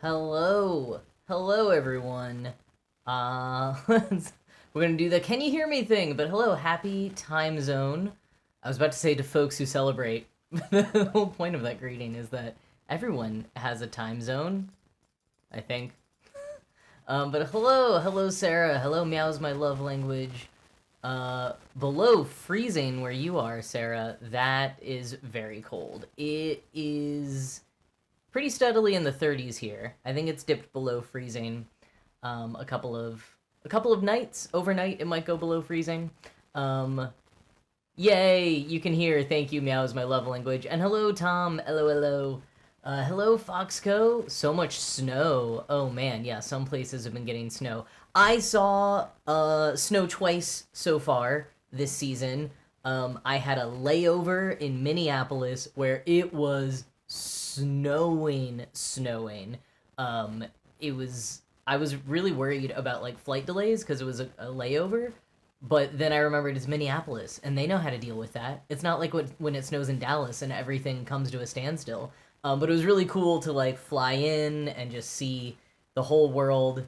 Hello everyone. We're gonna do the "Can you hear me" thing, but hello, happy time zone. I was about to say to folks who celebrate. The whole point of that greeting is that everyone has a time zone, I think. But hello Sarah, hello Meow's my love language. Below freezing where you are, Sarah, that is very cold. It is pretty steadily in the 30s here. I think it's dipped below freezing a couple of nights. Overnight, it might go below freezing. Yay! You can hear. Thank you, Meow is my love language. And hello, Tom. Hello. Hello, Foxco. So much snow. Oh man, yeah. Some places have been getting snow. I saw snow twice so far this season. I had a layover in Minneapolis where it was snowing. I was really worried about like flight delays because it was a layover, but then I remembered it's Minneapolis and they know how to deal with that. It's not like when it snows in Dallas and everything comes to a standstill. But it was really cool to like fly in and just see the whole world,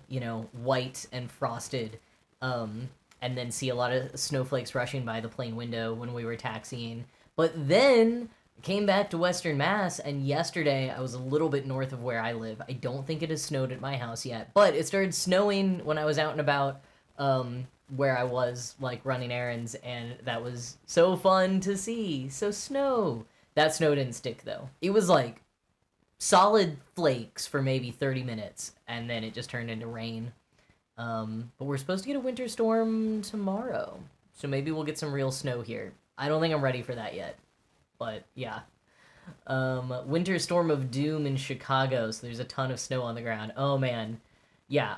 white and frosted, and then see a lot of snowflakes rushing by the plane window when we were taxiing. But then came back to Western Mass, and yesterday I was a little bit north of where I live. I don't think it has snowed at my house yet, but it started snowing when I was out and about, where I was, like, running errands, and that was so fun to see. So snow. That snow didn't stick, though. It was, like, solid flakes for maybe 30 minutes, and then it just turned into rain. But we're supposed to get a winter storm tomorrow, so maybe we'll get some real snow here. I don't think I'm ready for that yet. But yeah, winter storm of doom in Chicago, so there's a ton of snow on the ground. Oh man, yeah,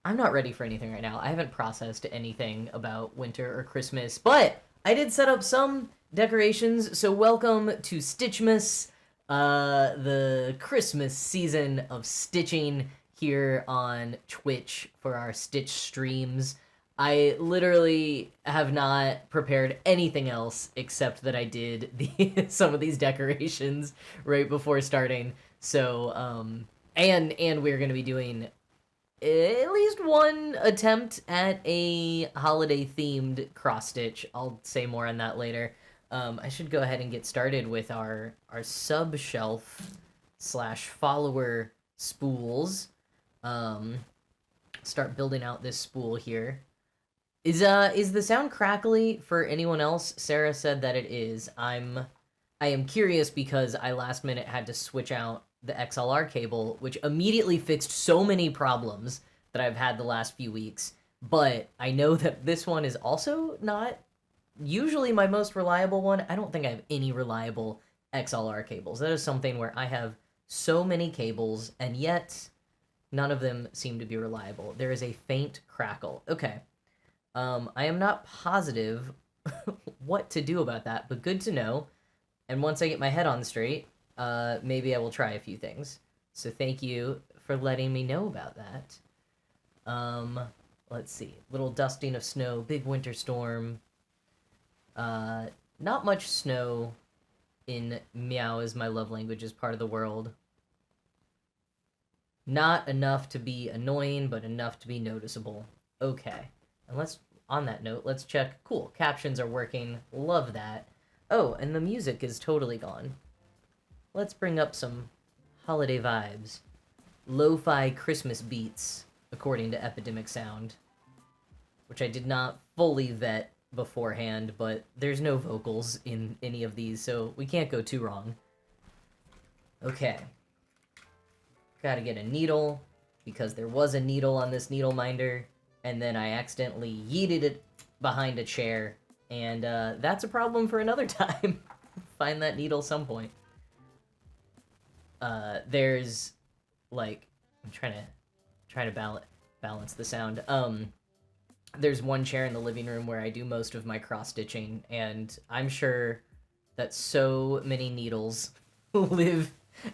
I'm not ready for anything right now. I haven't processed anything about winter or Christmas, but I did set up some decorations. So welcome to Stitchmas, the Christmas season of stitching here on Twitch for our Stitch streams. I literally have not prepared anything else except that I did some of these decorations right before starting. So, and we're going to be doing at least one attempt at a holiday-themed cross-stitch. I'll say more on that later. I should go ahead and get started with our sub-shelf / follower spools. Start building out this spool here. Is the sound crackly for anyone else? Sarah said that it is. I am curious because I last minute had to switch out the XLR cable, which immediately fixed so many problems that I've had the last few weeks. But I know that this one is also not usually my most reliable one. I don't think I have any reliable XLR cables. That is something where I have so many cables, and yet none of them seem to be reliable. There is a faint crackle. Okay. I am not positive what to do about that, but good to know. And once I get my head on straight, maybe I will try a few things. So thank you for letting me know about that. Let's see. Little dusting of snow, big winter storm. Not much snow in Meow is my love languages part of the world. Not enough to be annoying, but enough to be noticeable. Okay. And on that note, let's check. Cool, captions are working. Love that. Oh, and the music is totally gone. Let's bring up some holiday vibes. Lo-fi Christmas beats, according to Epidemic Sound. Which I did not fully vet beforehand, but there's no vocals in any of these, so we can't go too wrong. Okay. Gotta get a needle, because there was a needle on this needle minder. And then I accidentally yeeted it behind a chair, and that's a problem for another time. Find that needle some point. There's, like, I'm trying to balance the sound. There's one chair in the living room where I do most of my cross-stitching, and I'm sure that so many needles live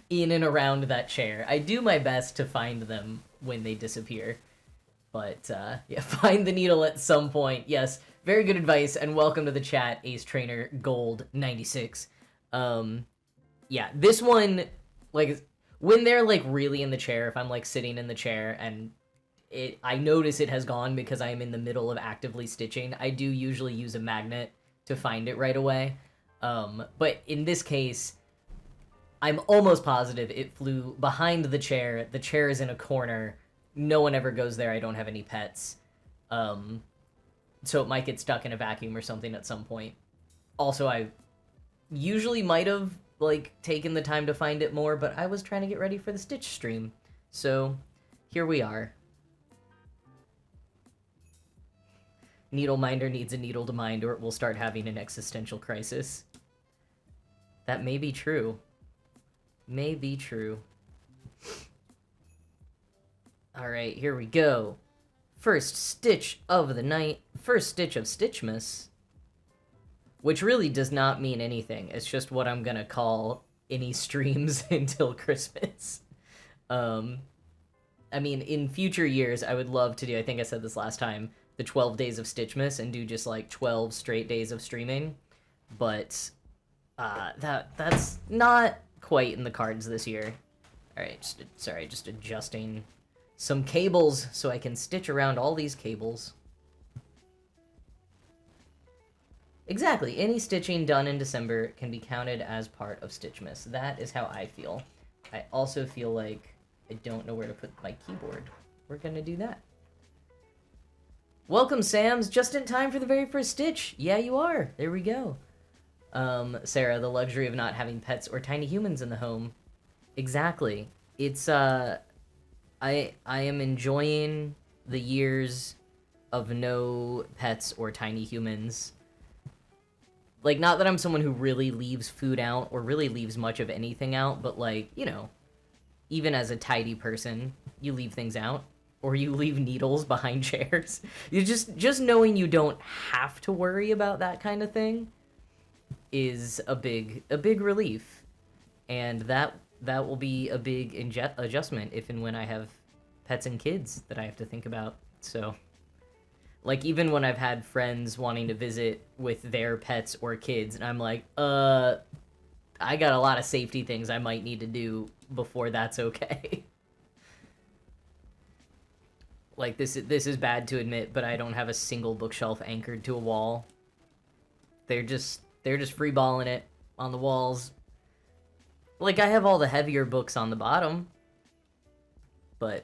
in and around that chair. I do my best to find them when they disappear. But, yeah, find the needle at some point. Yes, very good advice, and welcome to the chat, Ace Trainer Gold 96. Yeah, this one, like, when they're like really in the chair, if I'm like sitting in the chair and I notice it has gone because I am in the middle of actively stitching, I do usually use a magnet to find it right away. But in this case, I'm almost positive it flew behind the chair. The chair is in a corner. No one ever goes there. I don't have any pets. So it might get stuck in a vacuum or something at some point. Also, I usually might have like taken the time to find it more, but I was trying to get ready for the Stitch stream. So here we are. Needle minder needs a needle to mind, or it will start having an existential crisis. That may be true. May be true. Alright, here we go. First stitch of the night. First stitch of Stitchmas. Which really does not mean anything. It's just what I'm gonna call any streams until Christmas. I mean, in future years, I would love to do, I think I said this last time, the 12 days of Stitchmas and do just like 12 straight days of streaming. But that's not quite in the cards this year. Alright, just adjusting some cables so I can stitch around all these cables. Exactly, any stitching done in December can be counted as part of Stitchmas. That is how I feel. I also feel like I don't know where to put my keyboard. We're gonna do that. Welcome, Sams, just in time for the very first stitch. Yeah, you are. There we go. Sarah, the luxury of not having pets or tiny humans in the home. Exactly. It's, I am enjoying the years of no pets or tiny humans. Like, not that I'm someone who really leaves food out or really leaves much of anything out, but, like, you know, even as a tidy person, you leave things out. Or you leave needles behind chairs. You just knowing you don't have to worry about that kind of thing is a big relief. And that will be a big adjustment if and when I have pets and kids that I have to think about. So, like, even when I've had friends wanting to visit with their pets or kids, and I'm like, I got a lot of safety things I might need to do before that's okay. Like, this is bad to admit, but I don't have a single bookshelf anchored to a wall. They're just freeballing it on the walls. Like, I have all the heavier books on the bottom. But,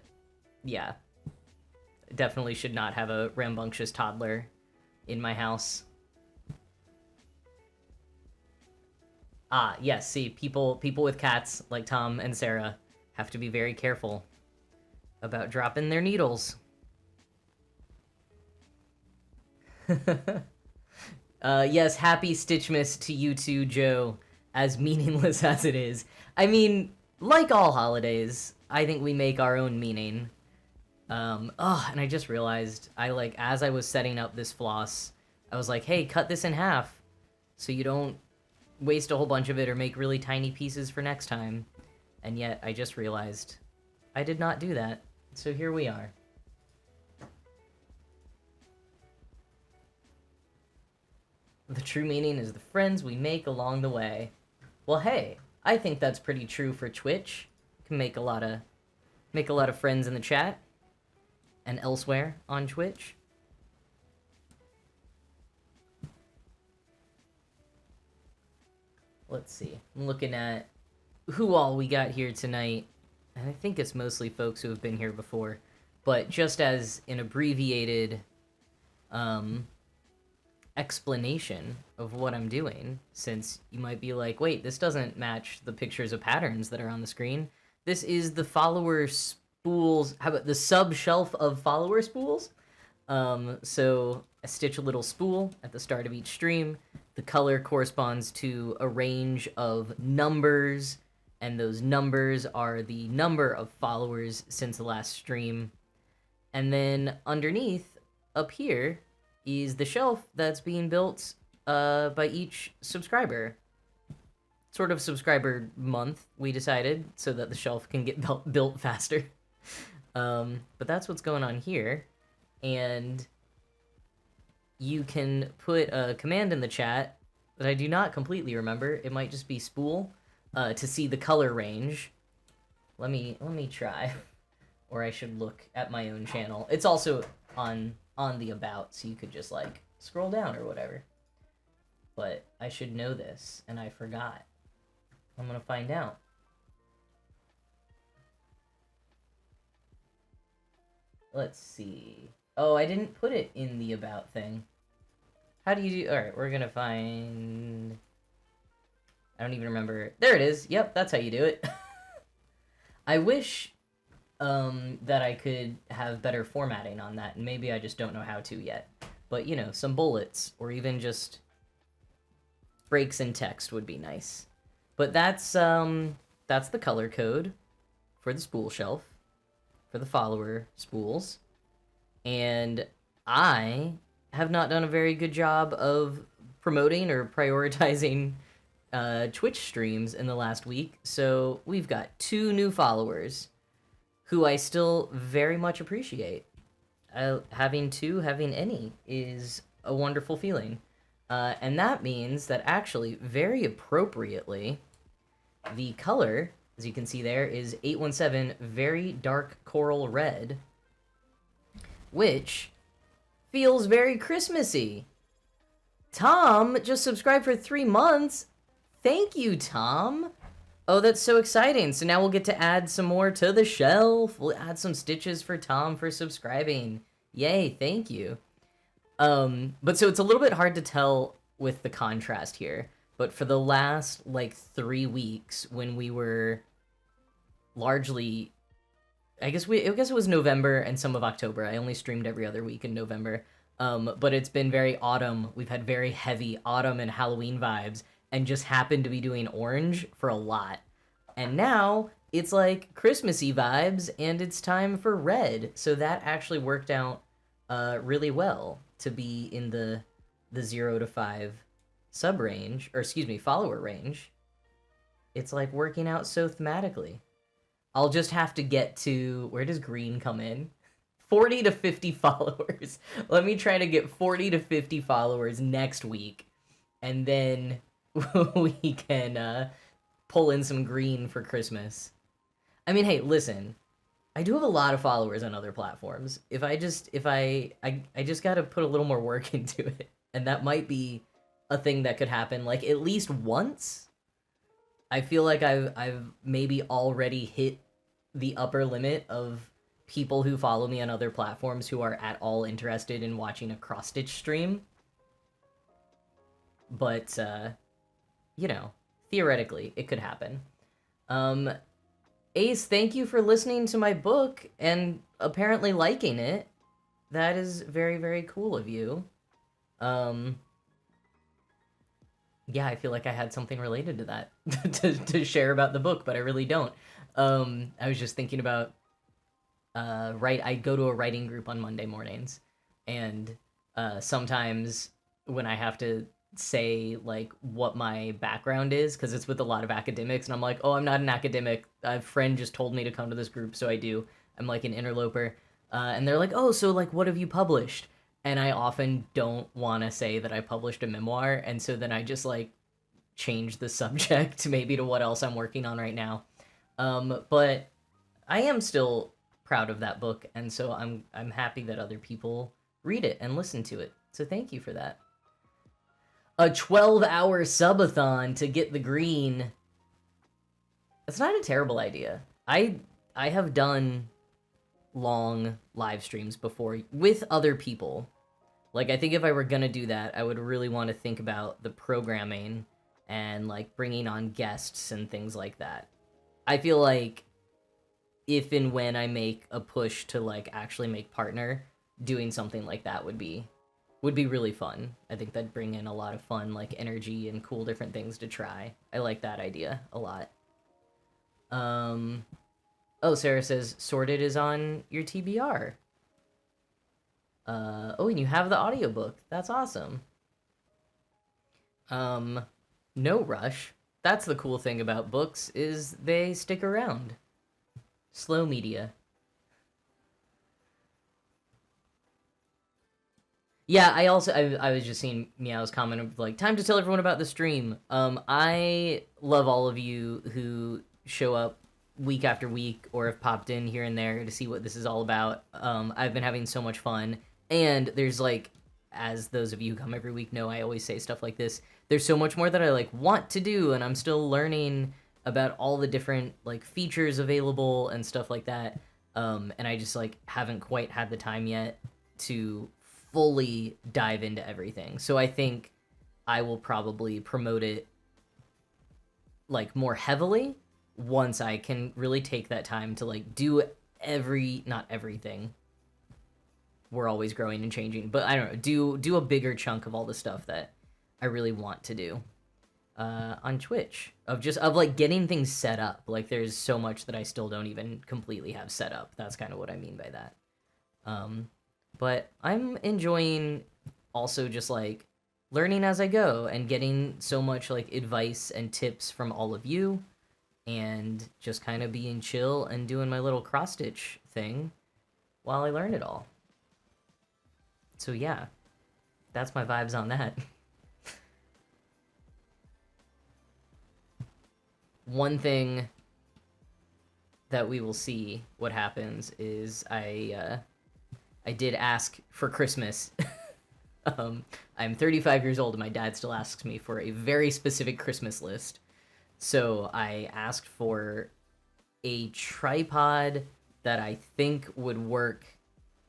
yeah. Definitely should not have a rambunctious toddler in my house. Ah, yes, see, people with cats, like Tom and Sarah, have to be very careful about dropping their needles. Yes, happy Stitchmas to you too, Joe, as meaningless as it is. I mean, like all holidays, I think we make our own meaning. And I just realized, as I was setting up this floss, I was like, hey, cut this in half so you don't waste a whole bunch of it or make really tiny pieces for next time. And yet, I just realized I did not do that. So here we are. The true meaning is the friends we make along the way. Well, hey, I think that's pretty true for Twitch. Can make a lot of friends in the chat and elsewhere on Twitch. Let's see. I'm looking at who all we got here tonight. And I think it's mostly folks who have been here before. But just as an abbreviated explanation of what I'm doing, since you might be like, wait, this doesn't match the pictures of patterns that are on the screen. This is the follower spools. How about the sub-shelf of follower spools? So I stitch a little spool at the start of each stream. The color corresponds to a range of numbers, and those numbers are the number of followers since the last stream. And then underneath, up here, is the shelf that's being built by each subscriber. Sort of subscriber month, we decided, so that the shelf can get built faster. But that's what's going on here. And you can put a command in the chat that I do not completely remember. It might just be spool to see the color range. let me try. Or I should look at my own channel. It's also on the about, so you could just like scroll down or whatever. But I should know this, and I forgot. I'm gonna find out. Let's see. Oh, I didn't put it in the about thing. How do you do? Alright, we're gonna find... I don't even remember. There it is. Yep, that's how you do it. I wish that I could have better formatting on that, and maybe I just don't know how to yet. But, you know, some bullets, or even just breaks in text would be nice. But that's the color code for the spool shelf, for the follower spools. And I have not done a very good job of promoting or prioritizing Twitch streams in the last week, so we've got 2 new followers who I still very much appreciate. Having any is a wonderful feeling. And that means that actually, very appropriately, the color, as you can see there, is 817 Very Dark Coral Red, which feels very Christmassy. Tom just subscribed for 3 months. Thank you, Tom. Oh, that's so exciting. So now we'll get to add some more to the shelf. We'll add some stitches for Tom for subscribing. Yay, thank you. But so it's a little bit hard to tell with the contrast here. But for the last, like, 3 weeks, when we were largely... I guess it was November and some of October. I only streamed every other week in November. But it's been very autumn. We've had very heavy autumn and Halloween vibes, and just happened to be doing orange for a lot. And now it's like Christmassy vibes, and it's time for red. So that actually worked out really well to be in the 0 to 5 sub range, or excuse me, follower range. It's like working out so thematically. I'll just have to get to, where does green come in? 40 to 50 followers. Let me try to get 40 to 50 followers next week, and then we can pull in some green for Christmas. I mean, hey, listen, I do have a lot of followers on other platforms. I just gotta put a little more work into it, and that might be a thing that could happen, like, at least once. I feel like I've maybe already hit the upper limit of people who follow me on other platforms who are at all interested in watching a cross-stitch stream. But, you know, theoretically, it could happen. Ace, thank you for listening to my book and apparently liking it. That is very, very cool of you. Yeah, I feel like I had something related to that to share about the book, but I really don't. I was just thinking about, I go to a writing group on Monday mornings, and sometimes when I have to say, like, what my background is, because it's with a lot of academics, and I'm like, oh, I'm not an academic. A friend just told me to come to this group, so I do. I'm like an interloper. And they're like, oh, so, like, what have you published? And I often don't want to say that I published a memoir, and so then I just, like, change the subject maybe to what else I'm working on right now. But I am still proud of that book, and so I'm happy that other people read it and listen to it. So thank you for that. A 12-hour subathon to get the green. That's not a terrible idea. I have done long live streams before with other people. Like, I think if I were gonna do that, I would really want to think about the programming and, like, bringing on guests and things like that. I feel like if and when I make a push to, like, actually make partner, doing something like that would be really fun. I think that'd bring in a lot of fun, like, energy and cool different things to try. I like that idea a lot. Oh, Sarah says, Sorted is on your TBR. Oh, and you have the audiobook. That's awesome. No rush. That's the cool thing about books, is they stick around. Slow media. Yeah, I was just seeing Meow's comment of, like, time to tell everyone about the stream. I love all of you who show up week after week or have popped in here and there to see what this is all about. I've been having so much fun. And there's like, as those of you who come every week know, I always say stuff like this. There's so much more that I like want to do, and I'm still learning about all the different like features available and stuff like that. And I just like haven't quite had the time yet to fully dive into everything. So I think I will probably promote it like more heavily once I can really take that time to like do not everything. We're always growing and changing, but I don't know, do a bigger chunk of all the stuff that I really want to do on Twitch of like getting things set up. Like there's so much that I still don't even completely have set up. That's kind of what I mean by that. But I'm enjoying also just like learning as I go and getting so much like advice and tips from all of you, and just kind of being chill and doing my little cross stitch thing while I learn it all. So yeah, that's my vibes on that. One thing that we will see what happens is I did ask for Christmas. I'm 35 years old and my dad still asks me for a very specific Christmas list. So I asked for a tripod that I think would work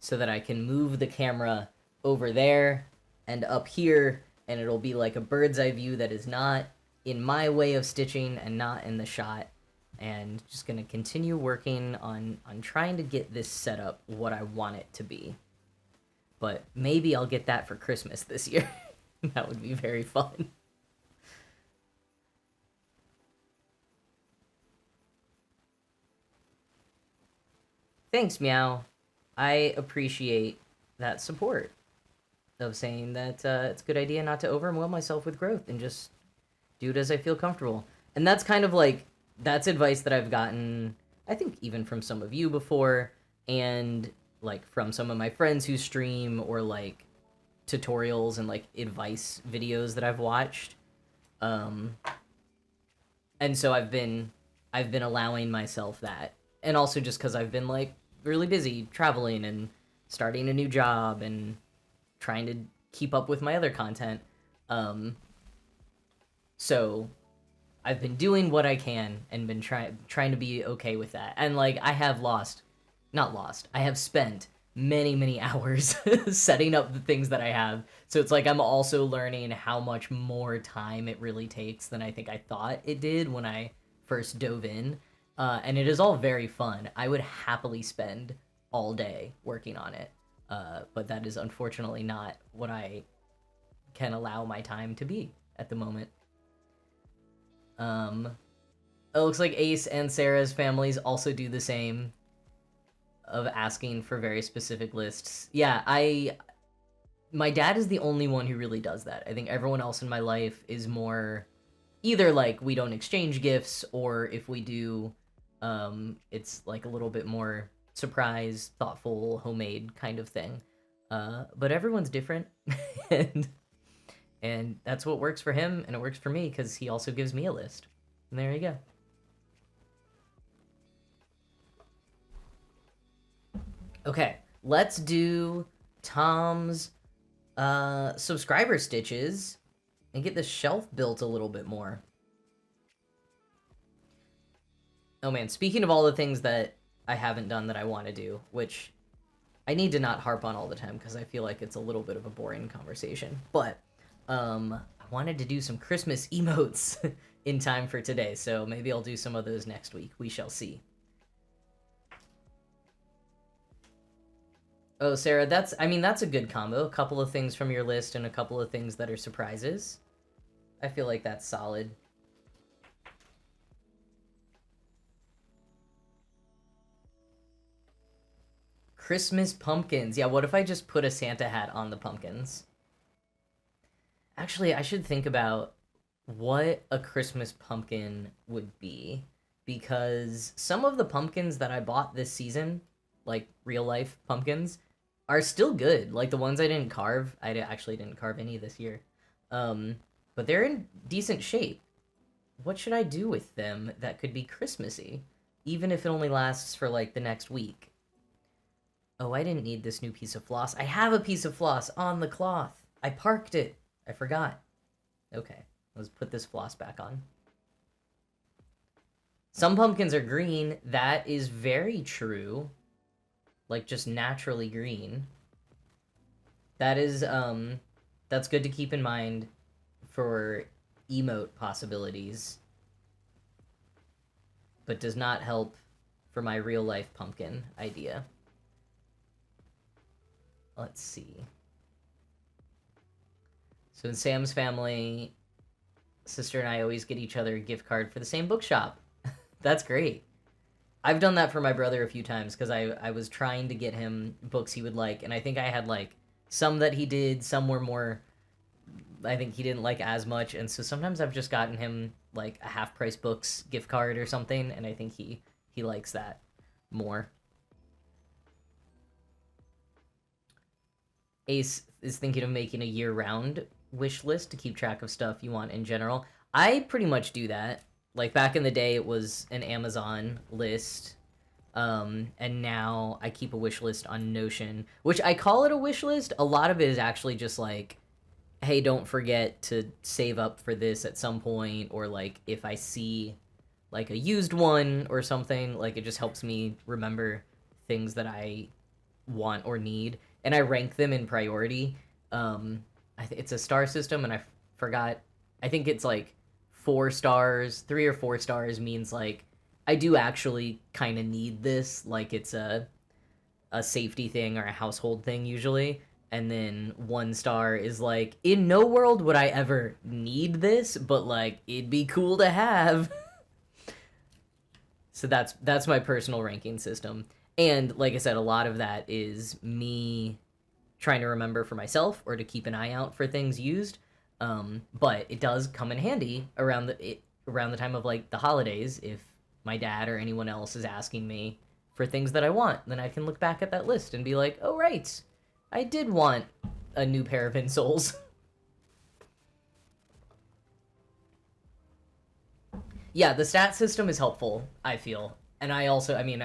so that I can move the camera over there and up here, and it'll be like a bird's eye view that is not in my way of stitching and not in the shot. And just gonna continue working on trying to get this set up what I want it to be. But maybe I'll get that for Christmas this year. That would be very fun. Thanks, Meow. I appreciate that support of saying that it's a good idea not to overwhelm myself with growth and just do it as I feel comfortable. And that's kind of like, that's advice that I've gotten, I think, even from some of you before, and like from some of my friends who stream, or like tutorials and like advice videos that I've watched. And so I've been allowing myself that. And also just because I've been like really busy traveling and starting a new job and trying to keep up with my other content. So I've been doing what I can and been trying to be okay with that. And like I have I have spent many hours setting up the things that I have. So it's like I'm also learning how much more time it really takes than I think I thought it did when I first dove in. And it is all very fun. I would happily spend all day working on it. But that is unfortunately not what I can allow my time to be at the moment. It looks like Ace and Sarah's families also do the same, of asking for very specific lists. Yeah, my dad is the only one who really does that. I think everyone else in my life is more either like we don't exchange gifts, or if we do, it's like a little bit more surprise, thoughtful, homemade kind of thing. But everyone's different. and that's what works for him, and it works for me because he also gives me a list. And there you go. Okay, let's do Tom's subscriber stitches and get the shelf built a little bit more. Oh man, speaking of all the things that I haven't done that I want to do, which I need to not harp on all the time because I feel like it's a little bit of a boring conversation, but I wanted to do some Christmas emotes in time for today, so maybe I'll do some of those next week. We shall see. Oh, Sarah, that's a good combo. A couple of things from your list and a couple of things that are surprises. I feel like that's solid. Christmas pumpkins. Yeah, what if I just put a Santa hat on the pumpkins? Actually, I should think about what a Christmas pumpkin would be, because some of the pumpkins that I bought this season, like real life pumpkins, are still good. Like the ones I didn't carve, I actually didn't carve any this year. But they're in decent shape. What should I do with them that could be Christmassy? even if it only lasts for like the next week. Oh, I didn't need this new piece of floss. I have a piece of floss on the cloth. I parked it. I forgot. Okay, let's put this floss back on. Some pumpkins are green. That is very true. Like, just naturally green. That is, that's good to keep in mind for emote possibilities. But does not help for my real-life pumpkin idea. Let's see. So in Sam's family, sister and I always get each other a gift card for the same bookshop. That's great. I've done that for my brother a few times because I was trying to get him books he would like, and I think I had like some that he did, some were more I think he didn't like as much, and so sometimes I've just gotten him like a Half Price Books gift card or something, and I think he likes that more. Ace is thinking of making a year-round wish list to keep track of stuff you want in general. I pretty much do that. Like back in the day, it was an Amazon list, and now I keep a wish list on Notion, which I call it a wish list. A lot of it is actually just like, hey, don't forget to save up for this at some point, or like if I see like a used one or something, like it just helps me remember things that I want or need, and I rank them in priority. It's a star system, and I forgot. I think it's like 4 stars. 3 or 4 stars means like I do actually kind of need this, like it's a safety thing or a household thing usually. And then 1 star is like, in no world would I ever need this, but like it'd be cool to have. So that's my personal ranking system. And like I said, a lot of that is me trying to remember for myself or to keep an eye out for things used. But it does come in handy around the time of like the holidays. If my dad or anyone else is asking me for things that I want, then I can look back at that list and be like, oh right, I did want a new pair of insoles. Yeah, the stat system is helpful, I feel. And I also, I mean,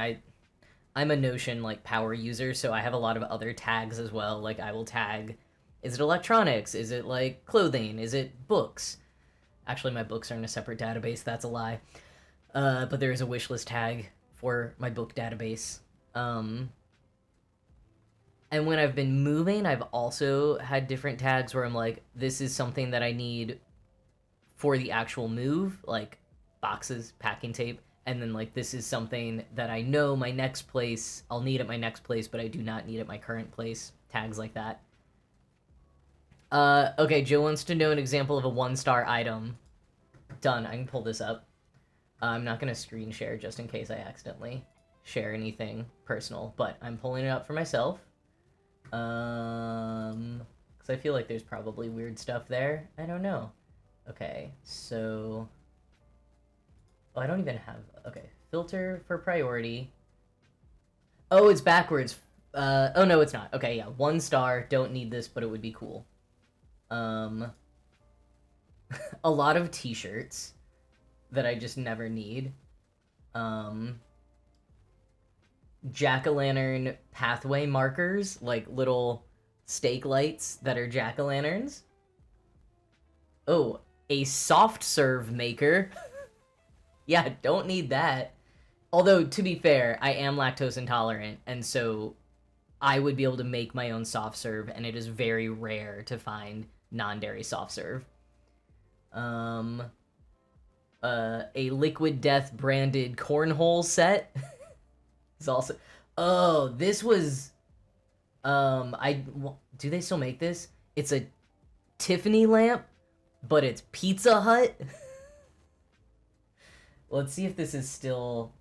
I'm a Notion like power user, so I have a lot of other tags as well. Like I will tag, is it electronics? Is it like clothing? Is it books? Actually, my books are in a separate database. That's a lie. But there is a wish list tag for my book database. And when I've been moving, I've also had different tags where I'm like, this is something that I need for the actual move, like boxes, packing tape. And then like, this is something that I know my next place, I'll need at my next place, but I do not need at my current place. Tags like that. Okay, Joe wants to know an example of a 1-star item. Done, I can pull this up. I'm not gonna screen share just in case I accidentally share anything personal, but I'm pulling it up for myself. Because I feel like there's probably weird stuff there. I don't know. Okay, so... Oh, I don't even have... Okay, filter for priority. Oh, it's backwards. Oh, no, it's not. Okay, yeah, 1 star. Don't need this, but it would be cool. A lot of t-shirts that I just never need. Jack-o'-lantern pathway markers, like little stake lights that are jack-o'-lanterns. Oh, a soft serve maker. Yeah, don't need that. Although, to be fair, I am lactose intolerant, and so I would be able to make my own soft serve, and it is very rare to find non-dairy soft serve. A Liquid Death branded cornhole set is also... Oh, this was... Do they still make this? It's a Tiffany lamp, but it's Pizza Hut. Let's see if this is still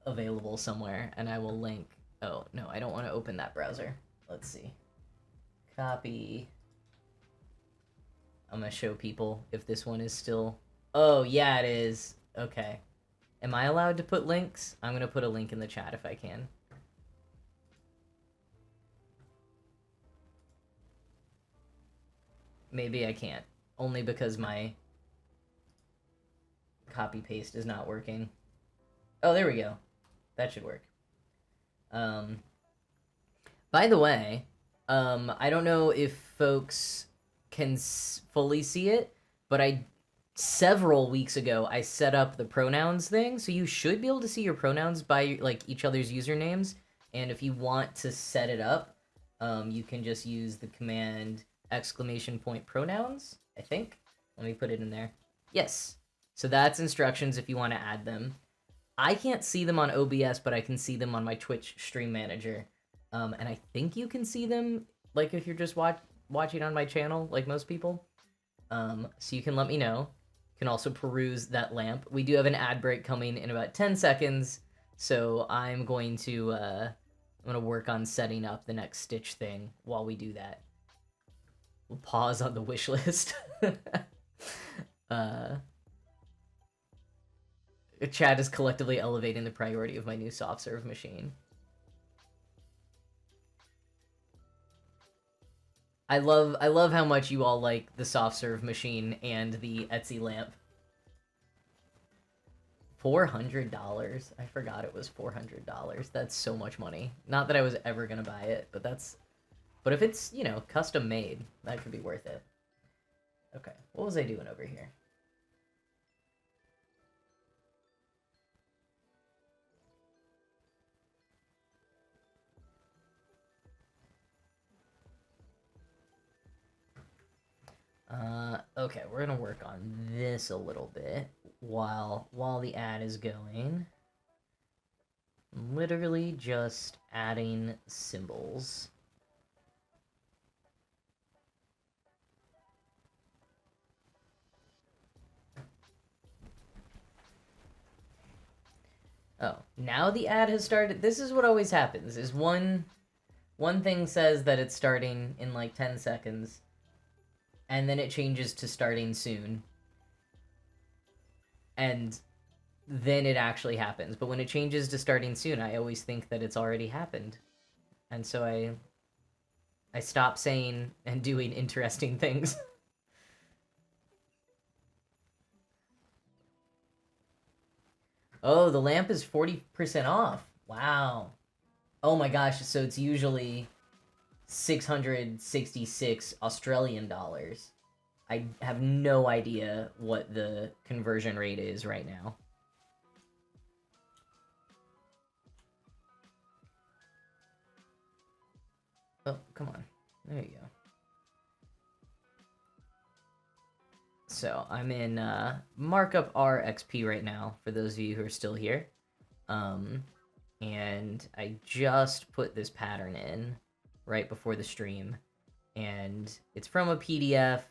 available somewhere, and I will link... Oh, no, I don't want to open that browser. Let's see. Copy. I'm gonna show people if this one is still... Oh, yeah, it is. Okay. Am I allowed to put links? I'm gonna put a link in the chat if I can. Maybe I can't. Only because my copy paste is not working. Oh, there we go. That should work. By the way, I don't know if folks can fully see it, but several weeks ago I set up the pronouns thing, so you should be able to see your pronouns by like each other's usernames. And if you want to set it up, you can just use the command !pronouns, I think. Let me put it in there. Yes. So that's instructions if you want to add them. I can't see them on OBS, but I can see them on my Twitch stream manager. And I think you can see them, like, if you're just watching on my channel, like most people. So you can let me know. You can also peruse that lamp. We do have an ad break coming in about 10 seconds, so I'm going to work on setting up the next Stitch thing while we do that. We'll pause on the wish list. Chat is collectively elevating the priority of my new soft serve machine. I love how much you all like the soft serve machine and the Etsy lamp. $400. I forgot it was $400. That's so much money. Not that I was ever gonna buy it, but if it's, you know, custom made, that could be worth it. Okay, what was I doing over here? Okay, we're gonna work on this a little bit while the ad is going. Literally just adding symbols. Oh, now the ad has started. This is what always happens, is one thing says that it's starting in like 10 seconds, and then it changes to starting soon. And then it actually happens. But when it changes to starting soon, I always think that it's already happened. And so I stop saying and doing interesting things. Oh, the lamp is 40% off. Wow. Oh my gosh, so it's usually 666 Australian dollars. I have no idea what the conversion rate is right now. Oh, come on. There you go. So I'm in markup RXP right now, for those of you who are still here. And I just put this pattern in right before the stream. And it's from a PDF,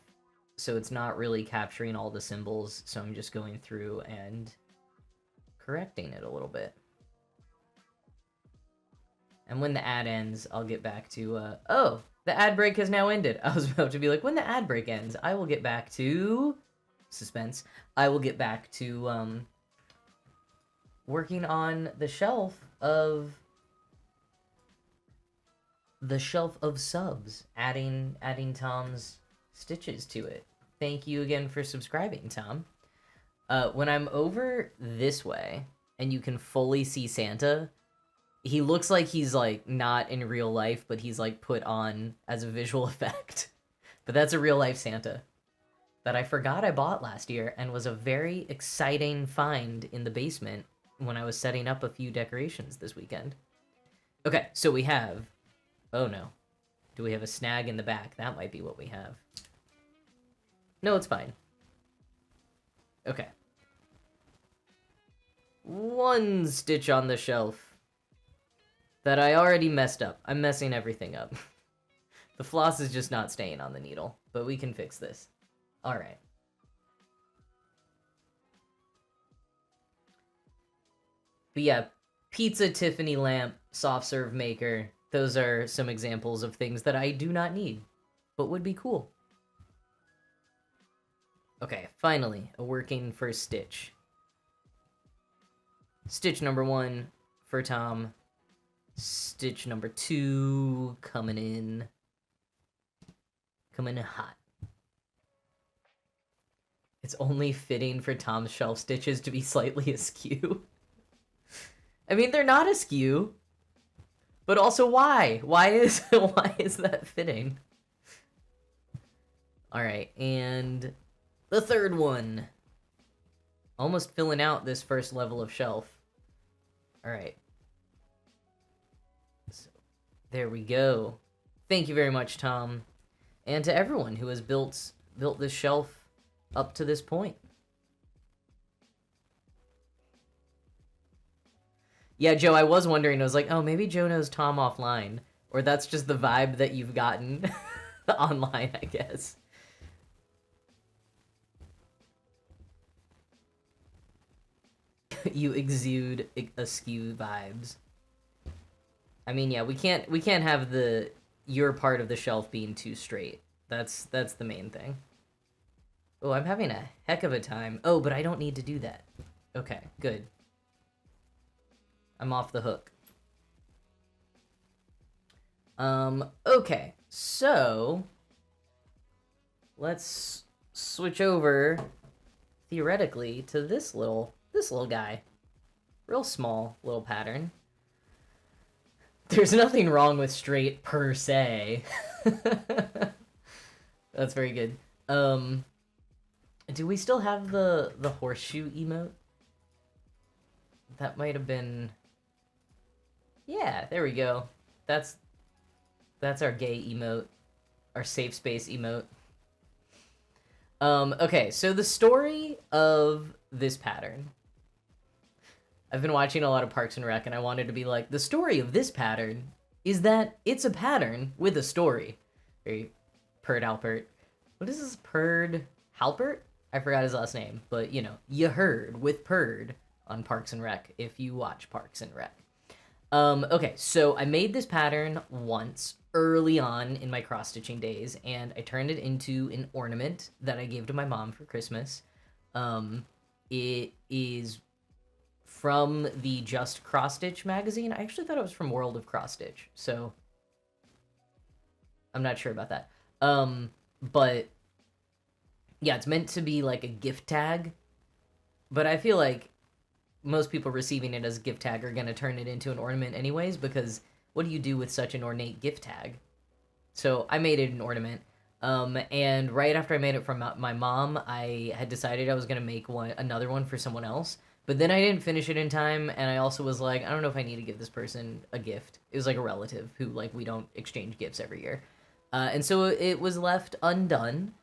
so it's not really capturing all the symbols, so I'm just going through and correcting it a little bit. And when the ad ends, I'll get back to, oh, the ad break has now ended. I was about to be like, when the ad break ends, I will get back to, suspense, I will get back to, working on the shelf of subs, adding Tom's stitches to it. Thank you again for subscribing, Tom. When I'm over this way and you can fully see Santa, he looks like he's like not in real life, but he's like put on as a visual effect. But that's a real life Santa that I forgot I bought last year and was a very exciting find in the basement when I was setting up a few decorations this weekend. Okay, so we have, oh no, do we have a snag in the back? That might be what we have. No, it's fine. Okay. One stitch on the shelf that I already messed up. I'm messing everything up. The floss is just not staying on the needle, but we can fix this. All right. But yeah, pizza Tiffany lamp, soft serve maker. Those are some examples of things that I do not need, but would be cool. Okay, finally, a working first stitch. Stitch number 1 for Tom. Stitch number 2 coming in. Coming in hot. It's only fitting for Tom's shelf stitches to be slightly askew. I mean, they're not askew, but also why? Why is that fitting? All right, and the third one. Almost filling out this first level of shelf. All right. So, there we go. Thank you very much, Tom. And to everyone who has built this shelf up to this point. Yeah, Joe, I was wondering. I was like, oh, maybe Joe knows Tom offline. Or that's just the vibe that you've gotten online, I guess. You exude askew vibes. I mean, yeah, we can't have your part of the shelf being too straight. That's the main thing. Oh, I'm having a heck of a time. Oh, but I don't need to do that. Okay, good. I'm off the hook. Okay. So let's switch over theoretically to this little guy. Real small little pattern. There's nothing wrong with straight per se. That's very good. Do we still have the horseshoe emote? That might have been... Yeah, there we go. That's our gay emote. Our safe space emote. Okay, so the story of this pattern. I've been watching a lot of Parks and Rec, and I wanted to be like, the story of this pattern is that it's a pattern with a story. Very Perd Halpert. What is this? Perd Halpert? I forgot his last name, but you know, you heard with Perd on Parks and Rec if you watch Parks and Rec. Okay, so I made this pattern once early on in my cross-stitching days, and I turned it into an ornament that I gave to my mom for Christmas. It is from the Just Crossstitch magazine. I actually thought it was from World of Crossstitch, so I'm not sure about that. But yeah, it's meant to be like a gift tag, but I feel like most people receiving it as a gift tag are going to turn it into an ornament anyways, because what do you do with such an ornate gift tag? So I made it an ornament. And right after I made it from my mom, I had decided I was going to make another one for someone else. But then I didn't finish it in time, and I also was like, I don't know if I need to give this person a gift. It was like a relative who, like, we don't exchange gifts every year. And so it was left undone,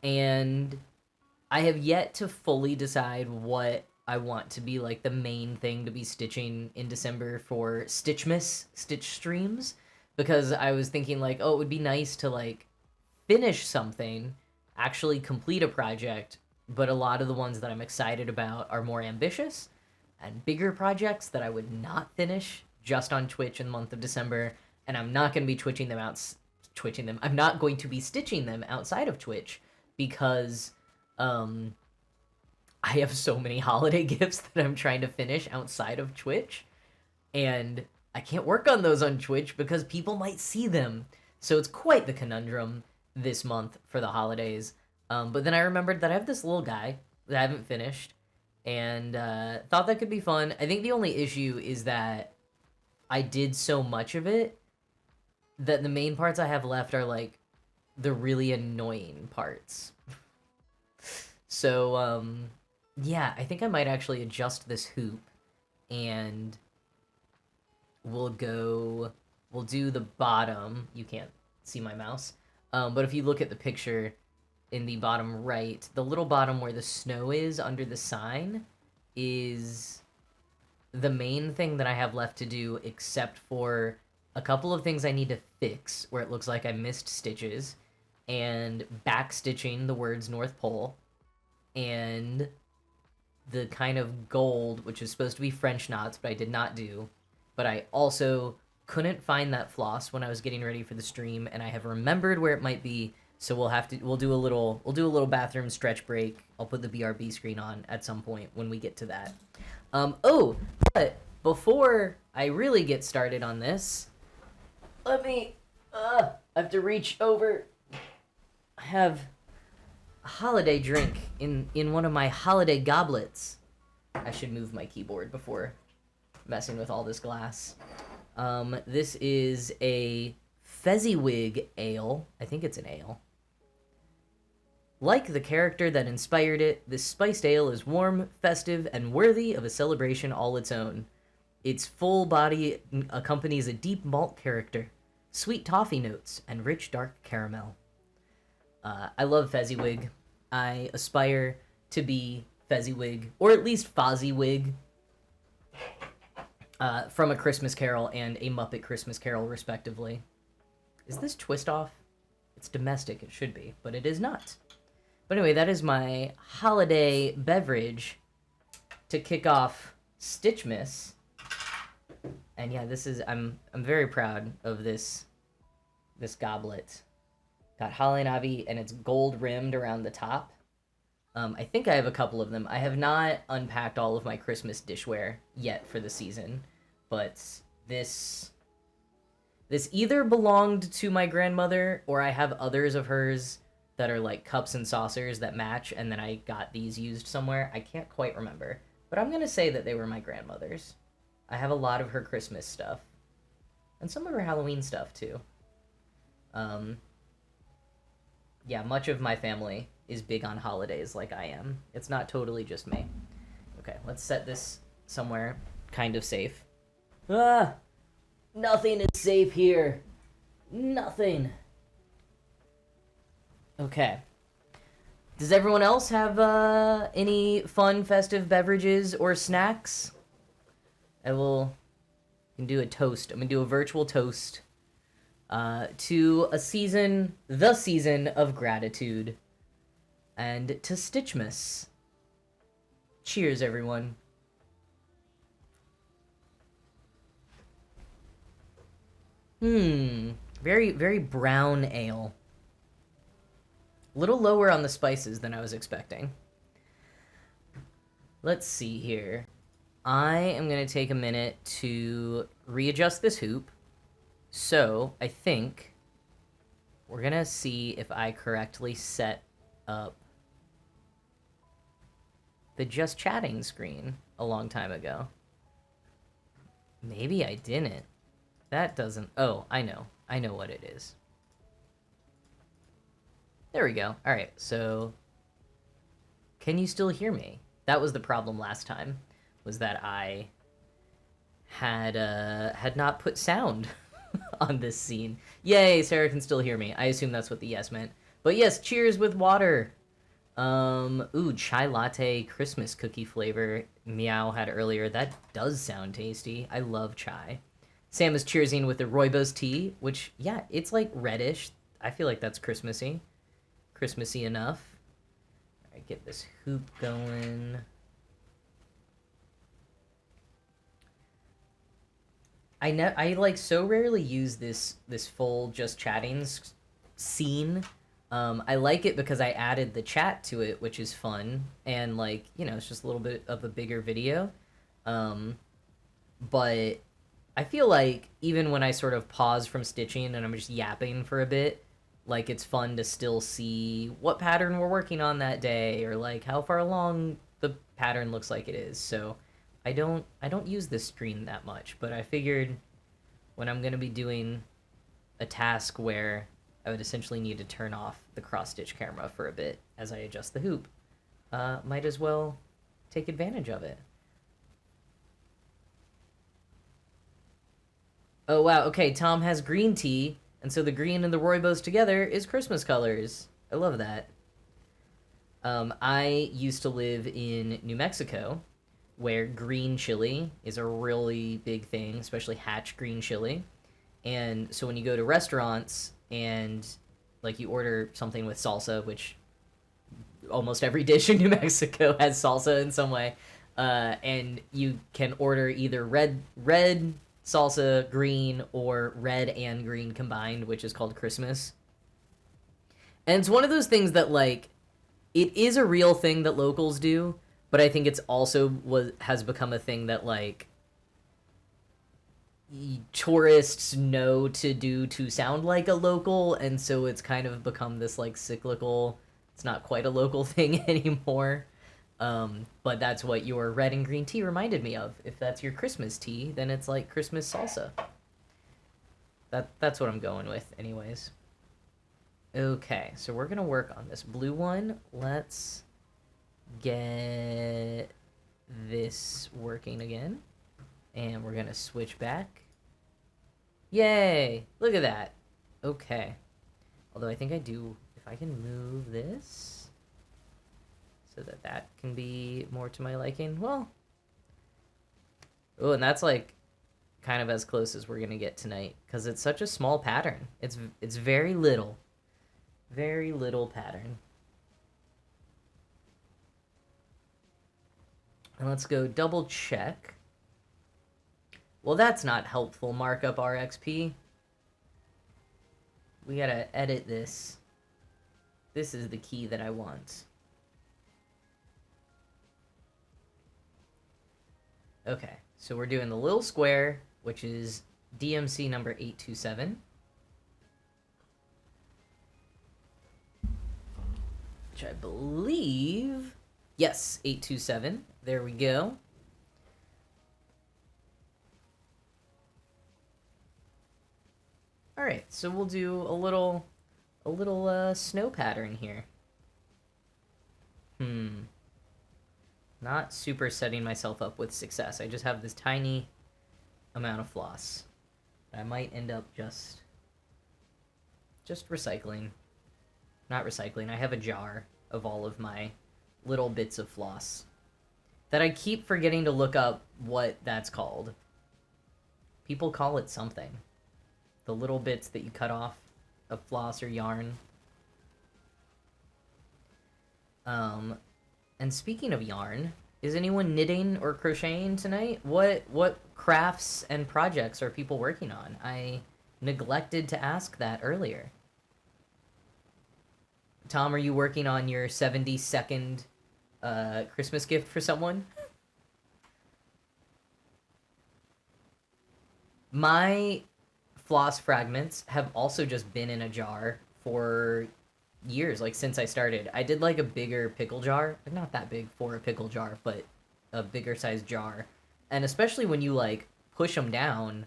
and I have yet to fully decide what I want to be, like, the main thing to be stitching in December for Stitchmas Stitch streams, because I was thinking, like, oh, it would be nice to, like, finish something, actually complete a project, but a lot of the ones that I'm excited about are more ambitious and bigger projects that I would not finish just on Twitch in the month of December, and I'm not going to be I'm not going to be stitching them outside of Twitch because I have so many holiday gifts that I'm trying to finish outside of Twitch, and I can't work on those on Twitch because people might see them. So it's quite the conundrum this month for the holidays. But then I remembered that I have this little guy that I haven't finished, and thought that could be fun. I think the only issue is that I did so much of it that the main parts I have left are, like, the really annoying parts. So, yeah, I think I might actually adjust this hoop, and we'll do the bottom. You can't see my mouse. But if you look at the picture in the bottom right, the little bottom where the snow is under the sign is the main thing that I have left to do, except for a couple of things I need to fix where it looks like I missed stitches, and back stitching the words North Pole, and the kind of gold, which is supposed to be French knots, but I did not do. But I also couldn't find that floss when I was getting ready for the stream, and I have remembered where it might be, so we'll do a little bathroom stretch break. I'll put the BRB screen on at some point when we get to that. Oh, but before I really get started on this, let me I have to reach over. I have a holiday drink in one of my holiday goblets. I should move my keyboard before messing with all this glass. This is a Fezziwig ale. I think it's an ale. Like the character that inspired it, this spiced ale is warm, festive, and worthy of a celebration all its own. Its full body accompanies a deep malt character, sweet toffee notes, and rich dark caramel. I love Fezziwig. I aspire to be Fezziwig, or at least Fozziwig, from A Christmas Carol and A Muppet Christmas Carol, respectively. Is this twist off? It's domestic, it should be, but it is not. But anyway, that is my holiday beverage to kick off Stitchmas. And yeah, this is I'm very proud of this goblet. Got Holly and Ivy, and it's gold rimmed around the top. I think I have a couple of them. I have not unpacked all of my Christmas dishware yet for the season, but this either belonged to my grandmother, or I have others of hers that are like cups and saucers that match, and then I got these used somewhere. I can't quite remember, but I'm gonna say that they were my grandmother's. I have a lot of her Christmas stuff, and some of her Halloween stuff too. Yeah, much of my family is big on holidays like I am. It's not totally just me. Okay, let's set this somewhere kind of safe. Ah! Nothing is safe here. Nothing. Okay. Does everyone else have any fun festive beverages or snacks? I can do a toast. I'm gonna do a virtual toast to the season of gratitude, and to Stitchmas. Cheers, everyone. Very, very brown ale. A little lower on the spices than I was expecting. Let's see here. I am going to take a minute to readjust this hoop. So, I think we're going to see if I correctly set up the Just Chatting screen a long time ago. Maybe I didn't. That doesn't... Oh, I know. I know what it is. There we go. Alright, so... Can you still hear me? That was the problem last time, was that I had not put sound on this scene. Yay, Sarah can still hear me. I assume that's what the yes meant. But yes, cheers with water. Ooh, chai latte Christmas cookie flavor Meow had earlier. That does sound tasty. I love chai. Sam is cheersing with the rooibos tea, which, yeah, it's like reddish. I feel like that's Christmassy. Christmassy enough. All right, get this hoop going. I like so rarely use this full Just Chatting scene. I like it because I added the chat to it, which is fun, and like, you know, it's just a little bit of a bigger video. But I feel like even when I sort of pause from stitching and I'm just yapping for a bit, like, it's fun to still see what pattern we're working on that day, or like how far along the pattern looks like it is. So I don't use this screen that much, but I figured when I'm gonna be doing a task where I would essentially need to turn off the cross-stitch camera for a bit as I adjust the hoop, might as well take advantage of it. Oh wow, okay, Tom has green tea, and so the green and the rooibos together is Christmas colors. I love that. I used to live in New Mexico, where green chili is a really big thing, especially Hatch green chili. And so when you go to restaurants and like you order something with salsa, which almost every dish in New Mexico has salsa in some way, and you can order either red salsa, green, or red and green combined, which is called Christmas. And it's one of those things that, like, it is a real thing that locals do, but I think it's also has become a thing that, like, tourists know to do to sound like a local, and so it's kind of become this, like, cyclical, it's not quite a local thing anymore. But that's what your red and green tea reminded me of. If that's your Christmas tea, then it's like Christmas salsa. That's what I'm going with anyways. Okay, so we're gonna work on this blue one. Let's get this working again. And we're gonna switch back. Yay! Look at that. Okay. Although I think I do, if I can move this so that that can be more to my liking. Well, oh, and that's like kind of as close as we're gonna get tonight because it's such a small pattern. It's very little pattern. And let's go double check. Well, that's not helpful, markup RXP. We gotta edit this. This is the key that I want. Okay, so we're doing the little square, which is DMC number 827. Which I believe... Yes, 827. There we go. All right, so we'll do a little snow pattern here. Not super setting myself up with success. I just have this tiny amount of floss. I might end up just recycling. Not recycling. I have a jar of all of my little bits of floss that I keep forgetting to look up what that's called. People call it something. The little bits that you cut off of floss or yarn. And speaking of yarn, is anyone knitting or crocheting tonight? What crafts and projects are people working on? I neglected to ask that earlier. Tom, are you working on your 72nd Christmas gift for someone? My floss fragments have also just been in a jar for years, like since I started. I did like a bigger pickle jar, not that big for a pickle jar, but a bigger sized jar. And especially when you like push them down,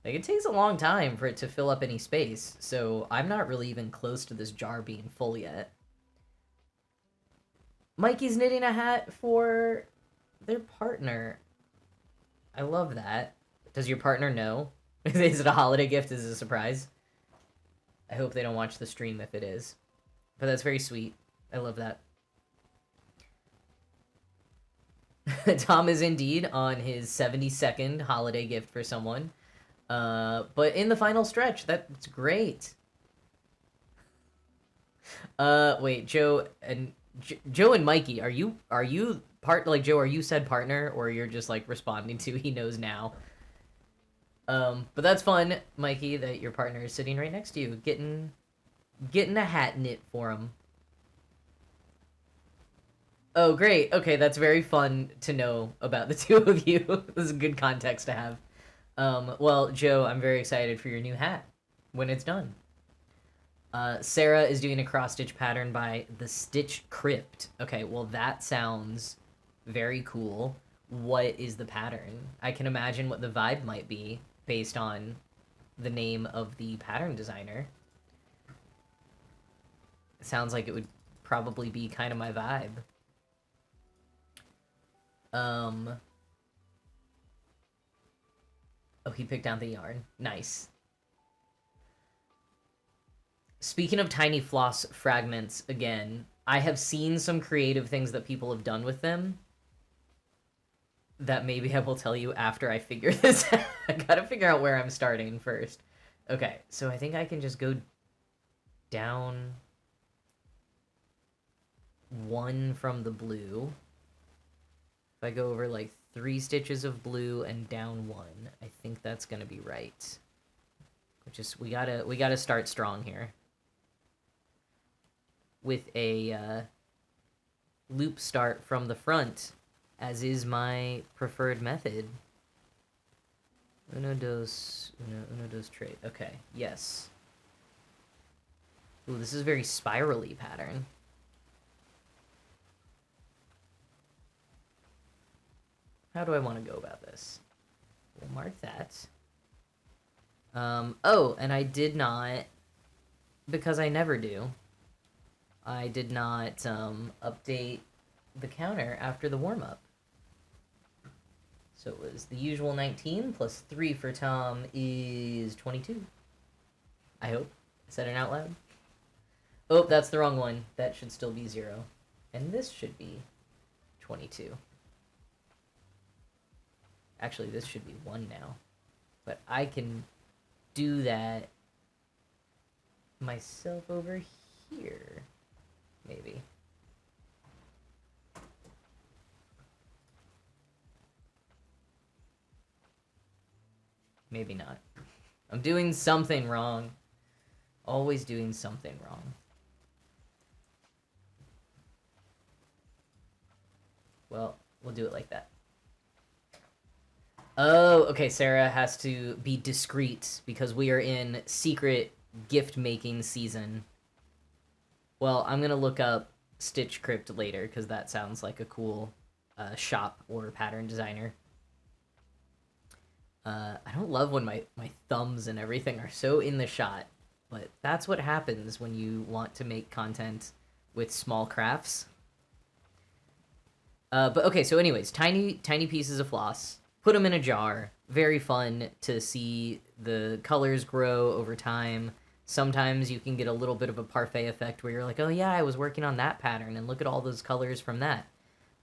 like it takes a long time for it to fill up any space. So I'm not really even close to this jar being full yet. Mikey's knitting a hat for their partner. I love that. Does your partner know? Is it a holiday gift? Is it a surprise? I hope they don't watch the stream if it is. But that's very sweet. I love that. Tom is indeed on his 72nd holiday gift for someone. But in the final stretch, that's great. Wait, Joe and Mikey, are you Joe, are you said partner, or you're just like responding to he knows now? But that's fun, Mikey, that your partner is sitting right next to you, getting a hat knit for him. Oh, great. Okay, that's very fun to know about the two of you. This is a good context to have. Well, Joe, I'm very excited for your new hat when it's done. Sarah is doing a cross-stitch pattern by the Stitch Crypt. Okay, well, that sounds very cool. What is the pattern? I can imagine what the vibe might be based on the name of the pattern designer. It sounds like it would probably be kind of my vibe. Oh, he picked out the yarn. Nice. Speaking of tiny floss fragments, again, I have seen some creative things that people have done with them that maybe I will tell you after I figure this out. I gotta figure out where I'm starting first. Okay, so I think I can just go down one from the blue. If I go over like 3 stitches of blue and down 1, I think that's gonna be right. Which is, we gotta start strong here with a loop start from the front, as is my preferred method. Uno, dos, tres. Okay, yes. Ooh, this is a very spirally pattern. How do I want to go about this? We'll mark that. Oh, and I did not, because I never do, I did not update the counter after the warm-up. So it was the usual 19 plus 3 for Tom is 22. I hope. I said it out loud. Oh, that's the wrong one. That should still be 0. And this should be 22. Actually, this should be 1 now. But I can do that myself over here. Maybe. Maybe not. I'm doing something wrong. Always doing something wrong. Well, we'll do it like that. Oh, okay, Sarah has to be discreet because we are in secret gift-making season. Well, I'm going to look up Stitch Crypt later because that sounds like a cool shop or pattern designer. I don't love when my thumbs and everything are so in the shot, but that's what happens when you want to make content with small crafts. But okay, so anyways, tiny pieces of floss. Put them in a jar. Very fun to see the colors grow over time. Sometimes you can get a little bit of a parfait effect where you're like, oh yeah, I was working on that pattern and look at all those colors from that.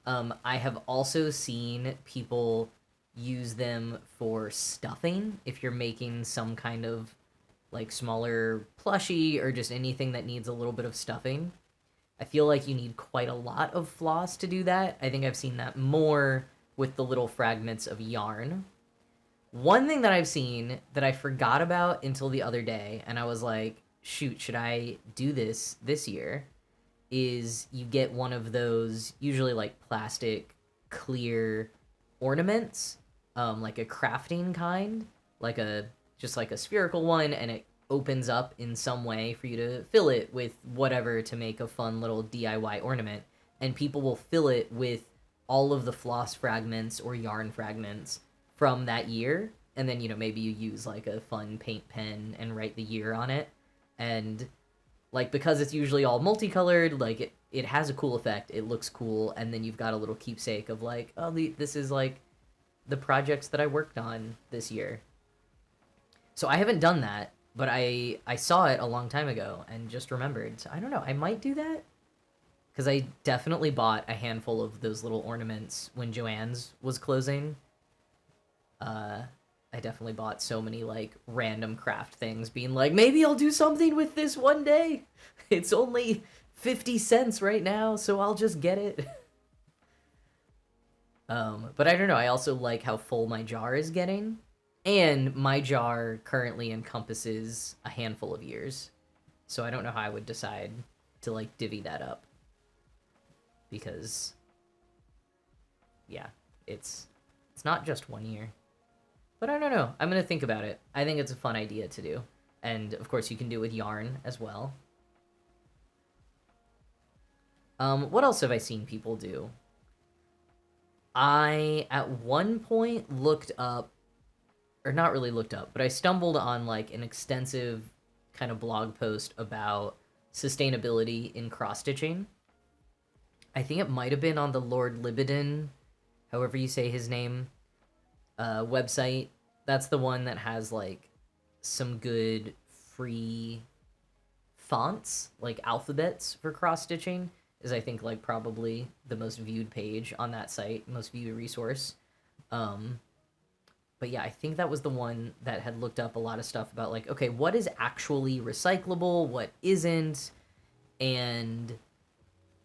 I have also seen people use them for stuffing if you're making some kind of like smaller plushie or just anything that needs a little bit of stuffing. I feel like you need quite a lot of floss to do that. I think I've seen that more with the little fragments of yarn. One thing that I've seen that I forgot about until the other day, and I was like, shoot, should I do this year, is you get one of those, usually like plastic clear ornaments, like a crafting kind, just like a spherical one, and it opens up in some way for you to fill it with whatever to make a fun little DIY ornament. And people will fill it with all of the floss fragments or yarn fragments from that year. And then, maybe you use like a fun paint pen and write the year on it. And like, because it's usually all multicolored, like it has a cool effect. It looks cool. And then you've got a little keepsake of like, oh, this is like the projects that I worked on this year. So I haven't done that, but I saw it a long time ago and just remembered. So I don't know, I might do that. Because I definitely bought a handful of those little ornaments when Joann's was closing. I definitely bought so many, like, random craft things, being like, maybe I'll do something with this one day. It's only 50 cents right now, so I'll just get it. But I don't know, I also like how full my jar is getting. And my jar currently encompasses a handful of years. So I don't know how I would decide to, like, divvy that up. Because, yeah, it's not just 1 year. But I don't know. I'm going to think about it. I think it's a fun idea to do. And, of course, you can do it with yarn as well. What else have I seen people do? I, at one point, looked up, or not really looked up, but I stumbled on, like, an extensive kind of blog post about sustainability in cross-stitching. I think it might have been on the Lord Libidin, however you say his name, website. That's the one that has, like, some good free fonts, like alphabets for cross-stitching, is I think, like, probably the most viewed page on that site, most viewed resource. But yeah, I think that was the one that had looked up a lot of stuff about, like, okay, what is actually recyclable, what isn't, and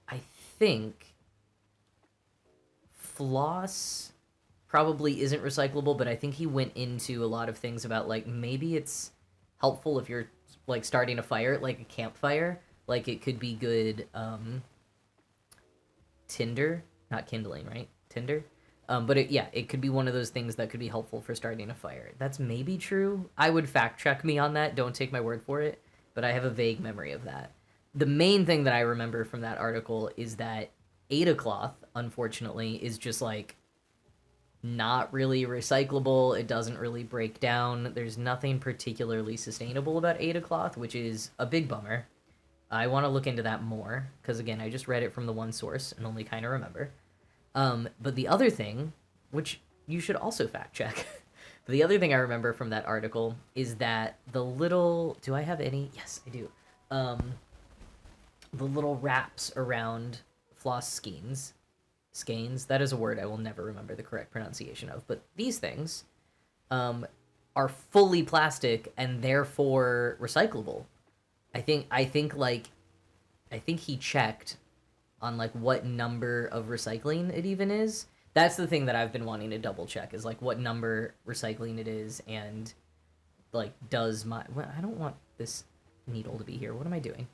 I think floss probably isn't recyclable, but I think he went into a lot of things about, like, maybe it's helpful if you're, like, starting a fire, like a campfire. Like, it could be good, tinder, not kindling, right? Tinder? But it could be one of those things that could be helpful for starting a fire. That's maybe true. I would fact check me on that. Don't take my word for it. But I have a vague memory of that. The main thing that I remember from that article is that Ada cloth, unfortunately, is just, like, not really recyclable. It doesn't really break down. There's nothing particularly sustainable about Ada cloth, which is a big bummer. I want to look into that more because, again, I just read it from the one source and only kind of remember. But the other thing, which you should also fact check, but the other thing I remember from that article is that the little, do I have any? Yes, I do. The little wraps around floss skeins, that is a word I will never remember the correct pronunciation of, but these things are fully plastic and therefore recyclable. I think he checked on like what number of recycling it even is. That's the thing that I've been wanting to double check is like what number recycling it is and like does my well, I don't want this needle to be here. What am I doing?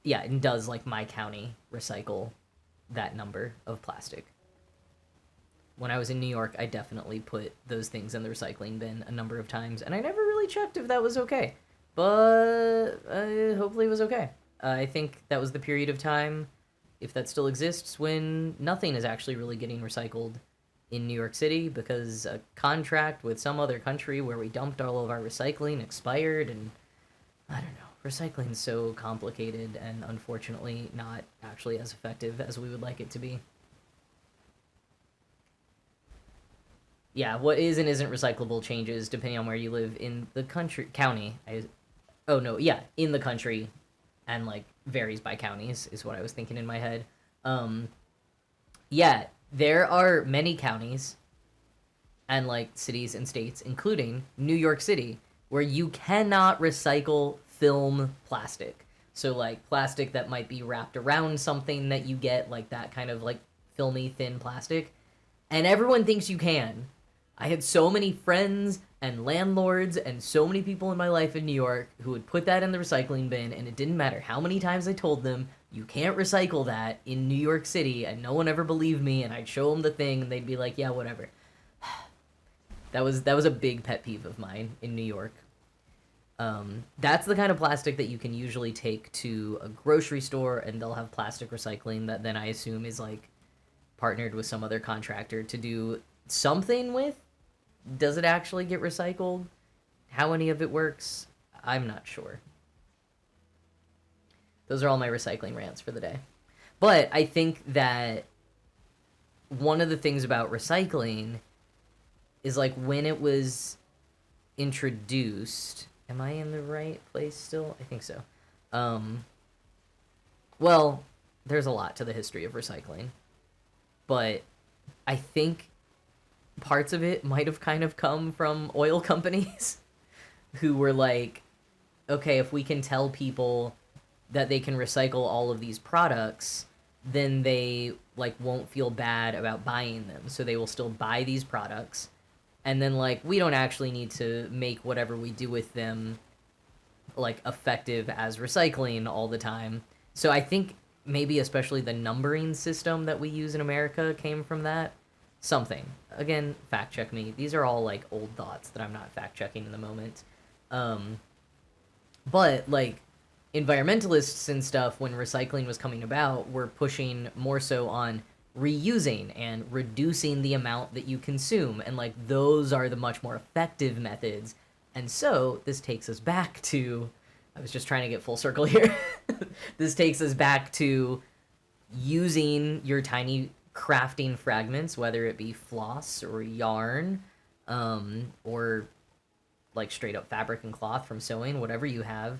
Yeah, and does like my county recycle that number of plastic? When I was in New York, I definitely put those things in the recycling bin a number of times, and I never really checked if that was okay. But hopefully it was okay. I think that was the period of time, if that still exists, when nothing is actually really getting recycled in New York City because a contract with some other country where we dumped all of our recycling expired, and I don't know. Recycling's so complicated and unfortunately not actually as effective as we would like it to be. Yeah, what is and isn't recyclable changes depending on where you live in the county. Oh no, yeah, in the country, and like varies by counties is what I was thinking in my head. Yeah, there are many counties and like cities and states, including New York City, where you cannot recycle film plastic. So like plastic that might be wrapped around something that you get, like that kind of like filmy thin plastic, and everyone thinks you can. I had so many friends and landlords and so many people in my life in New York who would put that in the recycling bin, and it didn't matter how many times I told them, you can't recycle that in New York City, and no one ever believed me, and I'd show them the thing, and they'd be like, yeah, whatever. That was a big pet peeve of mine in New York. That's the kind of plastic that you can usually take to a grocery store, and they'll have plastic recycling that then I assume is, like, partnered with some other contractor to do something with. Does it actually get recycled? How any of it works? I'm not sure. Those are all my recycling rants for the day. But I think that one of the things about recycling is, like, when it was introduced... Am I in the right place still? I think so. Well, there's a lot to the history of recycling. But I think parts of it might have kind of come from oil companies who were like, okay, if we can tell people that they can recycle all of these products, then they like won't feel bad about buying them. So they will still buy these products. And then like we don't actually need to make whatever we do with them like effective as recycling all the time. So I think maybe especially the numbering system that we use in America came from that. Something. Again, fact check me. These are all like old thoughts that I'm not fact checking in the moment. But like environmentalists and stuff, when recycling was coming about, were pushing more so on reusing and reducing the amount that you consume, and like those are the much more effective methods. And so this takes us back to, I was just trying to get full circle here. This takes us back to using your tiny crafting fragments, whether it be floss or yarn, or like straight up fabric and cloth from sewing, whatever you have,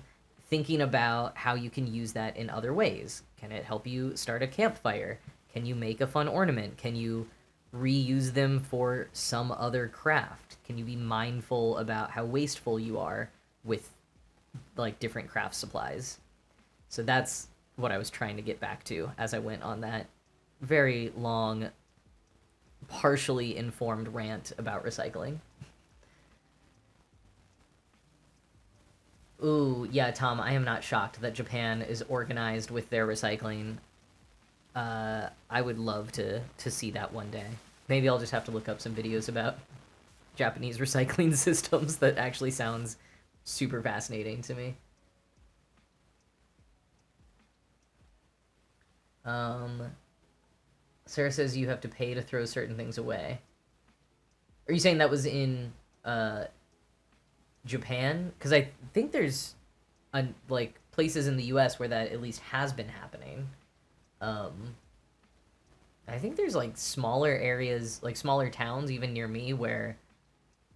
thinking about how you can use that in other ways. Can it help you start a campfire? Can you make a fun ornament? Can you reuse them for some other craft? Can you be mindful about how wasteful you are with like different craft supplies? So that's what I was trying to get back to as I went on that very long, partially informed rant about recycling. Ooh, yeah, Tom, I am not shocked that Japan is organized with their recycling. I would love to see that one day. Maybe I'll just have to look up some videos about Japanese recycling systems. That actually sounds super fascinating to me. Sarah says you have to pay to throw certain things away. Are you saying that was in Japan? Because I think there's like places in the U.S. where that at least has been happening. I think there's like smaller areas, like smaller towns, even near me, where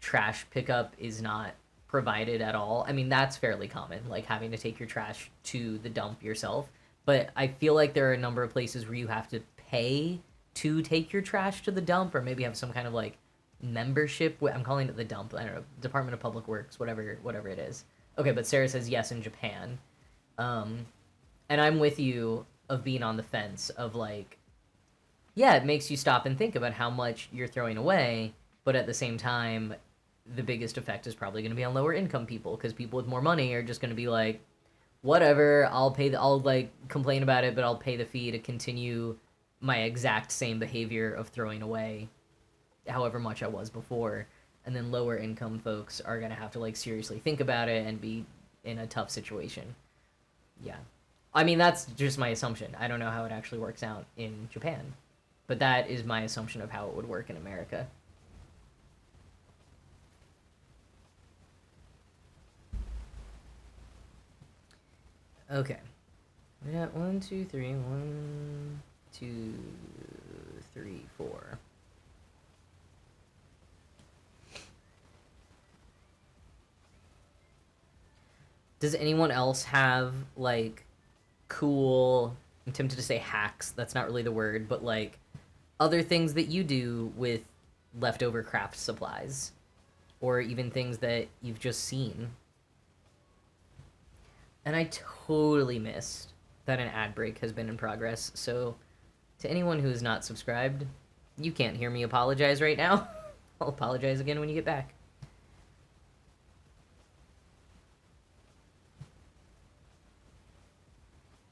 trash pickup is not provided at all. I mean, that's fairly common, like having to take your trash to the dump yourself. But I feel like there are a number of places where you have to pay to take your trash to the dump, or maybe have some kind of like membership. I'm calling it the dump. I don't know, Department of Public Works, whatever it is. Okay, but Sarah says yes in Japan, and I'm with you of being on the fence of like, yeah, it makes you stop and think about how much you're throwing away, but at the same time, the biggest effect is probably going to be on lower income people, because people with more money are just going to be like, whatever, I'll like complain about it, but I'll pay the fee to continue my exact same behavior of throwing away however much I was before. And then lower income folks are going to have to like seriously think about it and be in a tough situation. Yeah. I mean, that's just my assumption. I don't know how it actually works out in Japan, but that is my assumption of how it would work in America. Okay. We got 1, 2, 3, 1, 2, 3, 4. Does anyone else have like cool, I'm tempted to say hacks, that's not really the word, but like other things that you do with leftover craft supplies, or even things that you've just seen? And I totally missed that an ad break has been in progress, so to anyone who is not subscribed, you can't hear me apologize right now. I'll apologize again when you get back.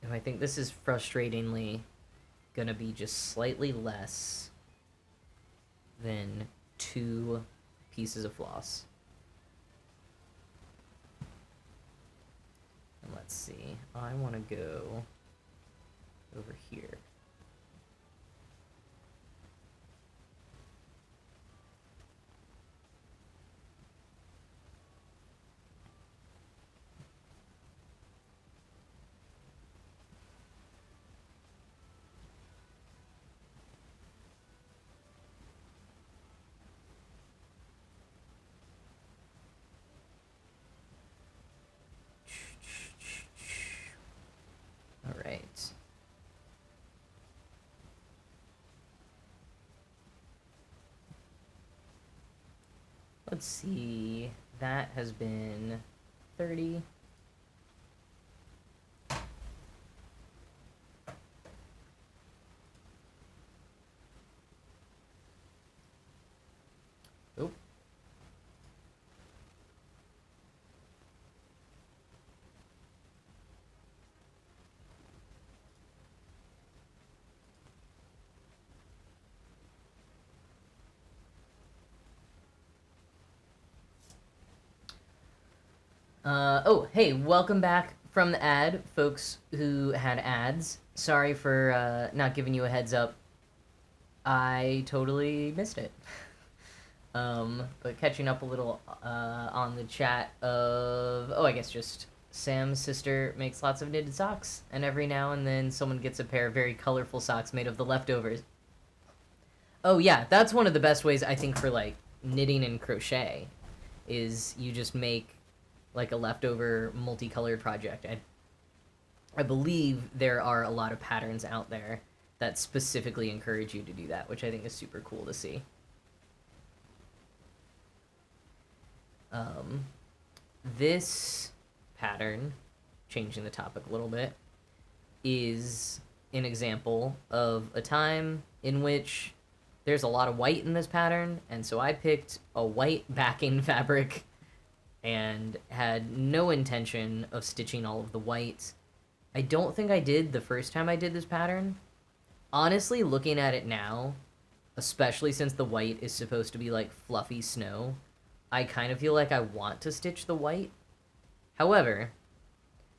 And I think this is frustratingly gonna be just slightly less than 2 pieces of floss. And let's see, I want to go over here. All right. Let's see. That has been 30. Oh. Oh, hey, welcome back from the ad, folks who had ads. Sorry for not giving you a heads up. I totally missed it. But catching up a little on the chat of, I guess just Sam's sister makes lots of knitted socks, and every now and then someone gets a pair of very colorful socks made of the leftovers. Oh yeah, that's one of the best ways, I think, for like knitting and crochet, is you just make like a leftover multicolored project. I believe there are a lot of patterns out there that specifically encourage you to do that, which I think is super cool to see. This pattern, changing the topic a little bit, is an example of a time in which there's a lot of white in this pattern, and so I picked a white backing fabric and had no intention of stitching all of the white. I don't think I did the first time I did this pattern. Honestly, looking at it now, especially since the white is supposed to be like fluffy snow, I kind of feel like I want to stitch the white. However,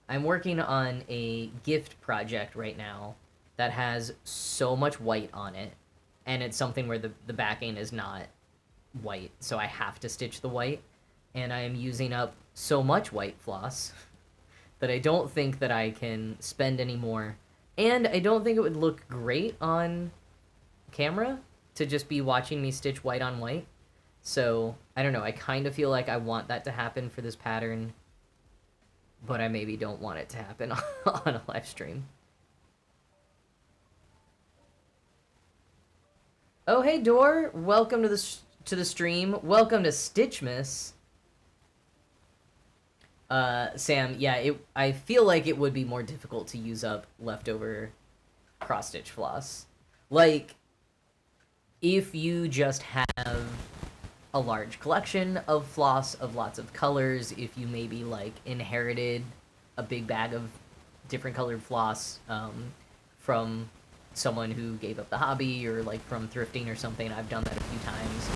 I'm working on a gift project right now that has so much white on it, and it's something where the backing is not white, so I have to stitch the white, and I am using up so much white floss that I don't think that I can spend any more, and I don't think it would look great on camera to just be watching me stitch white on white. So I don't know, I kind of feel like I want that to happen for this pattern, but I maybe don't want it to happen on a live stream. Oh, hey, Dor. Welcome to the stream. Welcome to Stitchmas. Sam, yeah, I feel like it would be more difficult to use up leftover cross-stitch floss. Like, if you just have a large collection of floss of lots of colors, if you maybe, like, inherited a big bag of different colored floss from someone who gave up the hobby, or like from thrifting or something. I've done that a few times.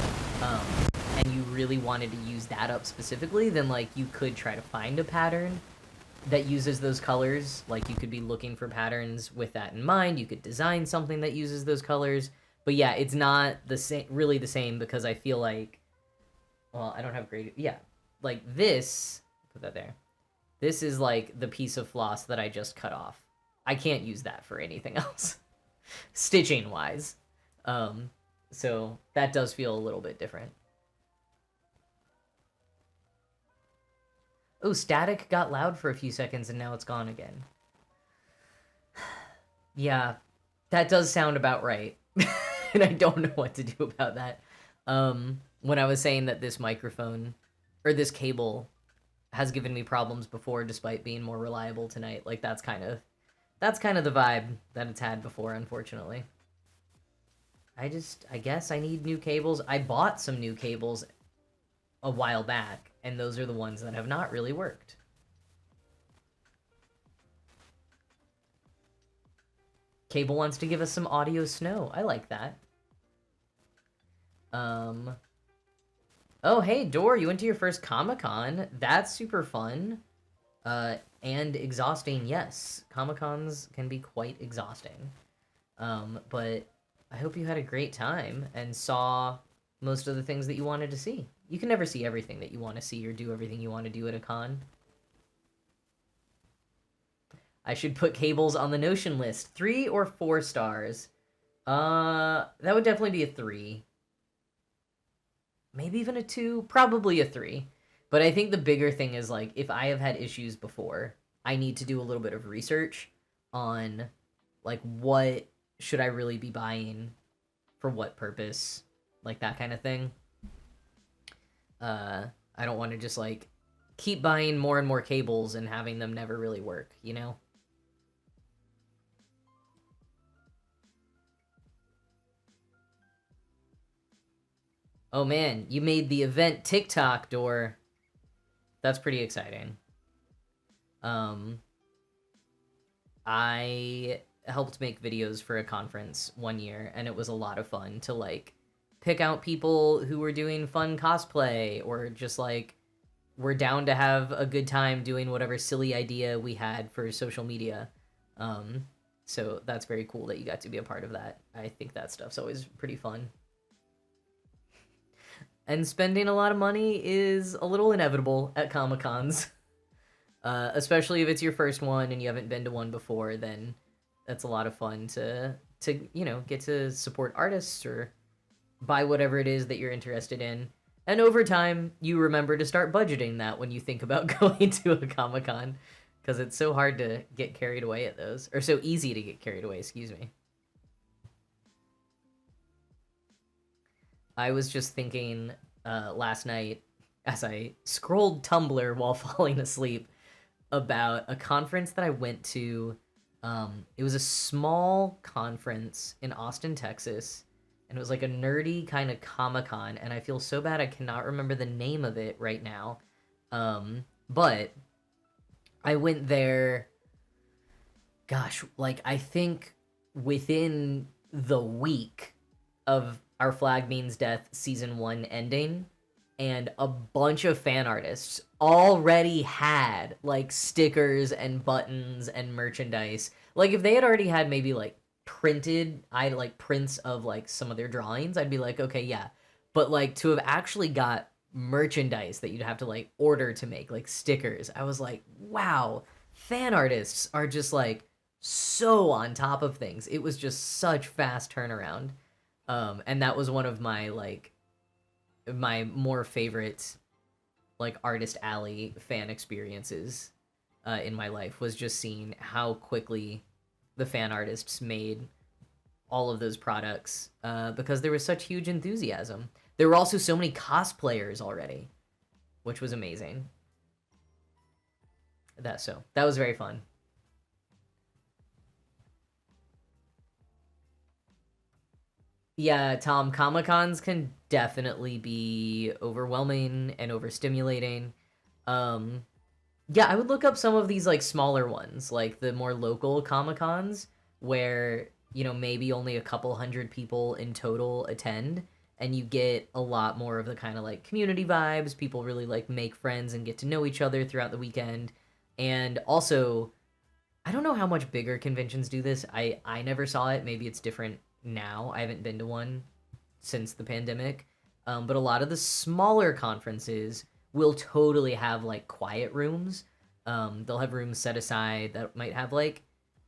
And you really wanted to use that up specifically, then like you could try to find a pattern that uses those colors. Like you could be looking for patterns with that in mind. You could design something that uses those colors. But yeah, it's not the same, really the same, because I feel like, well, I don't have great, yeah, like this, put that there. This is like the piece of floss that I just cut off. I can't use that for anything else. Stitching wise. So that does feel a little bit different. Oh, static got loud for a few seconds and now it's gone again. Yeah, that does sound about right. And I don't know what to do about that. When I was saying that this microphone, or this cable, has given me problems before despite being more reliable tonight, like that's kind of the vibe that it's had before, unfortunately. I guess I need new cables. I bought some new cables a while back, and those are the ones that have not really worked. Cable wants to give us some audio snow. I like that. Oh, hey, Dor, you went to your first Comic-Con. That's super fun. And exhausting, yes. Comic-Cons can be quite exhausting. But I hope you had a great time and saw most of the things that you wanted to see. You can never see everything that you want to see or do everything you want to do at a con. I should put cables on the Notion list. 3 or 4 stars? That would definitely be a 3. Maybe even a 2. Probably a 3. But I think the bigger thing is, like, if I have had issues before, I need to do a little bit of research on, like, what should I really be buying for what purpose, like, that kind of thing. I don't want to just, like, keep buying more and more cables and having them never really work, you know? Oh, man, you made the event TikTok, Door. That's pretty exciting. I helped make videos for a conference one year, and it was a lot of fun to, like, pick out people who were doing fun cosplay, or just, like, were down to have a good time doing whatever silly idea we had for social media. So that's very cool that you got to be a part of that. I think that stuff's always pretty fun. And spending a lot of money is a little inevitable at Comic-Cons. Especially if it's your first one and you haven't been to one before, then that's a lot of fun to you know, get to support artists or buy whatever it is that you're interested in. And over time, you remember to start budgeting that when you think about going to a Comic-Con, because it's so hard to get carried away at those, or so easy to get carried away, excuse me. I was just thinking last night, as I scrolled Tumblr while falling asleep, about a conference that I went to. It was a small conference in Austin, Texas, and it was like a nerdy kind of Comic-Con, and I feel so bad I cannot remember the name of it right now. But I went there, gosh, like I think within the week of Our Flag Means Death Season 1 ending, and a bunch of fan artists already had, like, stickers and buttons and merchandise. Like, if they had already had maybe, like, I like prints of like some of their drawings, I'd be like, okay, yeah. But like to have actually got merchandise that you'd have to like order to make, like stickers, I was like, wow, fan artists are just like so on top of things. It was just such fast turnaround. And that was one of my like my more favorite like artist alley fan experiences in my life, was just seeing how quickly the fan artists made all of those products, because there was such huge enthusiasm. There were also so many cosplayers already, which was amazing. That was very fun. Yeah, Tom, Comic Cons can definitely be overwhelming and overstimulating. Um, yeah, I would look up some of these like smaller ones, like the more local Comic Cons, where, maybe only a couple hundred people in total attend, and you get a lot more of the kind of like community vibes. People really like make friends and get to know each other throughout the weekend. And also, I don't know how much bigger conventions do this. I never saw it. Maybe it's different now. I haven't been to one since the pandemic. But a lot of the smaller conferences will totally have like quiet rooms. They'll have rooms set aside that might have like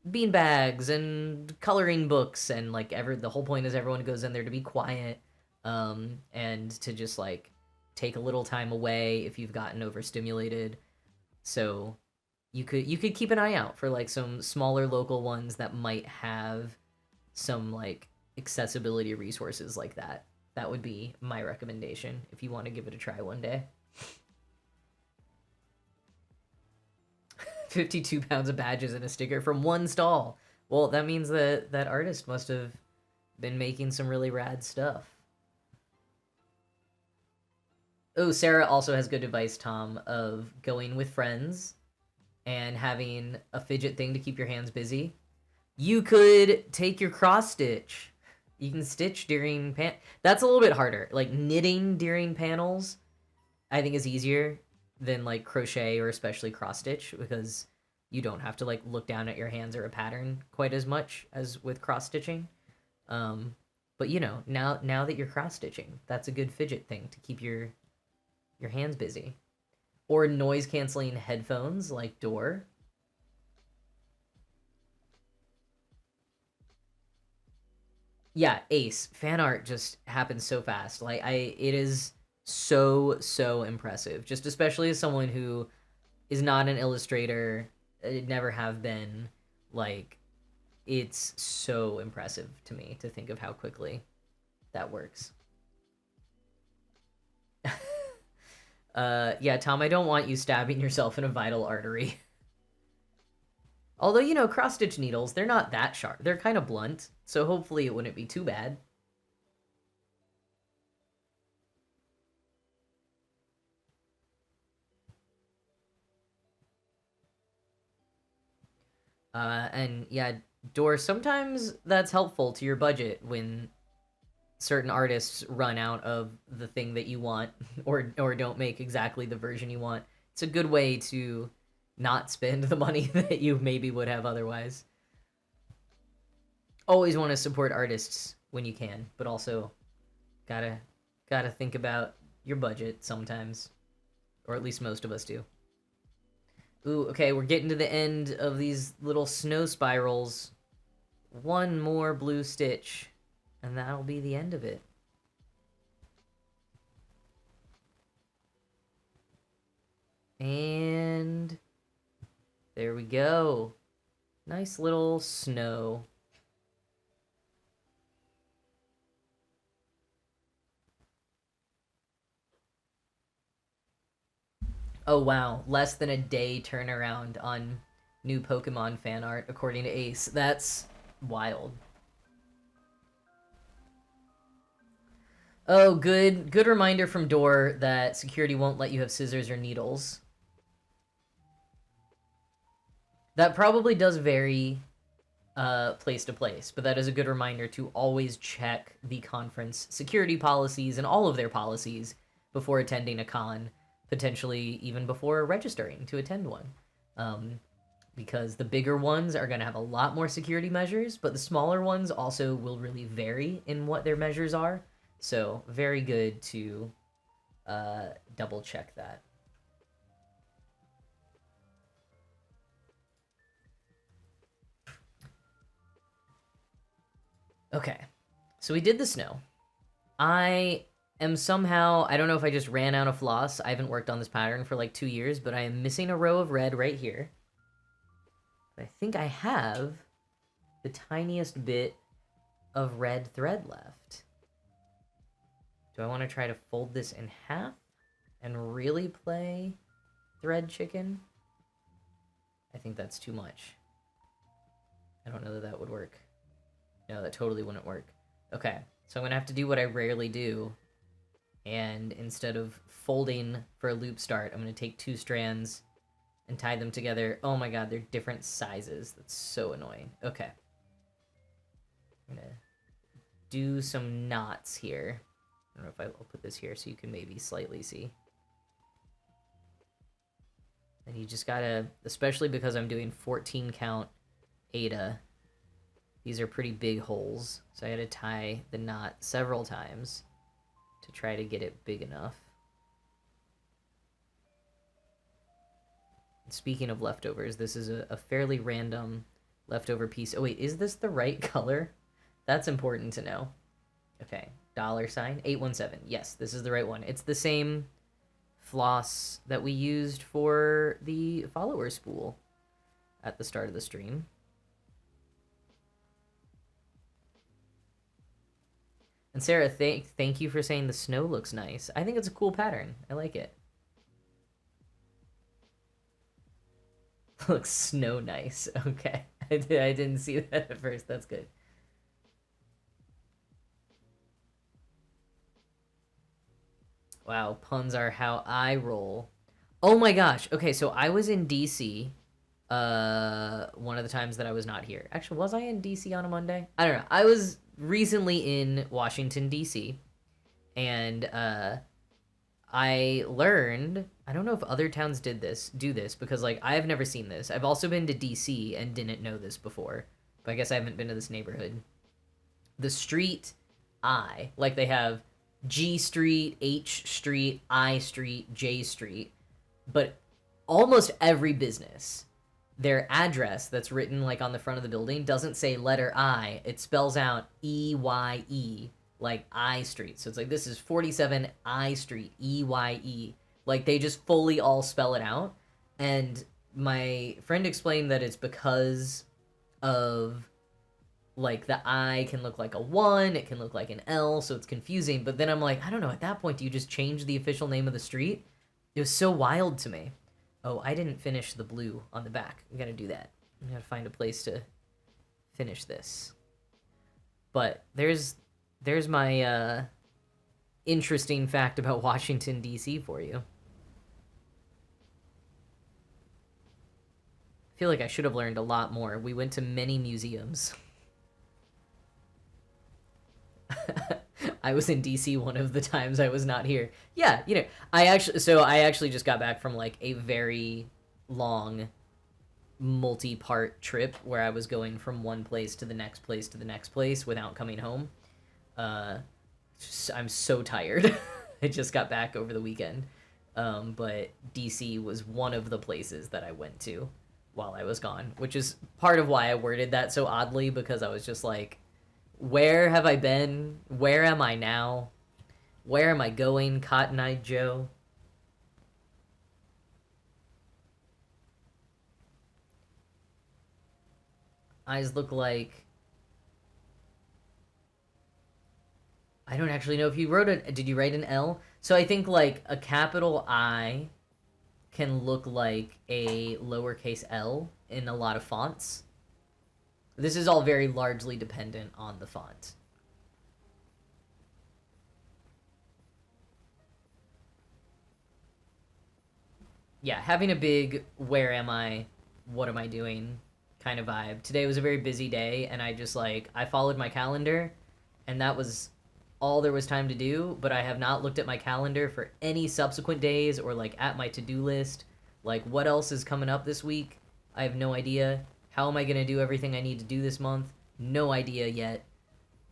bean bags and coloring books, and like the whole point is everyone goes in there to be quiet, and to just like take a little time away if you've gotten overstimulated. So you could keep an eye out for like some smaller local ones that might have some like accessibility resources like that. That would be my recommendation if you want to give it a try one day. 52 pounds of badges and a sticker from one stall. Well, that means that that artist must have been making some really rad stuff. Oh, Sarah also has good advice, Tom, of going with friends and having a fidget thing to keep your hands busy. You could take your cross stitch. You can stitch during That's a little bit harder. Like knitting during panels, I think is easier than like crochet or especially cross stitch, because you don't have to like look down at your hands or a pattern quite as much as with cross stitching. Um, but now that you're cross stitching, that's a good fidget thing to keep your hands busy. Or noise canceling headphones like Door. Yeah, Ace fan art just happens so fast. Like it is so impressive. Just especially as someone who is not an illustrator, never have been. Like, it's so impressive to me to think of how quickly that works. Yeah, Tom, I don't want you stabbing yourself in a vital artery. Although, cross stitch needles, they're not that sharp. They're kind of blunt, so hopefully it wouldn't be too bad. And yeah, Door, sometimes that's helpful to your budget when certain artists run out of the thing that you want, or don't make exactly the version you want. It's a good way to not spend the money that you maybe would have otherwise. Always want to support artists when you can, but also gotta gotta think about your budget sometimes, or at least most of us do. Ooh, okay, we're getting to the end of these little snow spirals. One more blue stitch, and that'll be the end of it. And there we go. Nice little snow. Oh wow, less than a day turnaround on new Pokemon fan art, according to Ace. That's wild. Oh, good reminder from Door that security won't let you have scissors or needles. That probably does vary place to place, but that is a good reminder to always check the conference security policies and all of their policies before attending a con, potentially even before registering to attend one. because the bigger ones are going to have a lot more security measures, but the smaller ones also will really vary in what their measures are. So very good to double check that. Okay, so we did the snow. I am somehow, I don't know if I just ran out of floss. I haven't worked on this pattern for like 2 years, but I am missing a row of red right here. I think I have the tiniest bit of red thread left. Do I want to try to fold this in half and really play thread chicken? I think that's too much. I don't know that that would work. No, that totally wouldn't work. Okay, so I'm going to have to do what I rarely do. And instead of folding for a loop start, I'm going to take 2 strands and tie them together. Oh my god, they're different sizes. That's so annoying. Okay. I'm going to do some knots here. I don't know if I'll put this here so you can maybe slightly see. And you just gotta, especially because I'm doing 14 count Ada, these are pretty big holes, so I had to tie the knot several times to try to get it big enough. And speaking of leftovers, this is a fairly random leftover piece. Oh wait, is this the right color? That's important to know. Okay, $sign 817. Yes, this is the right one. It's the same floss that we used for the follower spool at the start of the stream. And Sarah, thank you for saying the snow looks nice. I think it's a cool pattern. I like it. Looks snow nice. Okay. I didn't see that at first. That's good. Wow, puns are how I roll. Oh my gosh. Okay, so I was in DC one of the times that I was not here. Actually, was I in DC on a Monday? I don't know. I was recently in Washington, D.C., and I learned, I don't know if other towns do this, because, like, I've never seen this. I've also been to D.C. and didn't know this before, but I guess I haven't been to this neighborhood. The street I, like they have G Street, H Street, I Street, J Street, but almost every business, their address that's written like on the front of the building doesn't say letter I. It spells out E-Y-E, like I Street. So it's like, this is 47 I Street, E-Y-E. Like, they just fully all spell it out. And my friend explained that it's because of, like, the I can look like a 1, it can look like an L, so it's confusing. But then I'm like, I don't know, at that point, do you just change the official name of the street? It was so wild to me. Oh, I didn't finish the blue on the back. We gotta do that. I gotta find a place to finish this. But there's my interesting fact about Washington, D.C. for you. I feel like I should have learned a lot more. We went to many museums. I was in DC one of the times I was not here. Yeah, you know, I actually just got back from like a very long multi-part trip where I was going from one place to the next place to the next place without coming home. I'm so tired. I just got back over the weekend. But DC was one of the places that I went to while I was gone, which is part of why I worded that so oddly, because I was just like, where have I been? Where am I now? Where am I going, Cotton Eye Joe? Eyes look like... I don't actually know if you wrote it. Did you write an L? So I think like a capital I can look like a lowercase L in a lot of fonts. This is all very largely dependent on the font. Yeah, having a big where am I, what am I doing kind of vibe. Today was a very busy day, and I followed my calendar, and that was all there was time to do, but I have not looked at my calendar for any subsequent days or like at my to-do list. Like, what else is coming up this week? I have no idea. How am I going to do everything I need to do this month? No idea yet,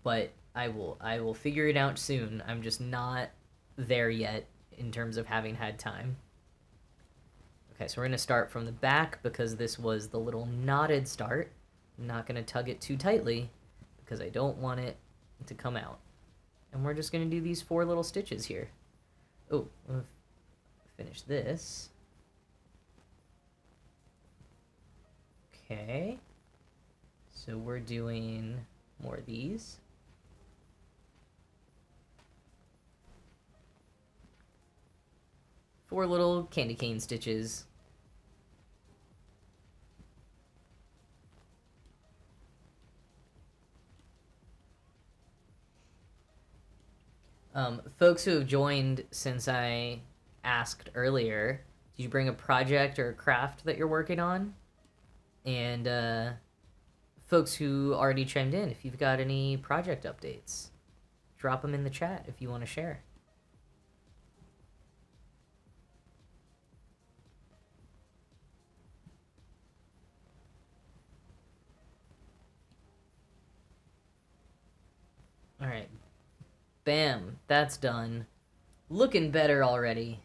but I will figure it out soon. I'm just not there yet in terms of having had time. Okay, so we're going to start from the back because this was the little knotted start. I'm not going to tug it too tightly because I don't want it to come out. And we're just going to do these 4 little stitches here. Oh, I'll finish this. Okay. So we're doing more of these. Four little candy cane stitches. Folks who have joined since I asked earlier, did you bring a project or a craft that you're working on? And folks who already chimed in, if you've got any project updates, drop them in the chat if you want to share. All right. Bam, that's done. Looking better already.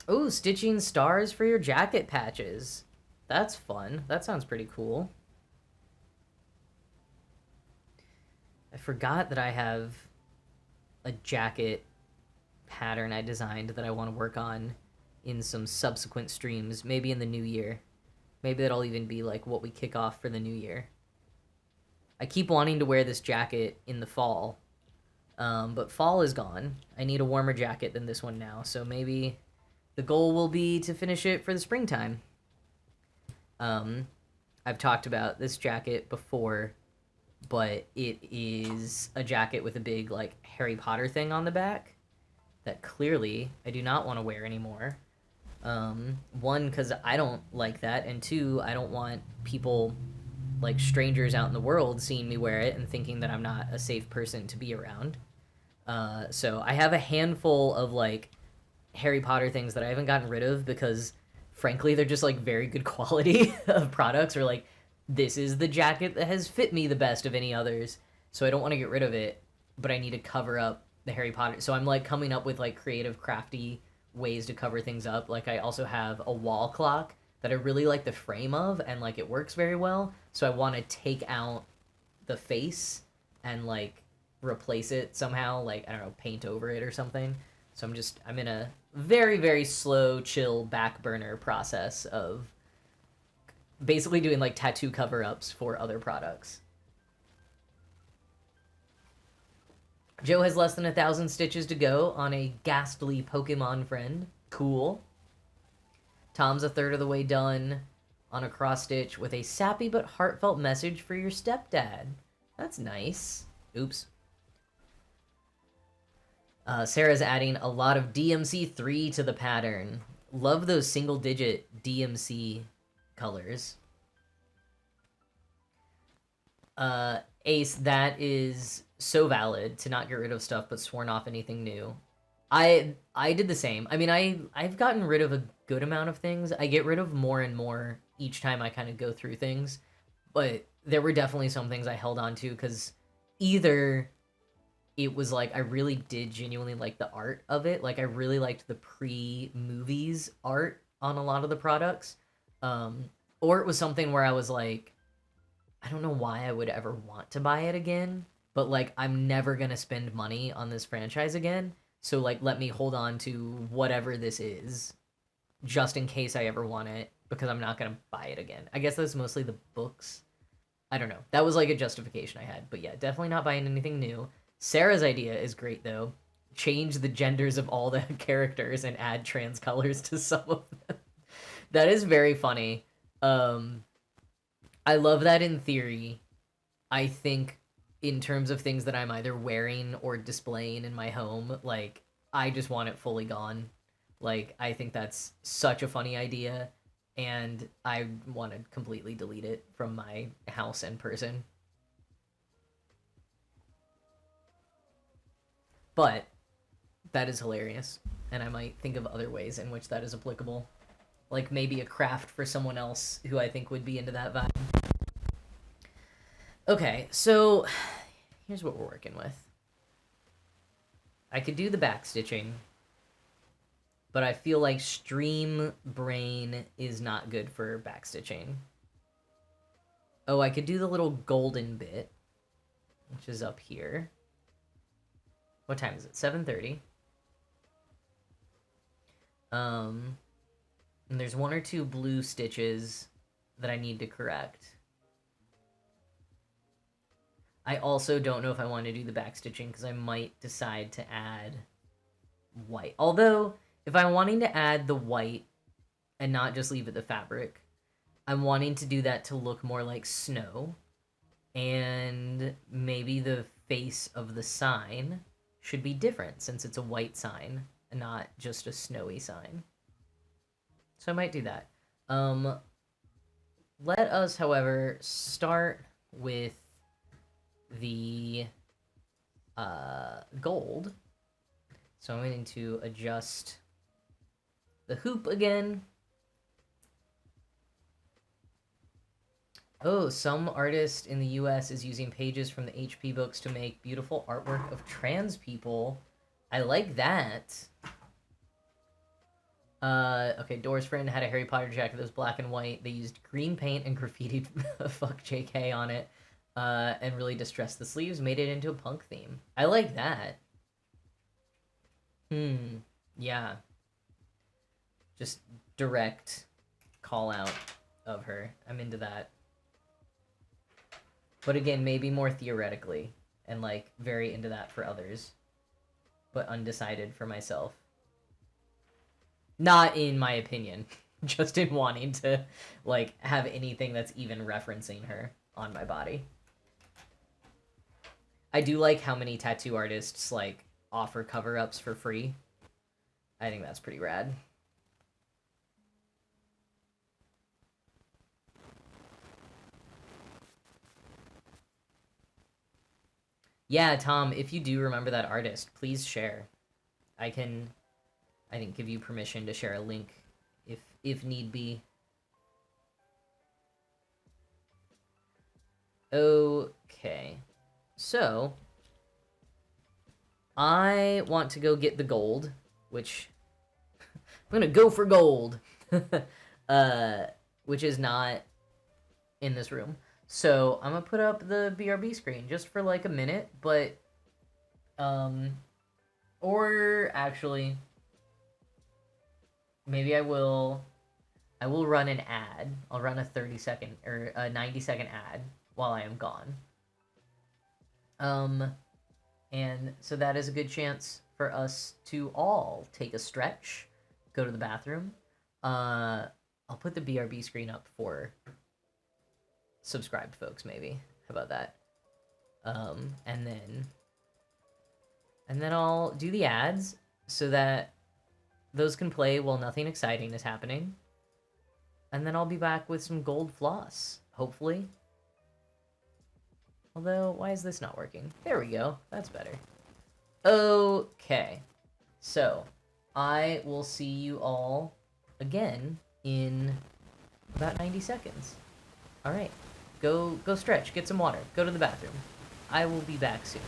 Oh, stitching stars for your jacket patches. That's fun. That sounds pretty cool. I forgot that I have a jacket pattern I designed that I want to work on in some subsequent streams, maybe in the new year. Maybe that'll even be like what we kick off for the new year. I keep wanting to wear this jacket in the fall, but fall is gone. I need a warmer jacket than this one now, so maybe the goal will be to finish it for the springtime. I've talked about this jacket before, but it is a jacket with a big, like, Harry Potter thing on the back that clearly I do not want to wear anymore. One, because I don't like that, and 2, I don't want people, like, strangers out in the world seeing me wear it and thinking that I'm not a safe person to be around. So I have a handful of, like, Harry Potter things that I haven't gotten rid of because, frankly, they're just, like, very good quality of products, or, like, this is the jacket that has fit me the best of any others, so I don't want to get rid of it, but I need to cover up the Harry Potter. So I'm, like, coming up with, like, creative, crafty ways to cover things up. Like, I also have a wall clock that I really like the frame of, and, like, it works very well, so I want to take out the face and, like, replace it somehow, like, I don't know, paint over it or something. So I'm in a very, very slow, chill back burner process of basically doing, like, tattoo cover-ups for other products. Joe has less than 1,000 stitches to go on a ghastly Pokemon friend. Cool. Tom's a third of the way done on a cross stitch with a sappy but heartfelt message for your stepdad. That's nice. Oops. Sarah's adding a lot of DMC3 to the pattern. Love those single-digit DMC colors. Ace, that is so valid to not get rid of stuff but sworn off anything new. I did the same. I mean, I've gotten rid of a good amount of things. I get rid of more and more each time I kind of go through things, but there were definitely some things I held on to because either it was like I really did genuinely like the art of it. Like, I really liked the pre-movies art on a lot of the products. Or it was something where I was like, I don't know why I would ever want to buy it again, but, like, I'm never going to spend money on this franchise again. So, like, let me hold on to whatever this is just in case I ever want it, because I'm not going to buy it again. I guess that's mostly the books. I don't know. That was, like, a justification I had. But yeah, definitely not buying anything new. Sarah's idea is great, though. Change the genders of all the characters and add trans colors to some of them. That is very funny. I love that in theory. I think in terms of things that I'm either wearing or displaying in my home, like, I just want it fully gone. Like, I think that's such a funny idea, and I want to completely delete it from my house and person. But that is hilarious. and I might think of other ways in which that is applicable. Like maybe a craft for someone else who I think would be into that vibe. Okay, so here's what we're working with. I could do the backstitching, but I feel like Stream Brain is not good for backstitching. Oh, I could do the little golden bit, which is up here. What time is it? 7:30. And there's 1 or 2 blue stitches that I need to correct. I also don't know if I want to do the backstitching because I might decide to add white. Although, if I'm wanting to add the white and not just leave it the fabric, I'm wanting to do that to look more like snow. And maybe the face of the sign should be different since it's a white sign and not just a snowy sign. So I might do that. Let us, however, start with the gold. So I'm going to adjust the hoop again. Oh, some artist in the US is using pages from the HP books to make beautiful artwork of trans people. I like that. Okay, Dora's friend had a Harry Potter jacket that was black and white. They used green paint and graffitied fuck JK on it. And really distressed the sleeves, made it into a punk theme. I like that. Yeah. Just direct call out of her. I'm into that. But again, maybe more theoretically, and like very into that for others, but undecided for myself. Not in my opinion, just in wanting to like have anything that's even referencing her on my body. I do like how many tattoo artists like offer cover-ups for free. I think that's pretty rad. Yeah, Tom, if you do remember that artist, please share. I think, give you permission to share a link if need be. Okay. So, I want to go get the gold, which I'm going to go for gold. Which is not in this room. So I'm gonna put up the BRB screen just for like a minute, but or actually maybe I will run an ad. I'll run a 30-second or a 90-second ad while I am gone. And so that is a good chance for us to all take a stretch, go to the bathroom. I'll put the BRB screen up for subscribed folks, maybe. How about that? And then I'll do the ads so that those can play while nothing exciting is happening. And then I'll be back with some gold floss, hopefully. Although, why is this not working? There we go. That's better. Okay. So, I will see you all again in about 90 seconds. All right. Go stretch, get some water, go to the bathroom. I will be back soon.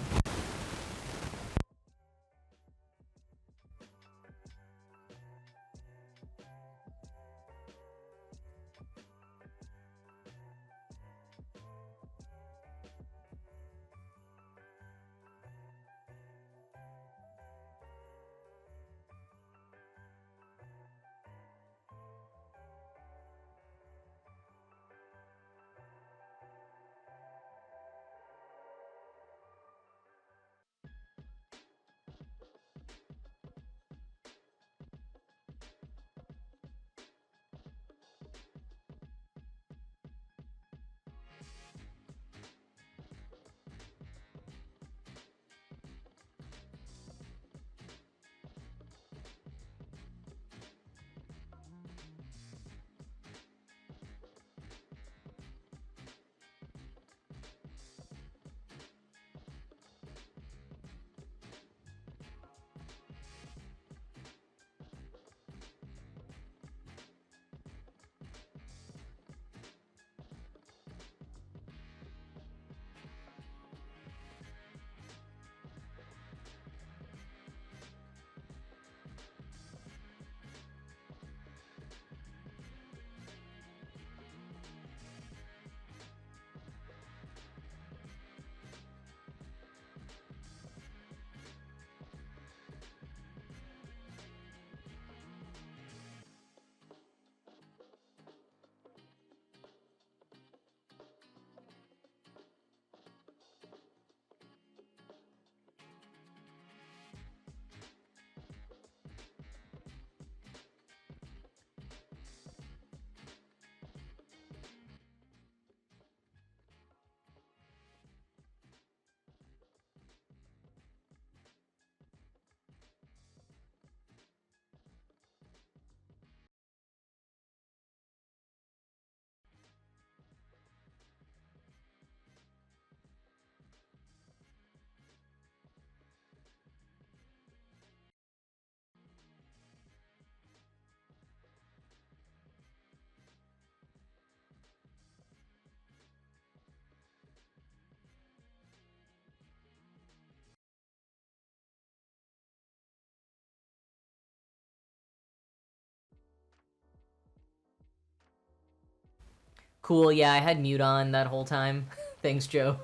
Cool, yeah, I had mute on that whole time. Thanks, Joe.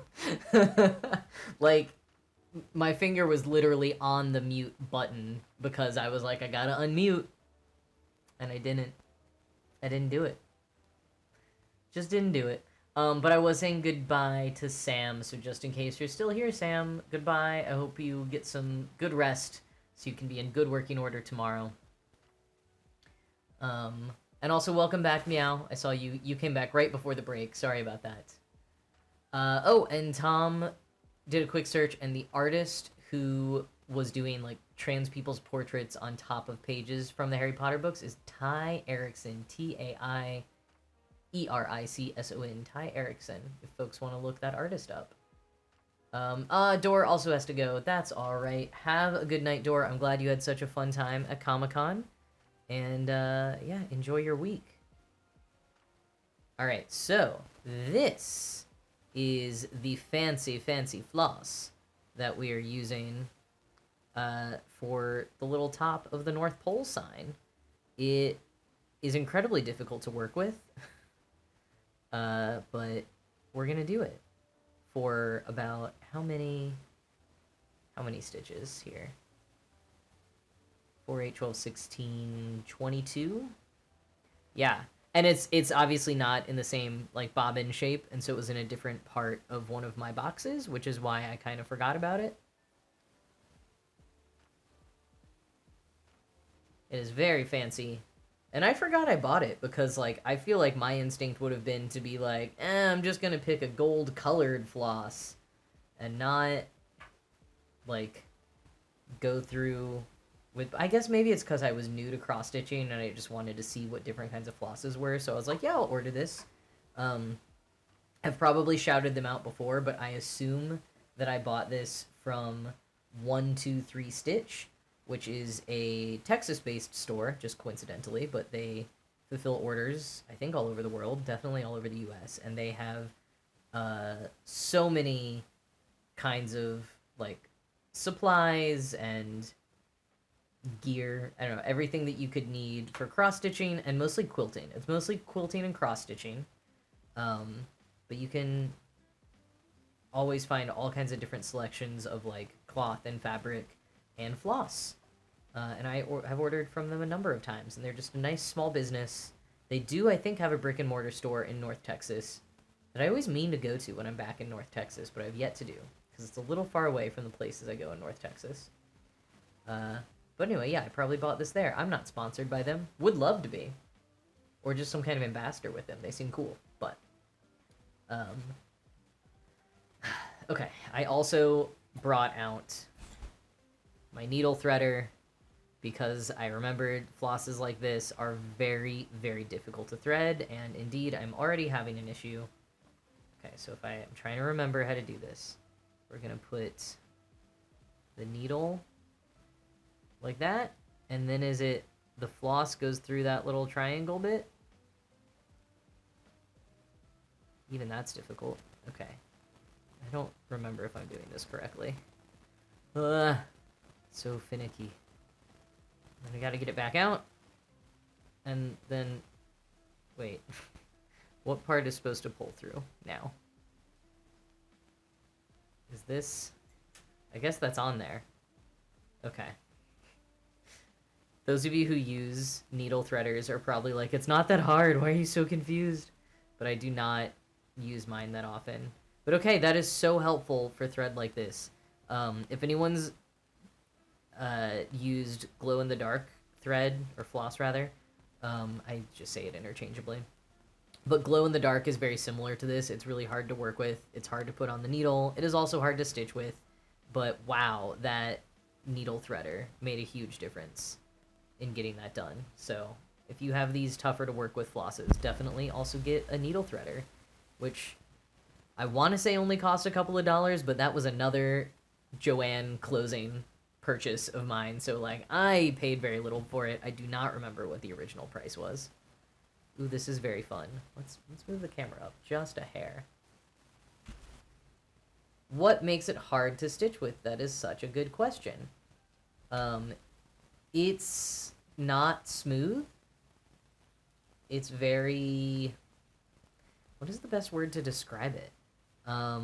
Like, my finger was literally on the mute button because I was like, I gotta unmute. And I didn't. I didn't do it. Just didn't do it. But I was saying goodbye to Sam, so just in case you're still here, Sam, goodbye. I hope you get some good rest so you can be in good working order tomorrow. And also welcome back, Meow. I saw you came back right before the break. Sorry about that. Oh, and Tom did a quick search, and the artist who was doing like trans people's portraits on top of pages from the Harry Potter books is Ty Erickson, Taiericson, Ty Erickson, if folks want to look that artist up. Dor also has to go. That's alright. Have a good night, Dor. I'm glad you had such a fun time at Comic-Con. And, yeah, enjoy your week. Alright, so, this is the fancy floss that we are using, for the little top of the North Pole sign. It is incredibly difficult to work with. But we're gonna do it for about how many stitches here? 4, 8, 12, 16, 22? Yeah, and it's obviously not in the same like bobbin shape, and so it was in a different part of one of my boxes, which is why I kind of forgot about it. It is very fancy. And I forgot I bought it because, like, I feel like my instinct would have been to be like, I'm just gonna pick a gold-colored floss and not, like, go through with... I guess maybe it's because I was new to cross-stitching and I just wanted to see what different kinds of flosses were, so I was like, yeah, I'll order this. I've probably shouted them out before, but I assume that I bought this from 123 Stitch, which is a Texas-based store, just coincidentally, but they fulfill orders, I think, all over the world, definitely all over the U.S., and they have so many kinds of, like, supplies and gear, I don't know, everything that you could need for cross-stitching, and mostly quilting. It's mostly quilting and cross-stitching, but you can always find all kinds of different selections of, like, cloth and fabric and floss. And I have ordered from them a number of times, and they're just a nice small business. They do, I think, have a brick-and-mortar store in North Texas that I always mean to go to when I'm back in North Texas, but I've yet to do, because it's a little far away from the places I go in North Texas. But anyway, yeah, I probably bought this there. I'm not sponsored by them. Would love to be. Or just some kind of ambassador with them. They seem cool, but... Okay, I also brought out my needle threader, because I remembered flosses like this are very, very difficult to thread, and indeed, I'm already having an issue. Okay, so if I'm trying to remember how to do this, we're gonna put the needle like that, and then the floss goes through that little triangle bit? Even that's difficult. Okay. I don't remember if I'm doing this correctly. So finicky. Then I gotta get it back out. And then... Wait. What part is supposed to pull through now? Is this... I guess that's on there. Okay. Those of you who use needle threaders are probably like, it's not that hard, why are you so confused? But I do not use mine that often. But okay, that is so helpful for thread like this. If anyone's used glow-in-the-dark thread, or floss rather, I just say it interchangeably. But glow-in-the-dark is very similar to this. It's really hard to work with. It's hard to put on the needle. It is also hard to stitch with. But wow, that needle threader made a huge difference in getting that done. So if you have these tougher to work with flosses, definitely also get a needle threader, which I want to say only cost a couple of dollars, but that was another Joanne closing purchase of mine, so like I paid very little for it. I do not remember what the original price was. Ooh, this is very fun. Let's move the camera up just a hair. What makes it hard to stitch with? That is such a good question. It's not smooth. It's very... what is the best word to describe it? I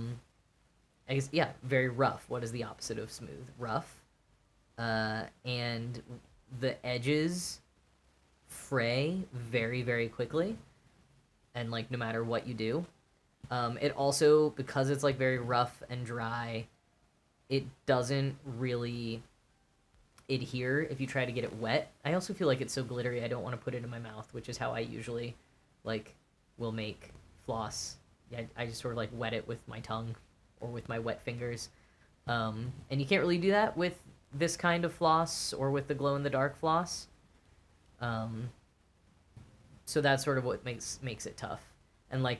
guess, yeah, very rough. What is the opposite of smooth? Rough. And the edges fray very, very quickly. And, like, no matter what you do. It also, because it's, like, very rough and dry, it doesn't really adhere if you try to get it wet. I also feel like it's so glittery I don't want to put it in my mouth, which is how I usually, like, will make floss. Yeah, I just sort of, like, wet it with my tongue or with my wet fingers. And you can't really do that with this kind of floss or with the glow-in-the-dark floss. So that's sort of what makes it tough. And, like,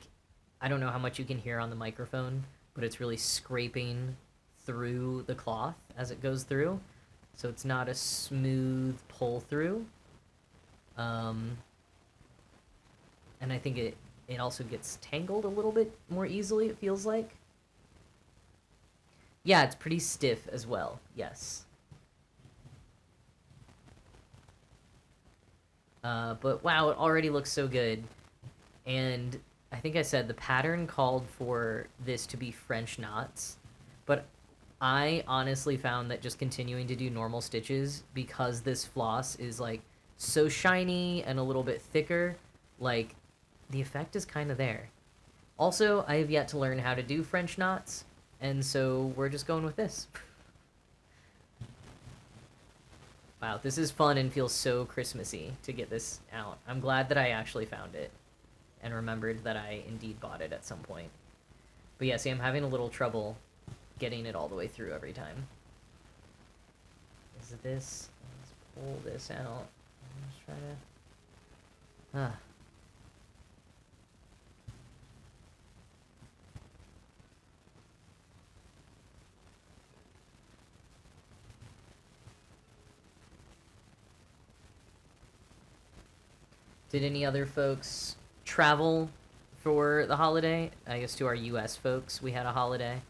I don't know how much you can hear on the microphone, but it's really scraping through the cloth as it goes through. So it's not a smooth pull through. And I think it also gets tangled a little bit more easily, it feels like. Yeah, it's pretty stiff as well, yes. But wow, it already looks so good. And I think I said the pattern called for this to be French knots, but I honestly found that just continuing to do normal stitches, because this floss is, like, so shiny and a little bit thicker, like, the effect is kind of there. Also, I have yet to learn how to do French knots, and so we're just going with this. Wow, this is fun and feels so Christmassy to get this out. I'm glad that I actually found it and remembered that I indeed bought it at some point. But yeah, see, I'm having a little trouble getting it all the way through every time. Is it this? Let's pull this out. Let's try to... Did any other folks travel for the holiday? I guess to our US folks, we had a holiday.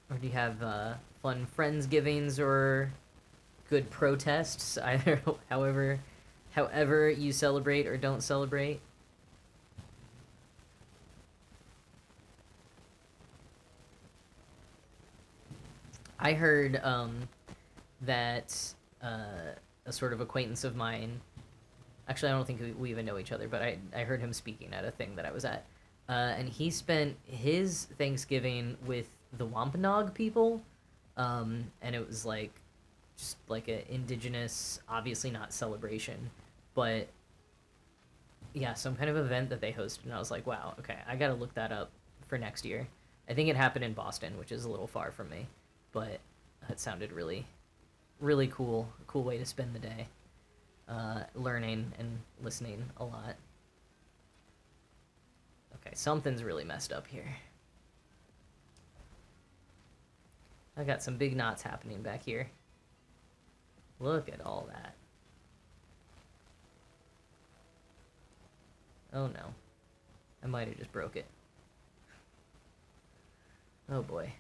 Or do you have fun Friendsgivings or good protests? Either however you celebrate or don't celebrate. I heard that a sort of acquaintance of mine, actually I don't think we even know each other, but I heard him speaking at a thing that I was at, and he spent his Thanksgiving with the Wampanoag people, and it was like just like an indigenous, obviously not celebration, but yeah, some kind of event that they hosted, and I was like, wow, okay, I gotta look that up for next year. I think it happened in Boston, which is a little far from me, but it sounded really cool way to spend the day, learning and listening a lot. Okay, something's really messed up here. I got some big knots happening back here. Look at all that. Oh no. I might have just broke it. Oh boy.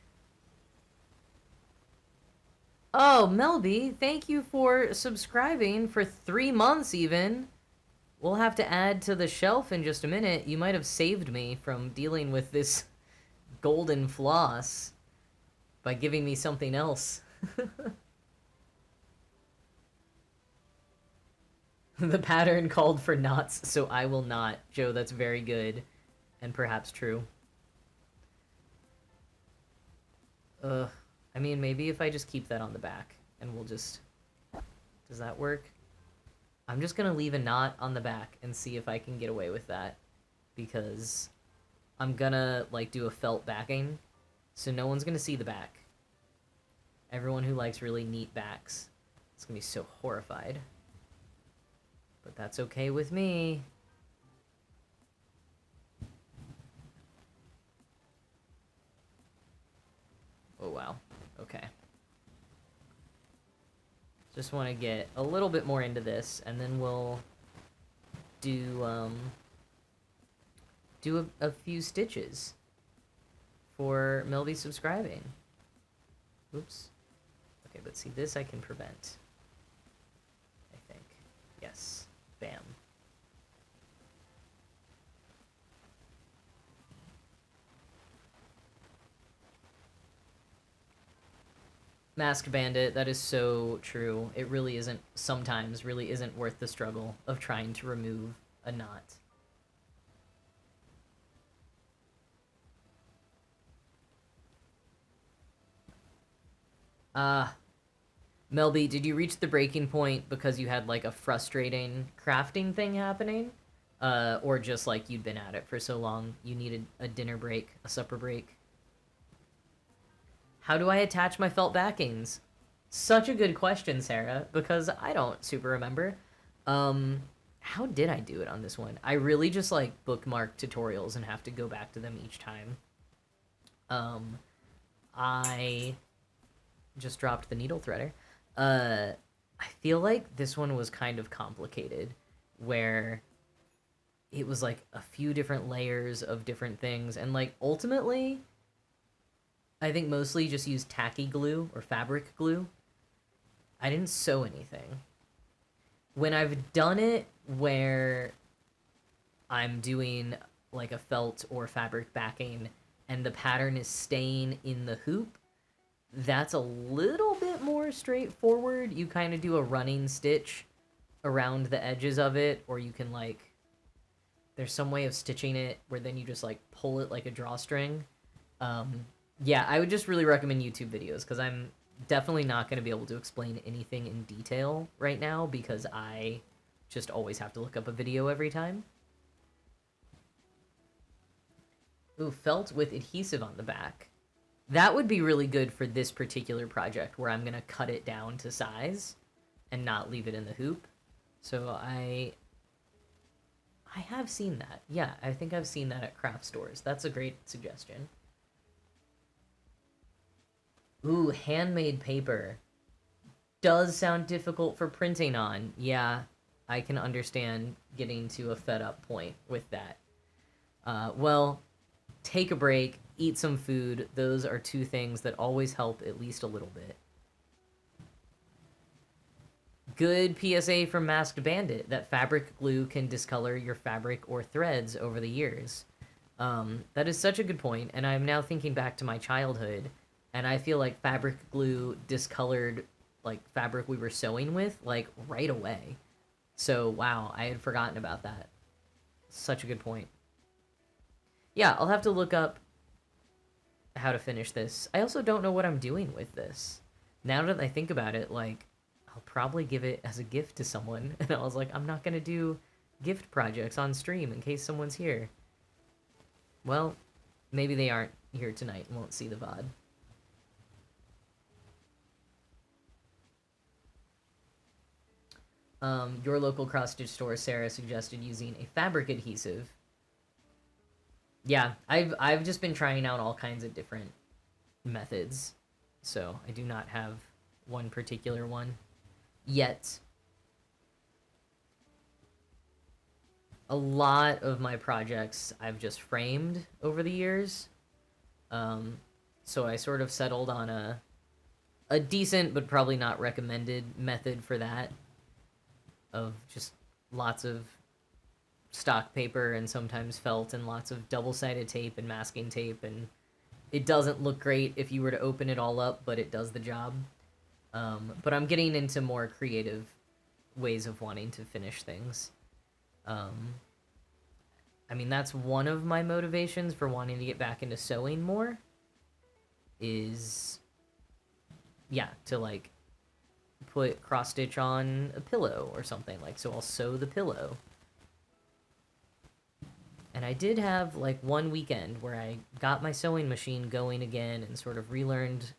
Oh, Melby, thank you for subscribing for 3 months even. We'll have to add to the shelf in just a minute. You might have saved me from dealing with this golden floss by giving me something else. The pattern called for knots, so I will not. Joe, that's very good. And perhaps true. I mean, maybe if I just keep that on the back, and we'll just... Does that work? I'm just gonna leave a knot on the back and see if I can get away with that. Because I'm gonna, like, do a felt backing, so no one's gonna see the back. Everyone who likes really neat backs is gonna be so horrified. But that's okay with me. Oh, wow. Okay. Just want to get a little bit more into this, and then we'll do a few stitches for Melby subscribing. Oops. Okay, but see, this I can prevent. I think. Yes. Bam. Masked Bandit, that is so true. It really isn't, sometimes, really isn't worth the struggle of trying to remove a knot. Melby, did you reach the breaking point because you had, like, a frustrating crafting thing happening? Or just, like, you'd been at it for so long, you needed a dinner break, a supper break? How do I attach my felt backings? Such a good question, Sarah, because I don't super remember. How did I do it on this one? I really just, like, bookmark tutorials and have to go back to them each time. I just dropped the needle threader. I feel like this one was kind of complicated, where it was, like, a few different layers of different things, and, like, ultimately, I think mostly just used tacky glue or fabric glue. I didn't sew anything. When I've done it where I'm doing like a felt or fabric backing and the pattern is staying in the hoop, that's a little bit more straightforward. You kind of do a running stitch around the edges of it, or you can, like, there's some way of stitching it where then you just, like, pull it like a drawstring. Yeah, I would just really recommend YouTube videos, because I'm definitely not going to be able to explain anything in detail right now, because I just always have to look up a video every time. Ooh, felt with adhesive on the back. That would be really good for this particular project, where I'm going to cut it down to size and not leave it in the hoop. So I have seen that. Yeah, I think I've seen that at craft stores. That's a great suggestion. Ooh, handmade paper. Does sound difficult for printing on. Yeah, I can understand getting to a fed up point with that. Well, take a break, eat some food. Those are two things that always help at least a little bit. Good PSA from Masked Bandit, that fabric glue can discolor your fabric or threads over the years. That is such a good point, and I'm now thinking back to my childhood, and I feel like fabric glue discolored, like, fabric we were sewing with, like, right away. So, wow, I had forgotten about that. Such a good point. Yeah, I'll have to look up how to finish this. I also don't know what I'm doing with this. Now that I think about it, like, I'll probably give it as a gift to someone. And I was like, I'm not going to do gift projects on stream in case someone's here. Well, maybe they aren't here tonight and won't see the VOD. Your local cross-stitch store, Sarah, suggested using a fabric adhesive. Yeah, I've just been trying out all kinds of different methods, so I do not have one particular one yet. A lot of my projects I've just framed over the years, so I sort of settled on a decent but probably not recommended method for that, of just lots of stock paper and sometimes felt and lots of double-sided tape and masking tape, and it doesn't look great if you were to open it all up, but it does the job. But I'm getting into more creative ways of wanting to finish things. I mean, that's one of my motivations for wanting to get back into sewing more, is, yeah, to, like, put cross-stitch on a pillow or something, like, so I'll sew the pillow. And I did have, like, one weekend where I got my sewing machine going again and sort of relearned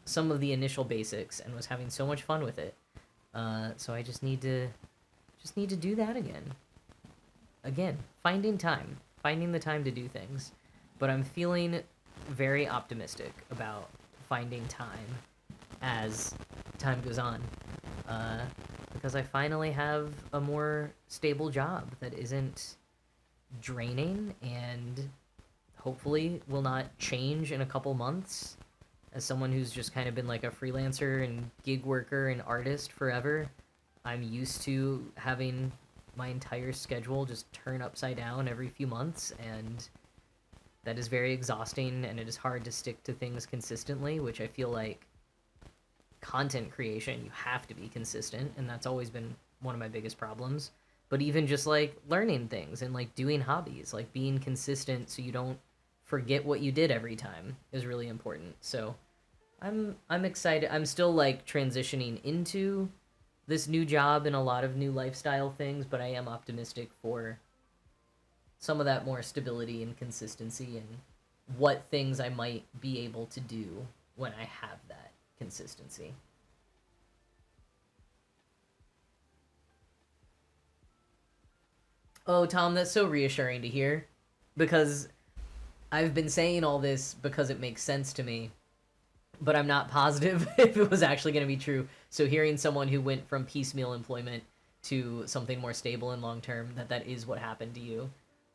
some of the initial basics and was having so much fun with it. So I just need to do that again. Again, finding the time to do things. But I'm feeling very optimistic about finding time as time goes on, because I finally have a more stable job that isn't draining and hopefully will not change in a couple months. As someone who's just kind of been like a freelancer and gig worker and artist forever, I'm used to having my entire schedule just turn upside down every few months, and that is very exhausting, and it is hard to stick to things consistently, which I feel like content creation, you have to be consistent, and that's always been one of my biggest problems. But even just like learning things and like doing hobbies, like being consistent so you don't forget what you did every time is really important. So I'm excited. I'm still like transitioning into this new job and a lot of new lifestyle things, but I am optimistic for some of that more stability and consistency and what things I might be able to do when I have that consistency. Oh, Tom, that's so reassuring to hear because I've been saying all this because it makes sense to me, but I'm not positive if it was actually going to be true. So hearing someone who went from piecemeal employment to something more stable and long term, that is what happened to you,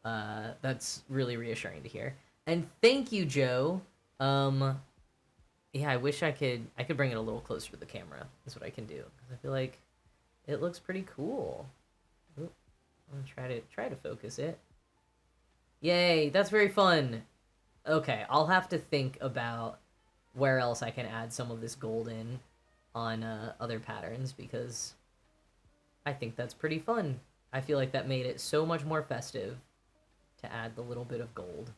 that's really reassuring to hear. And thank you, Joe. Yeah, I wish I could bring it a little closer to the camera. That's what I can do because I feel like it looks pretty cool. Oop, I'm gonna try to focus it. Yay, that's very fun. Okay, I'll have to think about where else I can add some of this gold in on other patterns because I think that's pretty fun. I feel like that made it so much more festive to add the little bit of gold.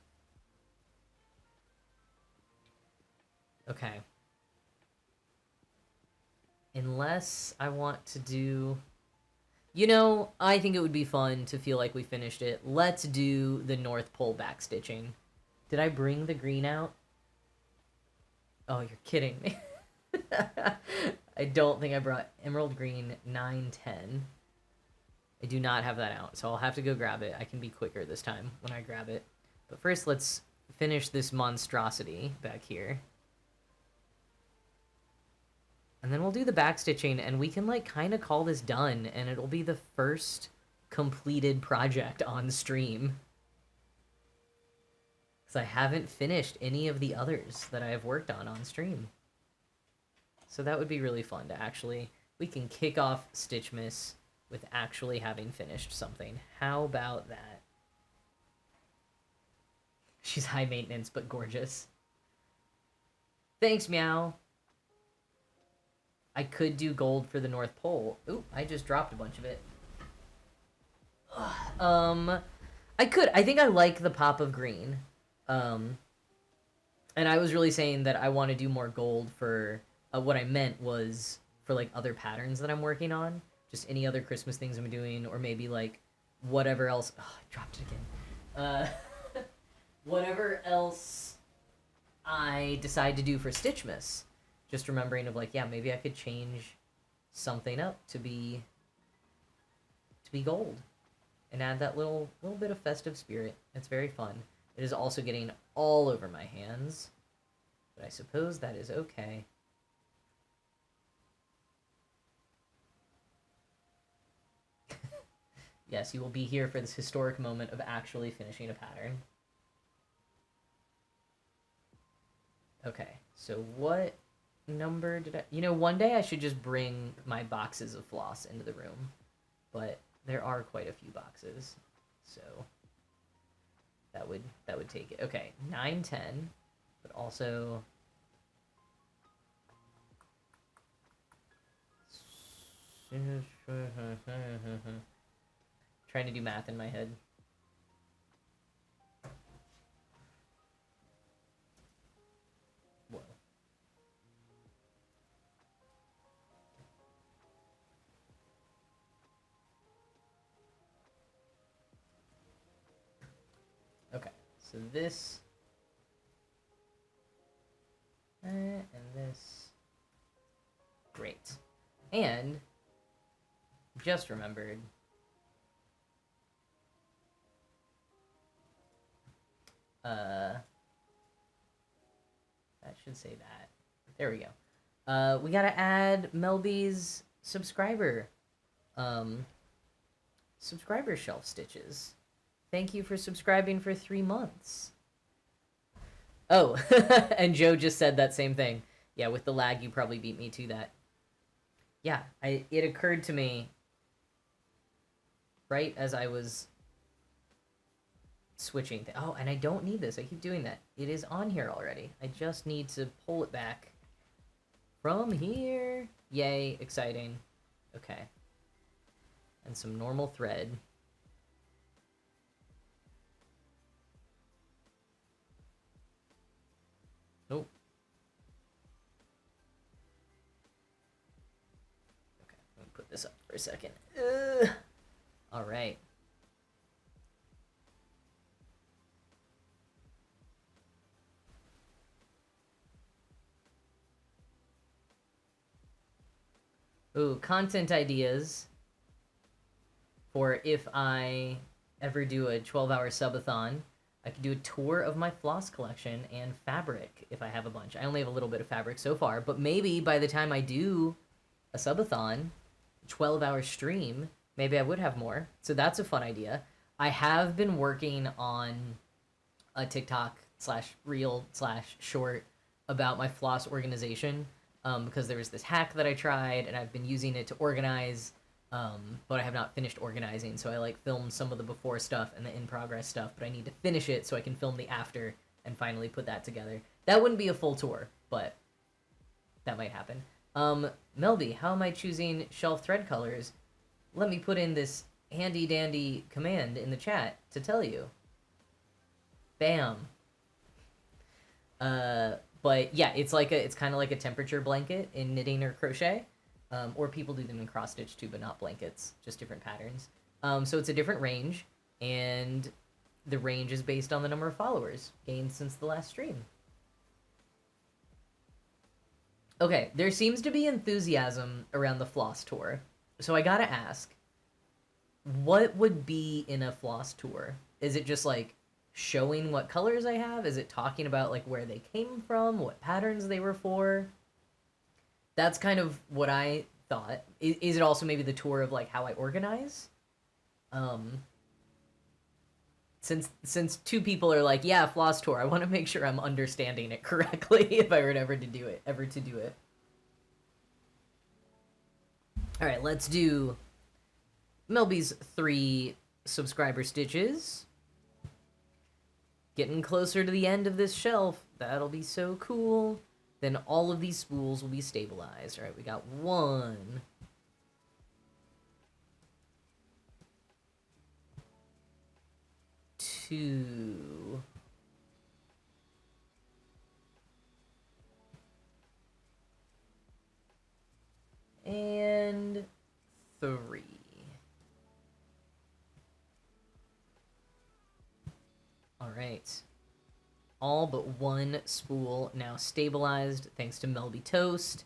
Okay. Unless I want to do... You know, I think it would be fun to feel like we finished it. Let's do the North Pole backstitching. Did I bring the green out? Oh, you're kidding me. I don't think I brought Emerald Green 910. I do not have that out, so I'll have to go grab it. I can be quicker this time when I grab it. But first, let's finish this monstrosity back here. And then we'll do the backstitching, and we can, like, kind of call this done, and it'll be the first completed project on stream. Because I haven't finished any of the others that I have worked on stream. So that would be really fun to actually... We can kick off Stitchmas with actually having finished something. How about that? She's high maintenance, but gorgeous. Thanks, Meow. I could do gold for the North Pole. Ooh, I just dropped a bunch of it. I could. I think I like the pop of green. And I was really saying that I want to do more gold for... what I meant was for, like, other patterns that I'm working on. Just any other Christmas things I'm doing, or maybe, like, whatever else... Oh, I dropped it again. Whatever else I decide to do for Stitchmas. Just remembering of, like, yeah, maybe I could change something up to be gold. And add that little bit of festive spirit. It's very fun. It is also getting all over my hands. But I suppose that is okay. Yes, you will be here for this historic moment of actually finishing a pattern. Okay, so what number did I... You know, one day I should just bring my boxes of floss into the room. But there are quite a few boxes. So that would take it. Okay, 910, but also... Trying to do math in my head. Whoa. Okay, so this... and this... Great. And... Just remembered... that should say that. There we go. We gotta add Melby's subscriber shelf stitches. Thank you for subscribing for 3 months. Oh, and Joe just said that same thing. Yeah, with the lag, you probably beat me to that. Yeah, it occurred to me right as I was switching. Oh, and I don't need this. I keep doing that. It is on here already. I just need to pull it back from here. Yay, exciting. Okay. And some normal thread. Oh. Okay, let me put this up for a second. All right. Ooh, content ideas for if I ever do a 12-hour subathon. I could do a tour of my floss collection and fabric if I have a bunch. I only have a little bit of fabric so far, but maybe by the time I do a subathon, 12-hour stream, maybe I would have more. So that's a fun idea. I have been working on a TikTok / reel / short about my floss organization because there was this hack that I tried and I've been using it to organize, but I have not finished organizing. So I like filmed some of the before stuff and the in progress stuff, but I need to finish it so I can film the after and finally put that together. That wouldn't be a full tour, but that might happen. Melby, how am I choosing shelf thread colors? Let me put in this handy dandy command in the chat to tell you. Bam. But yeah, it's kind of like a temperature blanket in knitting or crochet. Or people do them in cross stitch too, but not blankets, just different patterns. So it's a different range, and the range is based on the number of followers gained since the last stream. Okay, there seems to be enthusiasm around the floss tour. So I gotta ask, what would be in a floss tour? Is it just like showing what colors I have? Is it talking about like where they came from, what patterns they were for? That's kind of what I thought. Is it also maybe the tour of like how I organize? Since two people are like, yeah, floss tour, I want to make sure I'm understanding it correctly if I were ever to do it. All right, let's do Melby's 3 subscriber stitches. Getting closer to the end of this shelf. That'll be so cool. Then all of these spools will be stabilized. All right, we got 1, 2, and 3. All right. All but 1 spool now stabilized, thanks to Melby Toast.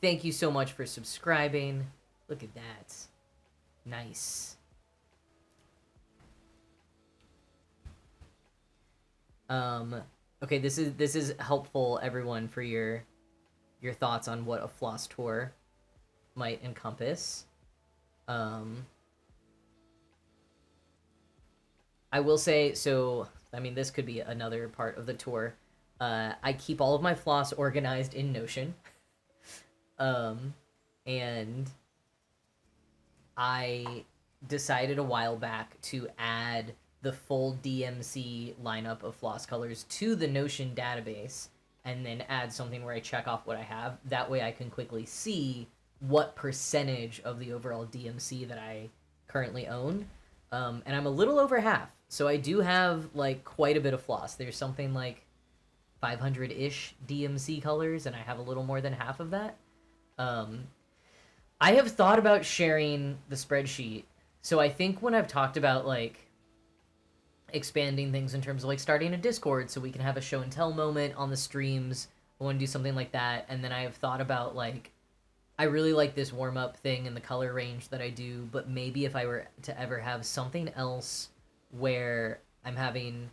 Thank you so much for subscribing. Look at that. Nice. Okay, this is helpful, everyone, for your thoughts on what a floss tour might encompass. I will say, so I mean, this could be another part of the tour. I keep all of my floss organized in Notion. And I decided a while back to add the full DMC lineup of floss colors to the Notion database and then add something where I check off what I have. That way I can quickly see what percentage of the overall DMC that I currently own. And I'm a little over half. So I do have like quite a bit of floss. There's something like 500-ish DMC colors, and I have a little more than half of that. I have thought about sharing the spreadsheet. So I think when I've talked about like expanding things in terms of like starting a Discord so we can have a show and tell moment on the streams, I want to do something like that. And then I have thought about like, I really like this warm-up thing and the color range that I do, but maybe if I were to ever have something else where I'm having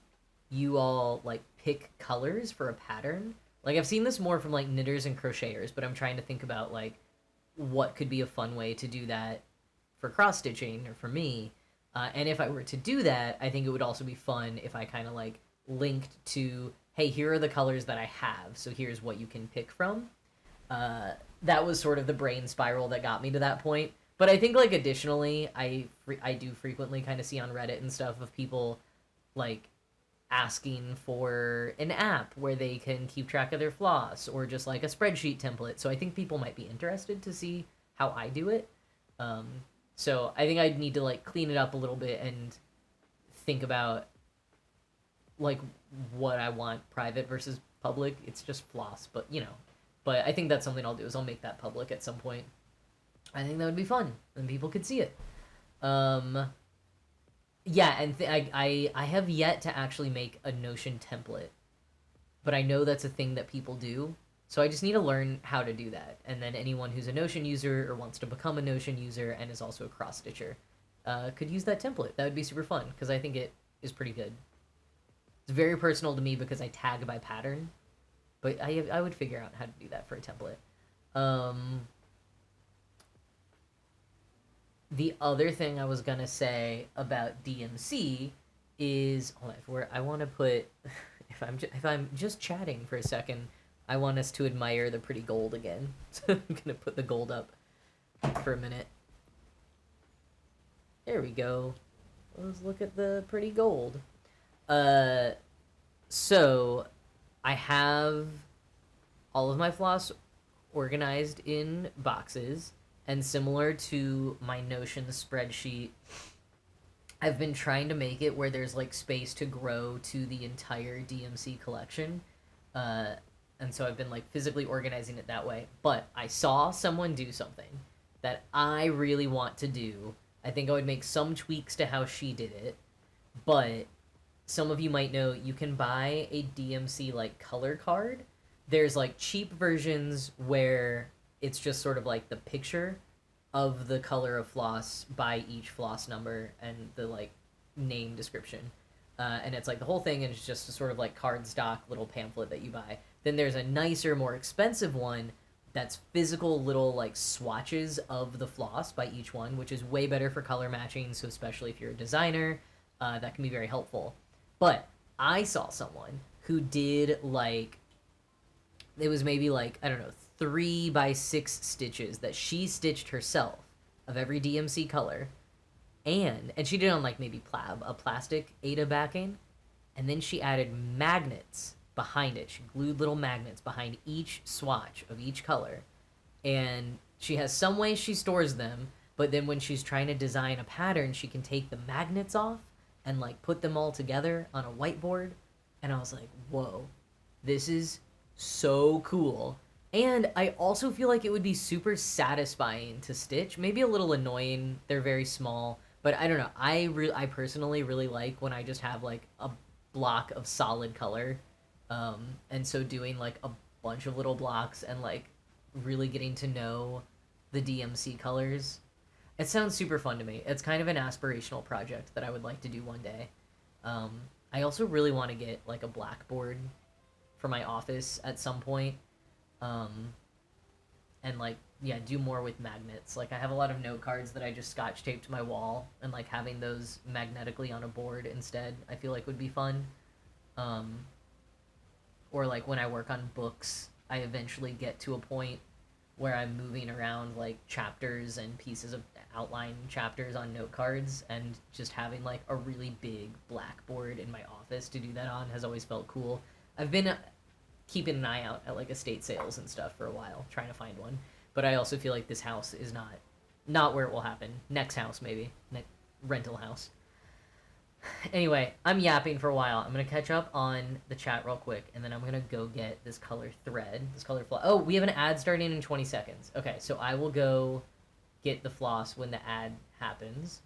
you all like pick colors for a pattern. Like I've seen this more from like knitters and crocheters, but I'm trying to think about like what could be a fun way to do that for cross stitching or for me. And if I were to do that, I think it would also be fun if I kind of like linked to, hey, here are the colors that I have, so here's what you can pick from. That was sort of the brain spiral that got me to that point. But I think like additionally, I do frequently kind of see on Reddit and stuff of people like asking for an app where they can keep track of their floss, or just like a spreadsheet template. So I think people might be interested to see how I do it. Um, so I think I'd need to like clean it up a little bit and think about like what I want private versus public. It's just floss, but you know. But I think that's something I'll do is I'll make that public at some point. I think that would be fun and people could see it. Um, yeah, and I have yet to actually make a Notion template, but I know that's a thing that people do. So I just need to learn how to do that. And then anyone who's a Notion user or wants to become a Notion user and is also a cross stitcher could use that template. That would be super fun because I think it is pretty good. It's very personal to me because I tag by pattern, but I would figure out how to do that for a template. The other thing I was gonna say about DMC is, hold on, I want to put if I'm just chatting for a second, I want us to admire the pretty gold again. So I'm gonna put the gold up for a minute. There we go. Let's look at the pretty gold. So I have all of my floss organized in boxes, and similar to my Notion spreadsheet, I've been trying to make it where there's like space to grow to the entire DMC collection. And so I've been like physically organizing it that way. But I saw someone do something that I really want to do. I think I would make some tweaks to how she did it, but some of you might know you can buy a DMC like color card. There's like cheap versions where it's just sort of like the picture of the color of floss by each floss number and the like name description. And it's like the whole thing, and it's just a sort of like cardstock little pamphlet that you buy. Then there's a nicer, more expensive one that's physical little like swatches of the floss by each one, which is way better for color matching. So especially if you're a designer, that can be very helpful. But I saw someone who did like, it was maybe like, I don't know, 3 by 6 stitches that she stitched herself of every DMC color. And she did it on like maybe a plastic Ada backing. And then she added magnets behind it. She glued little magnets behind each swatch of each color. And she has some way she stores them, but then when she's trying to design a pattern, she can take the magnets off and like put them all together on a whiteboard. And I was like, whoa, this is so cool. And I also feel like it would be super satisfying to stitch. Maybe a little annoying. They're very small, but I don't know. I personally really like when I just have like a block of solid color. And so doing like a bunch of little blocks and like really getting to know the DMC colors. It sounds super fun to me. It's kind of an aspirational project that I would like to do one day. I also really want to get like a blackboard for my office at some point. And like, yeah, do more with magnets. Like I have a lot of note cards that I just scotch taped to my wall, and like having those magnetically on a board instead, I feel like would be fun. Or like when I work on books, I eventually get to a point where I'm moving around like chapters and pieces of outline chapters on note cards, and just having like a really big blackboard in my office to do that on has always felt cool. I've been keeping an eye out at like estate sales and stuff for a while, trying to find one. But I also feel like this house is not where it will happen. Next house, maybe. Rental house. Anyway, I'm yapping for a while. I'm going to catch up on the chat real quick, and then I'm going to go get this color thread, this color floss. Oh, we have an ad starting in 20 seconds. Okay, so I will go get the floss when the ad happens.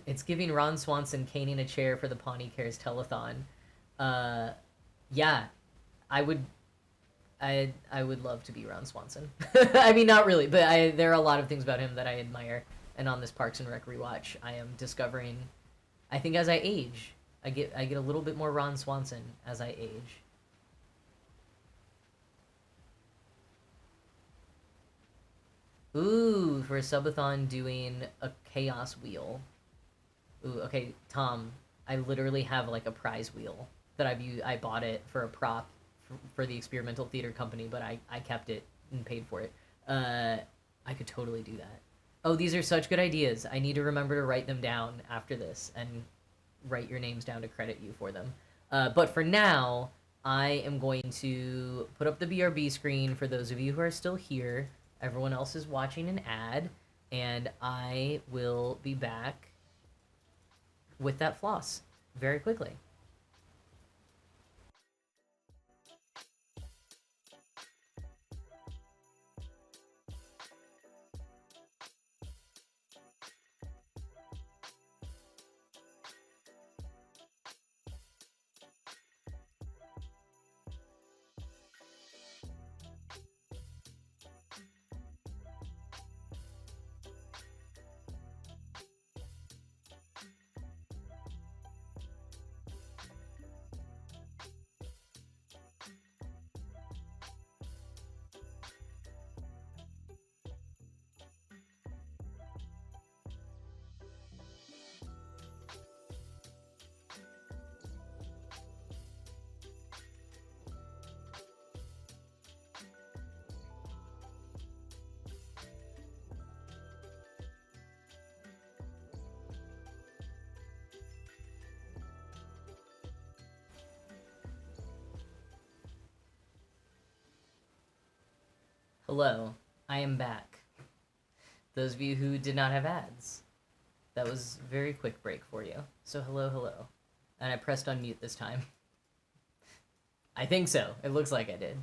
It's giving Ron Swanson caning a chair for the Pawnee Cares telethon. Yeah, I would love to be Ron Swanson. I mean, not really, but there are a lot of things about him that I admire. And on this Parks and Rec rewatch, I am discovering, I think as I age, I get a little bit more Ron Swanson as I age. Ooh, for a subathon doing a chaos wheel. Ooh, okay, Tom, I literally have like a prize wheel that I bought it for a prop for the experimental theater company, but I kept it and paid for it. I could totally do that. Oh, these are such good ideas. I need to remember to write them down after this and write your names down to credit you for them. But for now, I am going to put up the BRB screen for those of you who are still here. Everyone else is watching an ad, and I will be back with that floss very quickly. Hello, I am back. Those of you who did not have ads, that was a very quick break for you. So hello, hello. And I pressed unmute this time. I think so. It looks like I did.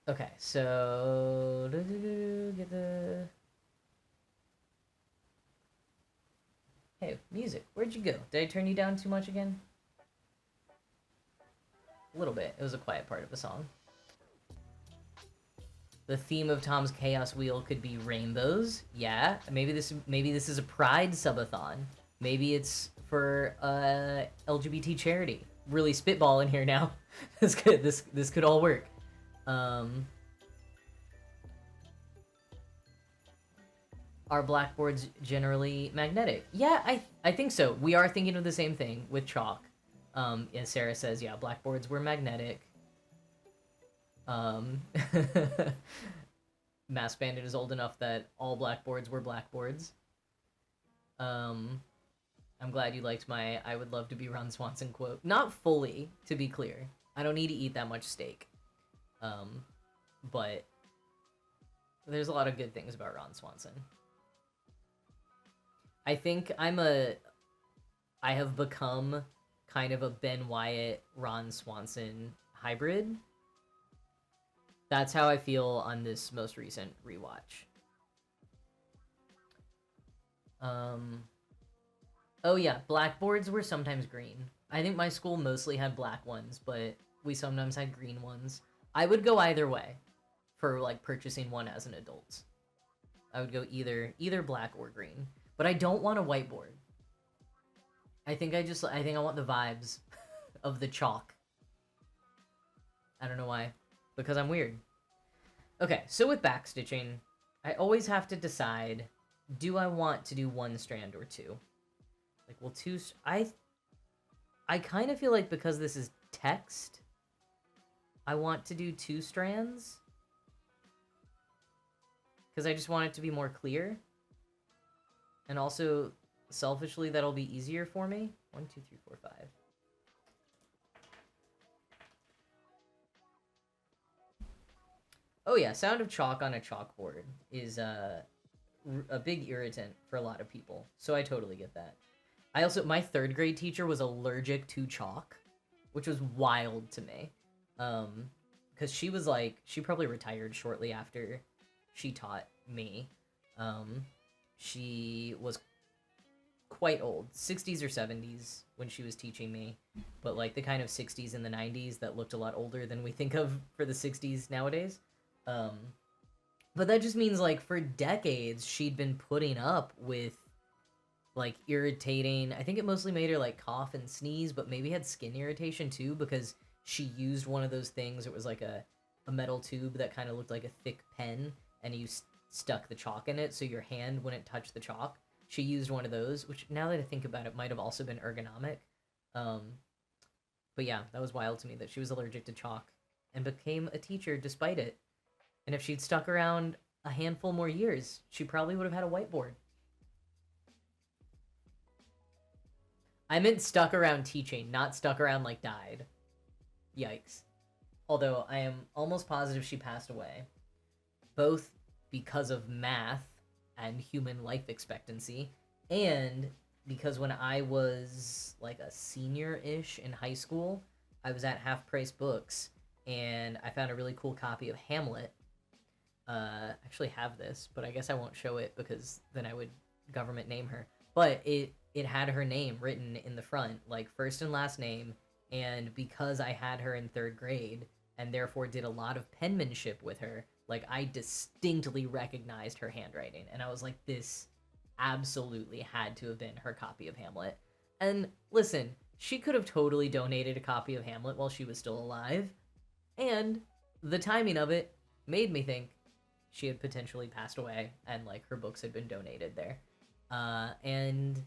Okay, so get the. Hey, music. Where'd you go? Did I turn you down too much again? A little bit. It was a quiet part of the song. The theme of Tom's Chaos Wheel could be rainbows. Yeah, maybe this is a Pride subathon. Maybe it's for LGBT charity. Really spitball in here now. This could all work. Are blackboards generally magnetic? Yeah, I think so. We are thinking of the same thing with chalk. As Sarah says, yeah, blackboards were magnetic. Mass Bandit is old enough that all blackboards were blackboards. I'm glad you liked my I would love to be Ron Swanson quote. Not fully, to be clear. I don't need to eat that much steak. But there's a lot of good things about Ron Swanson. I think I have become kind of a Ben Wyatt, Ron Swanson hybrid. That's how I feel on this most recent rewatch. Oh yeah, blackboards were sometimes green. I think my school mostly had black ones, but we sometimes had green ones. I would go either way for like purchasing one as an adult. I would go either black or green. But I don't want a whiteboard. I think I want the vibes of the chalk. I don't know why. Because I'm weird. Okay, so with backstitching, I always have to decide, do I want to do one strand or two? Like, well, I kind of feel like because this is text, I want to do two strands. Because I just want it to be more clear. And also, selfishly, that'll be easier for me. 1, 2, 3, 4, 5. Oh yeah, sound of chalk on a chalkboard is a big irritant for a lot of people. So I totally get that. My 3rd grade teacher was allergic to chalk, which was wild to me. Because she was like, she probably retired shortly after she taught me. She was quite old, 60s or 70s when she was teaching me, but like the kind of 60s and the 90s that looked a lot older than we think of for the 60s nowadays. But that just means like for decades she'd been putting up with like irritating, I think it mostly made her like cough and sneeze, but maybe had skin irritation too because she used one of those things. It was like a metal tube that kind of looked like a thick pen, and you stuck the chalk in it so your hand wouldn't touch the chalk. She used one of those, which now that I think about it might have also been ergonomic. But yeah, that was wild to me that she was allergic to chalk and became a teacher despite it. And if she'd stuck around a handful more years, she probably would have had a whiteboard. I meant stuck around teaching, not stuck around like died. Yikes. Although I am almost positive she passed away. Both because of math and human life expectancy, and because when I was like a senior-ish in high school, I was at Half Price Books, and I found a really cool copy of Hamlet. I actually have this, but I guess I won't show it because then I would government name her. But it had her name written in the front, like first and last name, and because I had her in 3rd grade and therefore did a lot of penmanship with her, like I distinctly recognized her handwriting, and I was like, this absolutely had to have been her copy of Hamlet. And listen, she could have totally donated a copy of Hamlet while she was still alive, and the timing of it made me think she had potentially passed away and like her books had been donated there. And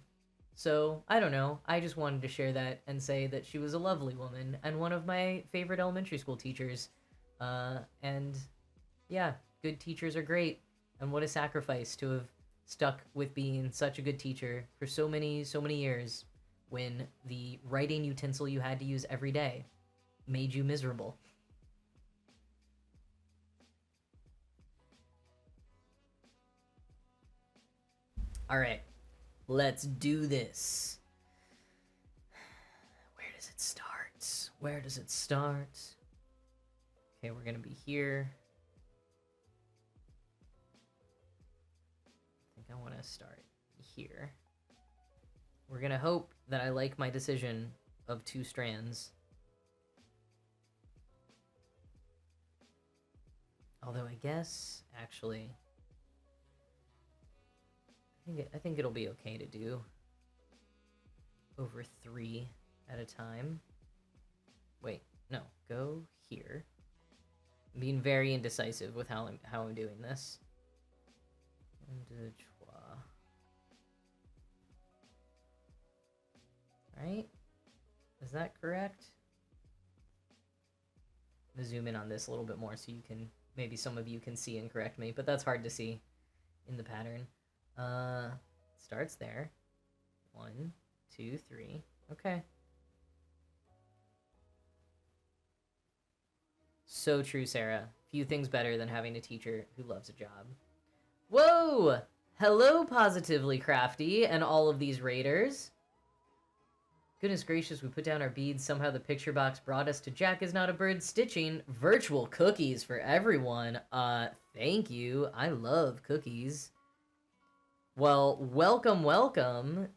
so I don't know, I just wanted to share that and say that she was a lovely woman and one of my favorite elementary school teachers. And yeah, good teachers are great, and what a sacrifice to have stuck with being such a good teacher for so many years when the writing utensil you had to use every day made you miserable. All right, let's do this. Where does it start? Where does it start? Okay, we're gonna be here. I think I want to start here. We're gonna hope that I like my decision of 2 strands. Although I guess, actually, I think it'll be okay to do over 3 at a time. Wait, no, go here. I'm being very indecisive with how I'm doing this. Right? Is that correct? I'm gonna zoom in on this a little bit more so you can, maybe some of you can see and correct me, but that's hard to see in the pattern. Starts there. 1, 2, 3. Okay. So true, Sarah. Few things better than having a teacher who loves a job. Whoa! Hello, Positively Crafty, and all of these raiders. Goodness gracious, we put down our beads. Somehow the picture box brought us to Jack is not a bird stitching. Virtual cookies for everyone. Thank you. I love cookies. Well, welcome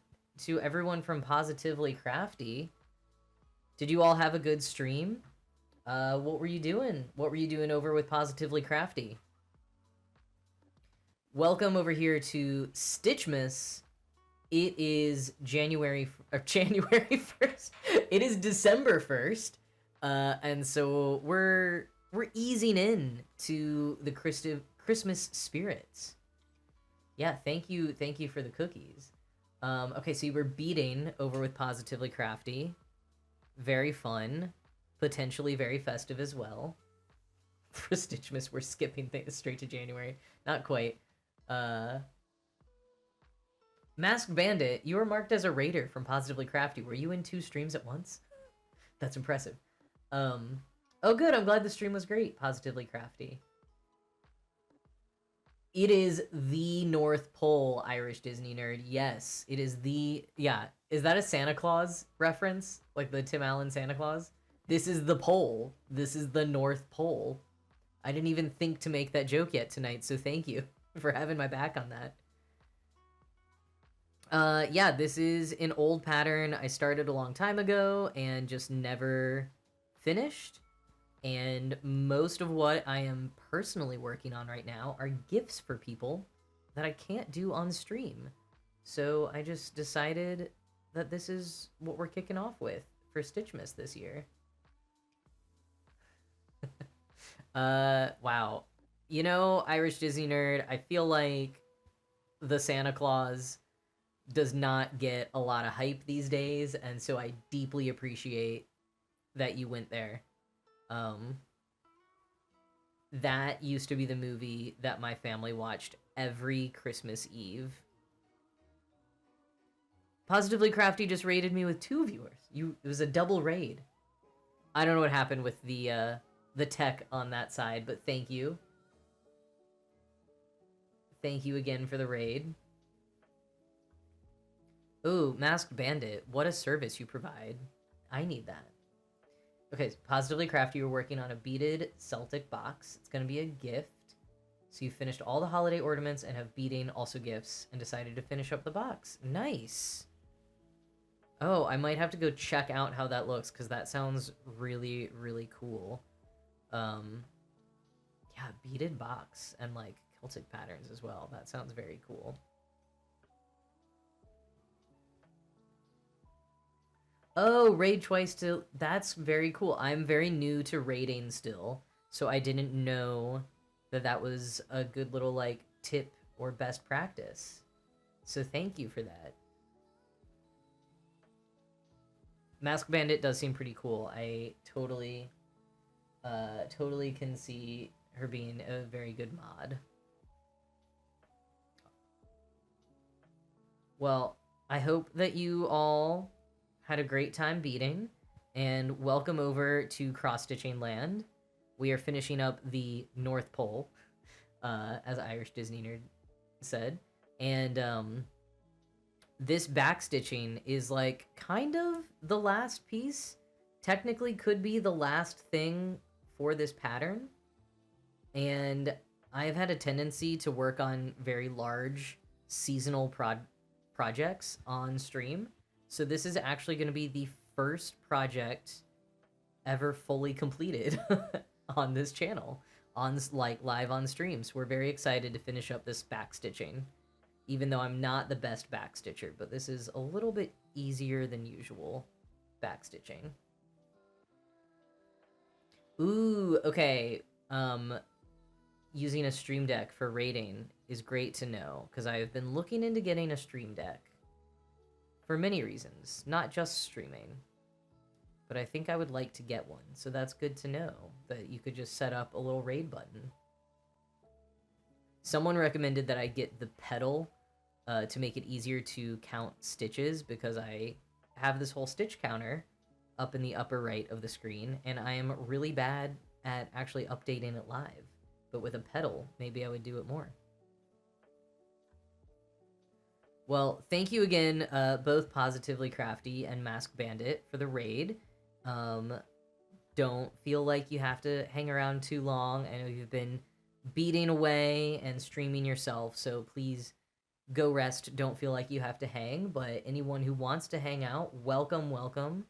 to everyone from Positively Crafty. Did you all have a good stream? What were you doing? What were you doing over with Positively Crafty? Welcome over here to Stitchmas. It is January 1st. It is December 1st. And so we're easing in to the Christmas spirits. Yeah, thank you for the cookies. Okay, so you were beating over with Positively Crafty. Very fun. Potentially very festive as well. For Stitchmas, we're skipping things straight to January. Not quite. Masked Bandit, you were marked as a raider from Positively Crafty. Were you in 2 streams at once? That's impressive. Oh good, I'm glad the stream was great, Positively Crafty. It is the North Pole, Irish Disney nerd. Yes, it is the... Yeah, is that a Santa Claus reference? Like the Tim Allen Santa Claus? This is the pole. This is the North Pole. I didn't even think to make that joke yet tonight, so thank you for having my back on that. Yeah, this is an old pattern I started a long time ago and just never finished. And most of what I am personally working on right now are gifts for people that I can't do on stream. So I just decided that this is what we're kicking off with for Stitchmas this year. Wow. You know, Irish Disney nerd, I feel like the Santa Claus does not get a lot of hype these days, and so I deeply appreciate that you went there. That used to be the movie that my family watched every Christmas Eve. Positively Crafty just raided me with 2 viewers. It was a double raid. I don't know what happened with the tech on that side, but thank you. Thank you again for the raid. Ooh, Masked Bandit. What a service you provide. I need that. Okay, so Positively Crafty, you're working on a beaded Celtic box. It's going to be a gift. So you finished all the holiday ornaments and have beading, also gifts, and decided to finish up the box. Nice. Oh, I might have to go check out how that looks, because that sounds really, really cool. Yeah, beaded box and, like, Celtic patterns as well. That sounds very cool. Oh, raid twice to... That's very cool. I'm very new to raiding still, so I didn't know that that was a good little, like, tip or best practice. So thank you for that. Masked Bandit does seem pretty cool. I totally can see her being a very good mod. Well, I hope that you all had a great time beating, and welcome over to Cross-Stitching Land. We are finishing up the North Pole, as Irish Disney Nerd said, and this backstitching is like kind of the last piece. Technically could be the last thing for this pattern, and I've had a tendency to work on very large seasonal projects on stream. So this is actually going to be the first project ever fully completed on this channel, on like live on stream. So we're very excited to finish up this backstitching, even though I'm not the best backstitcher, but this is a little bit easier than usual backstitching. Ooh, okay. Using a Stream Deck for raiding is great to know, because I've been looking into getting a Stream Deck for many reasons, not just streaming. But I think I would like to get one, so that's good to know, that you could just set up a little raid button. Someone recommended that I get the pedal to make it easier to count stitches, because I have this whole stitch counter up in the upper right of the screen, and I am really bad at actually updating it live. But with a pedal, maybe I would do it more. Well, thank you again, both Positively Crafty and Masked Bandit, for the raid. Don't feel like you have to hang around too long. I know you've been beating away and streaming yourself, so please go rest. Don't feel like you have to hang, but anyone who wants to hang out, welcome, welcome.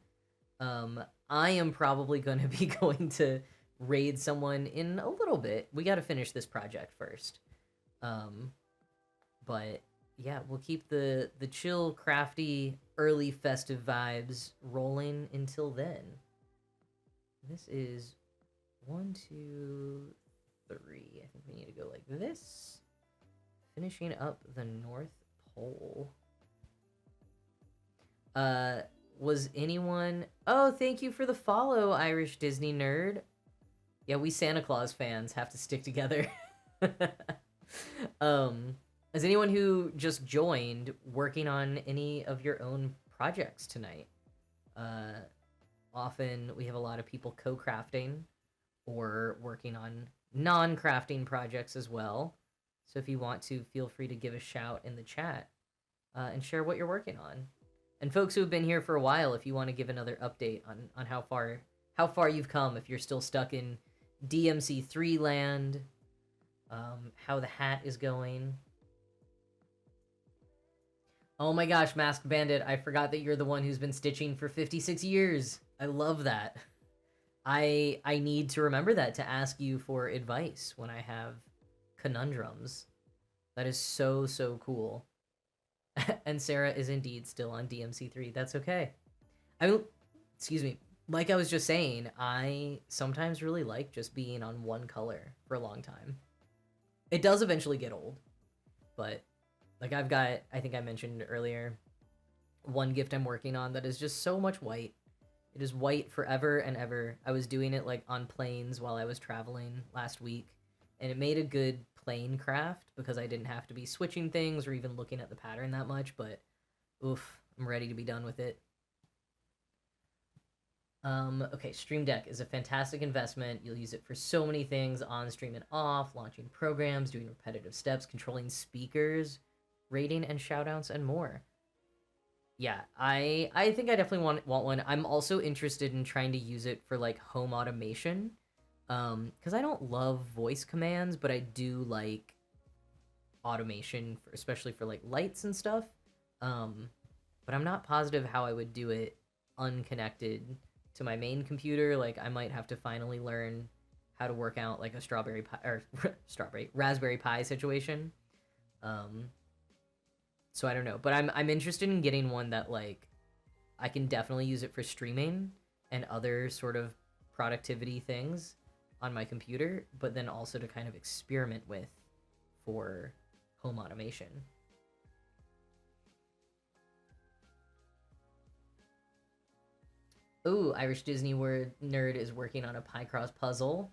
I am probably going to be going to raid someone in a little bit. We got to finish this project first. But yeah, we'll keep the chill, crafty, early festive vibes rolling until then. This is 1, 2, 3. I think we need to go like this. Finishing up the North Pole. Was anyone... Oh, thank you for the follow, Irish Disney Nerd. Yeah, we Santa Claus fans have to stick together. Is anyone who just joined working on any of your own projects tonight? Often we have a lot of people co-crafting or working on non-crafting projects as well. So if you want to, feel free to give a shout in the chat and share what you're working on. And folks who have been here for a while, if you want to give another update on how far you've come, if you're still stuck in DMC3 land, how the hat is going. Oh my gosh, Masked Bandit, I forgot that you're the one who's been stitching for 56 years. I love that. I need to remember that to ask you for advice when I have conundrums. That is so, so cool. And Sarah is indeed still on DMC3. That's okay. Excuse me. Like I was just saying, I sometimes really like just being on one color for a long time. It does eventually get old, but like I've got, I think I mentioned earlier, one gift I'm working on that is just so much white, It is white forever and ever. I was doing it like on planes while I was traveling last week, and it made a good plane craft because I didn't have to be switching things or even looking at the pattern that much, but oof, I'm ready to be done with it. Okay, Stream Deck is a fantastic investment. You'll use it for so many things: on stream and off, launching programs, doing repetitive steps, controlling speakers, rating and shoutouts, and more. Yeah, I think I definitely want one. I'm also interested in trying to use it for like home automation. Because I don't love voice commands, but I do like automation, for, especially for like lights and stuff. But I'm not positive how I would do it unconnected to my main computer. Like I might have to finally learn how to work out like a strawberry pie or raspberry Pi situation. So I don't know, but I'm interested in getting one that like I can definitely use it for streaming and other sort of productivity things on my computer, but then also to kind of experiment with for home automation. Ooh, Irish Disney word nerd is working on a Picross puzzle.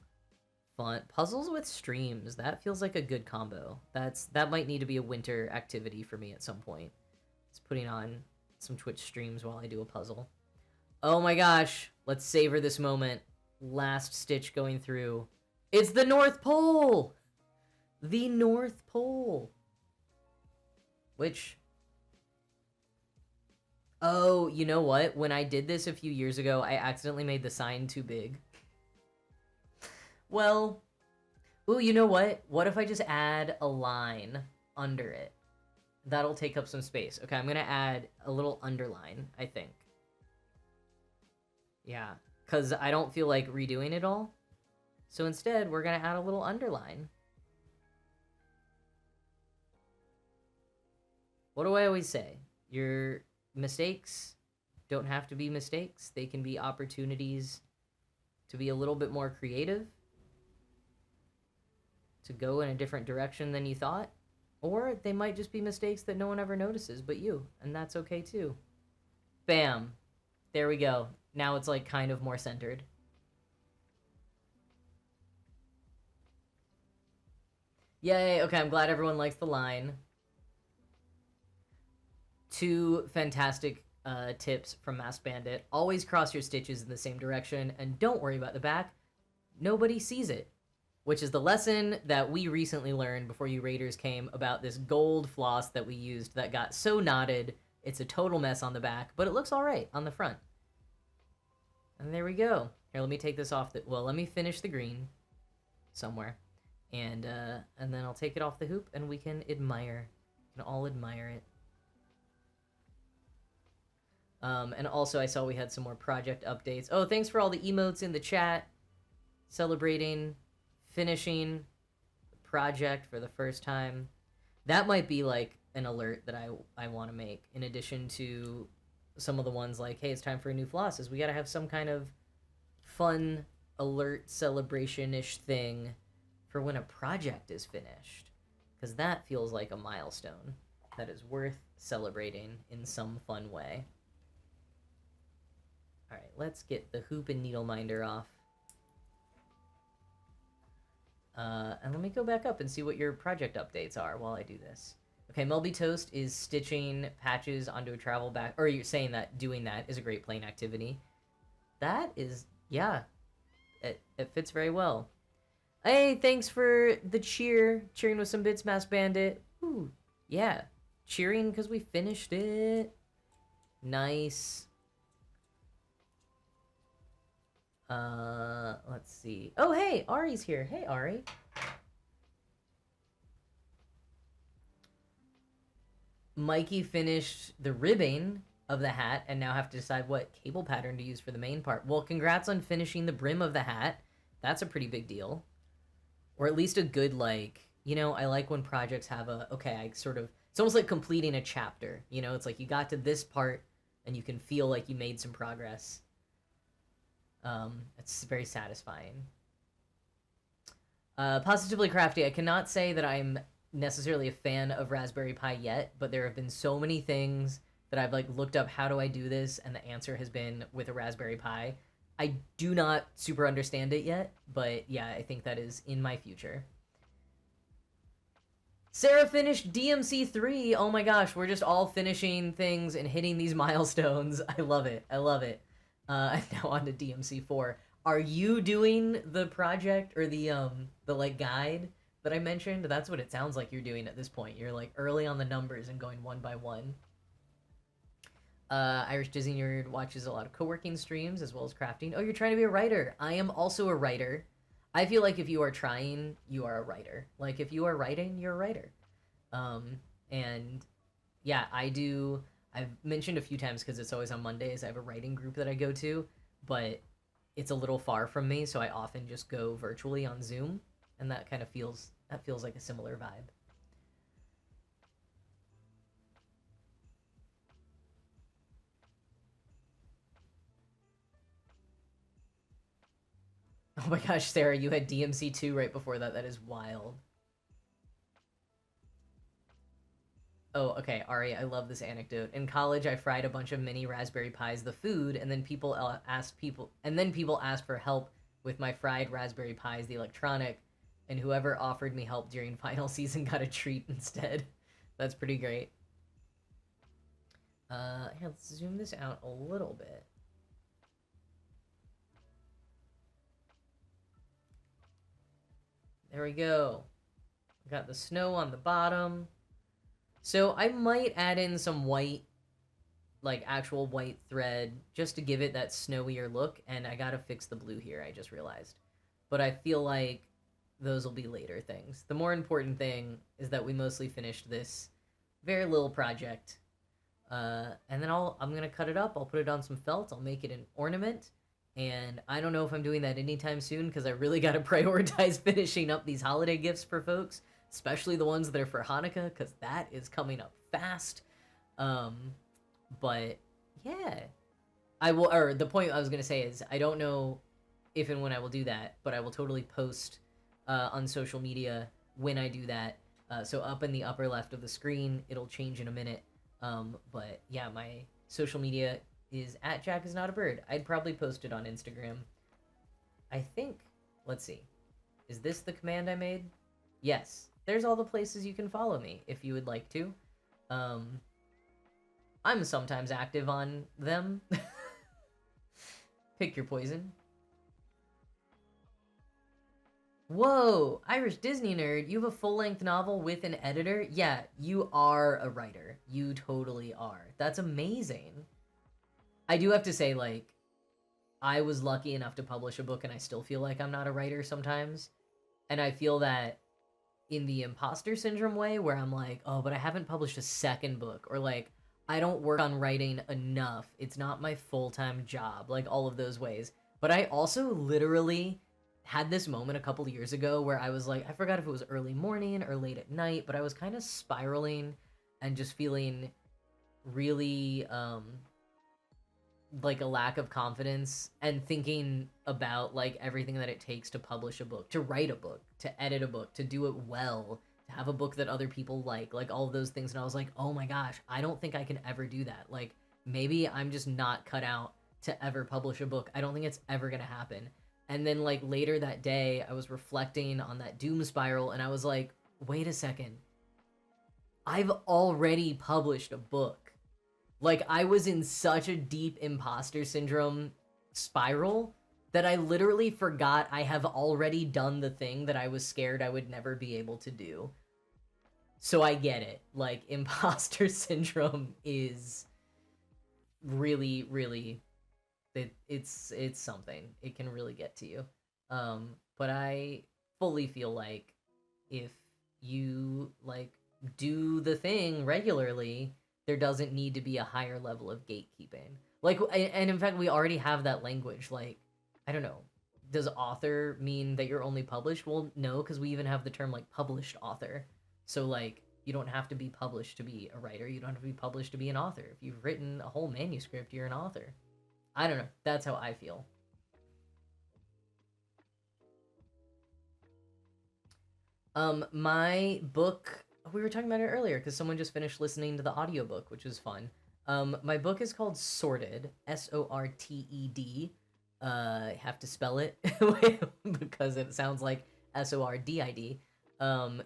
Fun puzzles with streams. That feels like a good combo. That might need to be a winter activity for me at some point. It's putting on some Twitch streams while I do a puzzle. Oh my gosh, let's savor this moment. Last stitch going through. It's the North Pole! The North Pole. Which... Oh, you know what? When I did this a few years ago, I accidentally made the sign too big. Well... Ooh, you know what? What if I just add a line under it? That'll take up some space. Okay, I'm going to add a little underline, I think. Yeah, because I don't feel like redoing it all. So instead, we're going to add a little underline. What do I always say? Your mistakes don't have to be mistakes. They can be opportunities to be a little bit more creative, to go in a different direction than you thought. Or they might just be mistakes that no one ever notices but you, and that's okay too. Bam. There we go. Now it's like kind of more centered. Yay, okay, I'm glad everyone likes the line. 2 fantastic tips from Masked Bandit. Always cross your stitches in the same direction, and don't worry about the back. Nobody sees it. Which is the lesson that we recently learned before you raiders came about this gold floss that we used that got so knotted, it's a total mess on the back, but it looks all right on the front. And there we go. Here, let me take this off. Well, let me finish the green somewhere, and then I'll take it off the hoop, and we can admire. We can all admire it. And also, I saw we had some more project updates. Oh, thanks for all the emotes in the chat, celebrating finishing the project for the first time. That might be like an alert that I want to make, in addition to some of the ones like, hey, it's time for a new flosses. We got to have some kind of fun alert celebration-ish thing for when a project is finished, because that feels like a milestone that is worth celebrating in some fun way. All right, let's get the hoop and needle minder off. And let me go back up and see what your project updates are while I do this. Okay, Melby Toast is stitching patches onto a travel bag, or you're saying that doing that is a great plane activity. That is, yeah, it fits very well. Hey, thanks for the cheering with some bits, Masked Bandit. Ooh, yeah, cheering because we finished it. Nice. Let's see. Oh, hey, Ari's here. Hey, Ari. Mikey finished the ribbing of the hat and now have to decide what cable pattern to use for the main part. Well, congrats on finishing the brim of the hat. That's a pretty big deal. Or at least a good, like, you know, I like when projects have a, okay, I sort of, it's almost like completing a chapter. You know, it's like you got to this part and you can feel like you made some progress. It's very satisfying. Positively Crafty, I cannot say that I'm necessarily a fan of Raspberry Pi yet, but there have been so many things that I've like looked up how do I do this, and the answer has been with a Raspberry Pi. I do not super understand it yet, but yeah, I think that is in my future. Sarah finished DMC3. Oh my gosh, we're just all finishing things and hitting these milestones. I love it. I love it. Now on to DMC4. Are you doing the project or the like guide that I mentioned? That's what it sounds like you're doing at this point. You're like early on the numbers and going one by one. Irish Disney Nerd watches a lot of co-working streams as well as crafting. Oh, you're trying to be a writer. I am also a writer. I feel like if you are trying, you are a writer. Like if you are writing, you're a writer. And yeah, I do. I've mentioned a few times because it's always on Mondays. I have a writing group that I go to, but it's a little far from me, so I often just go virtually on Zoom, and that kind of feels like a similar vibe. Oh my gosh, Sarah, you had DMC2 right before that. That is wild. Oh, okay, Ari, I love this anecdote. In college, I fried a bunch of mini Raspberry Pis, the food, and then people asked for help with my fried Raspberry Pis, the electronic, and whoever offered me help during final season got a treat instead. That's pretty great. Here, let's zoom this out a little bit. There we go. Got the snow on the bottom. So I might add in some white, like actual white thread, just to give it that snowier look. And I gotta fix the blue here, I just realized. But I feel like those will be later things. The more important thing is that we mostly finished this very little project. And then I'm gonna cut it up, I'll put it on some felt, I'll make it an ornament. And I don't know if I'm doing that anytime soon because I really gotta prioritize finishing up these holiday gifts for folks, especially the ones that are for Hanukkah, because that is coming up fast. But yeah, I will. Or the point I was gonna say is I don't know if and when I will do that, but I will totally post on social media when I do that. So up in the upper left of the screen, it'll change in a minute. But yeah, my social media is at Jack is not a bird. I'd probably post it on Instagram. I think. Let's see. Is this the command I made? Yes. There's all the places you can follow me if you would like to. I'm sometimes active on them. Pick your poison. Whoa, Irish Disney Nerd, you have a full-length novel with an editor? Yeah, you are a writer. You totally are. That's amazing. I do have to say, like, I was lucky enough to publish a book and I still feel like I'm not a writer sometimes. And I feel that in the imposter syndrome way where I'm like, oh, but I haven't published a second book, or like, I don't work on writing enough. It's not my full-time job, like all of those ways. But I also literally had this moment a couple years ago where I was like, I forgot if it was early morning or late at night, but I was kind of spiraling and just feeling really like a lack of confidence and thinking about like everything that it takes to publish a book, to write a book, to edit a book, to do it well, to have a book that other people like all of those things. And I was like, oh my gosh, I don't think I can ever do that. Like maybe I'm just not cut out to ever publish a book. I don't think it's ever gonna happen. And then like later that day, I was reflecting on that doom spiral and I was like, wait a second. I've already published a book. Like, I was in such a deep imposter syndrome spiral that I literally forgot I have already done the thing that I was scared I would never be able to do. So I get it. Like, imposter syndrome is really, really... It's something. It can really get to you. But I fully feel like if you, like, do the thing regularly, there doesn't need to be a higher level of gatekeeping. Like, and in fact, we already have that language. Like, I don't know. Does author mean that you're only published? Well, no, because we even have the term, like, published author. So, like, you don't have to be published to be a writer. You don't have to be published to be an author. If you've written a whole manuscript, you're an author. I don't know. That's how I feel. My book, we were talking about it earlier because someone just finished listening to the audiobook, which was fun. My book is called Sorted, Sorted. I have to spell it because it sounds like Sordid. It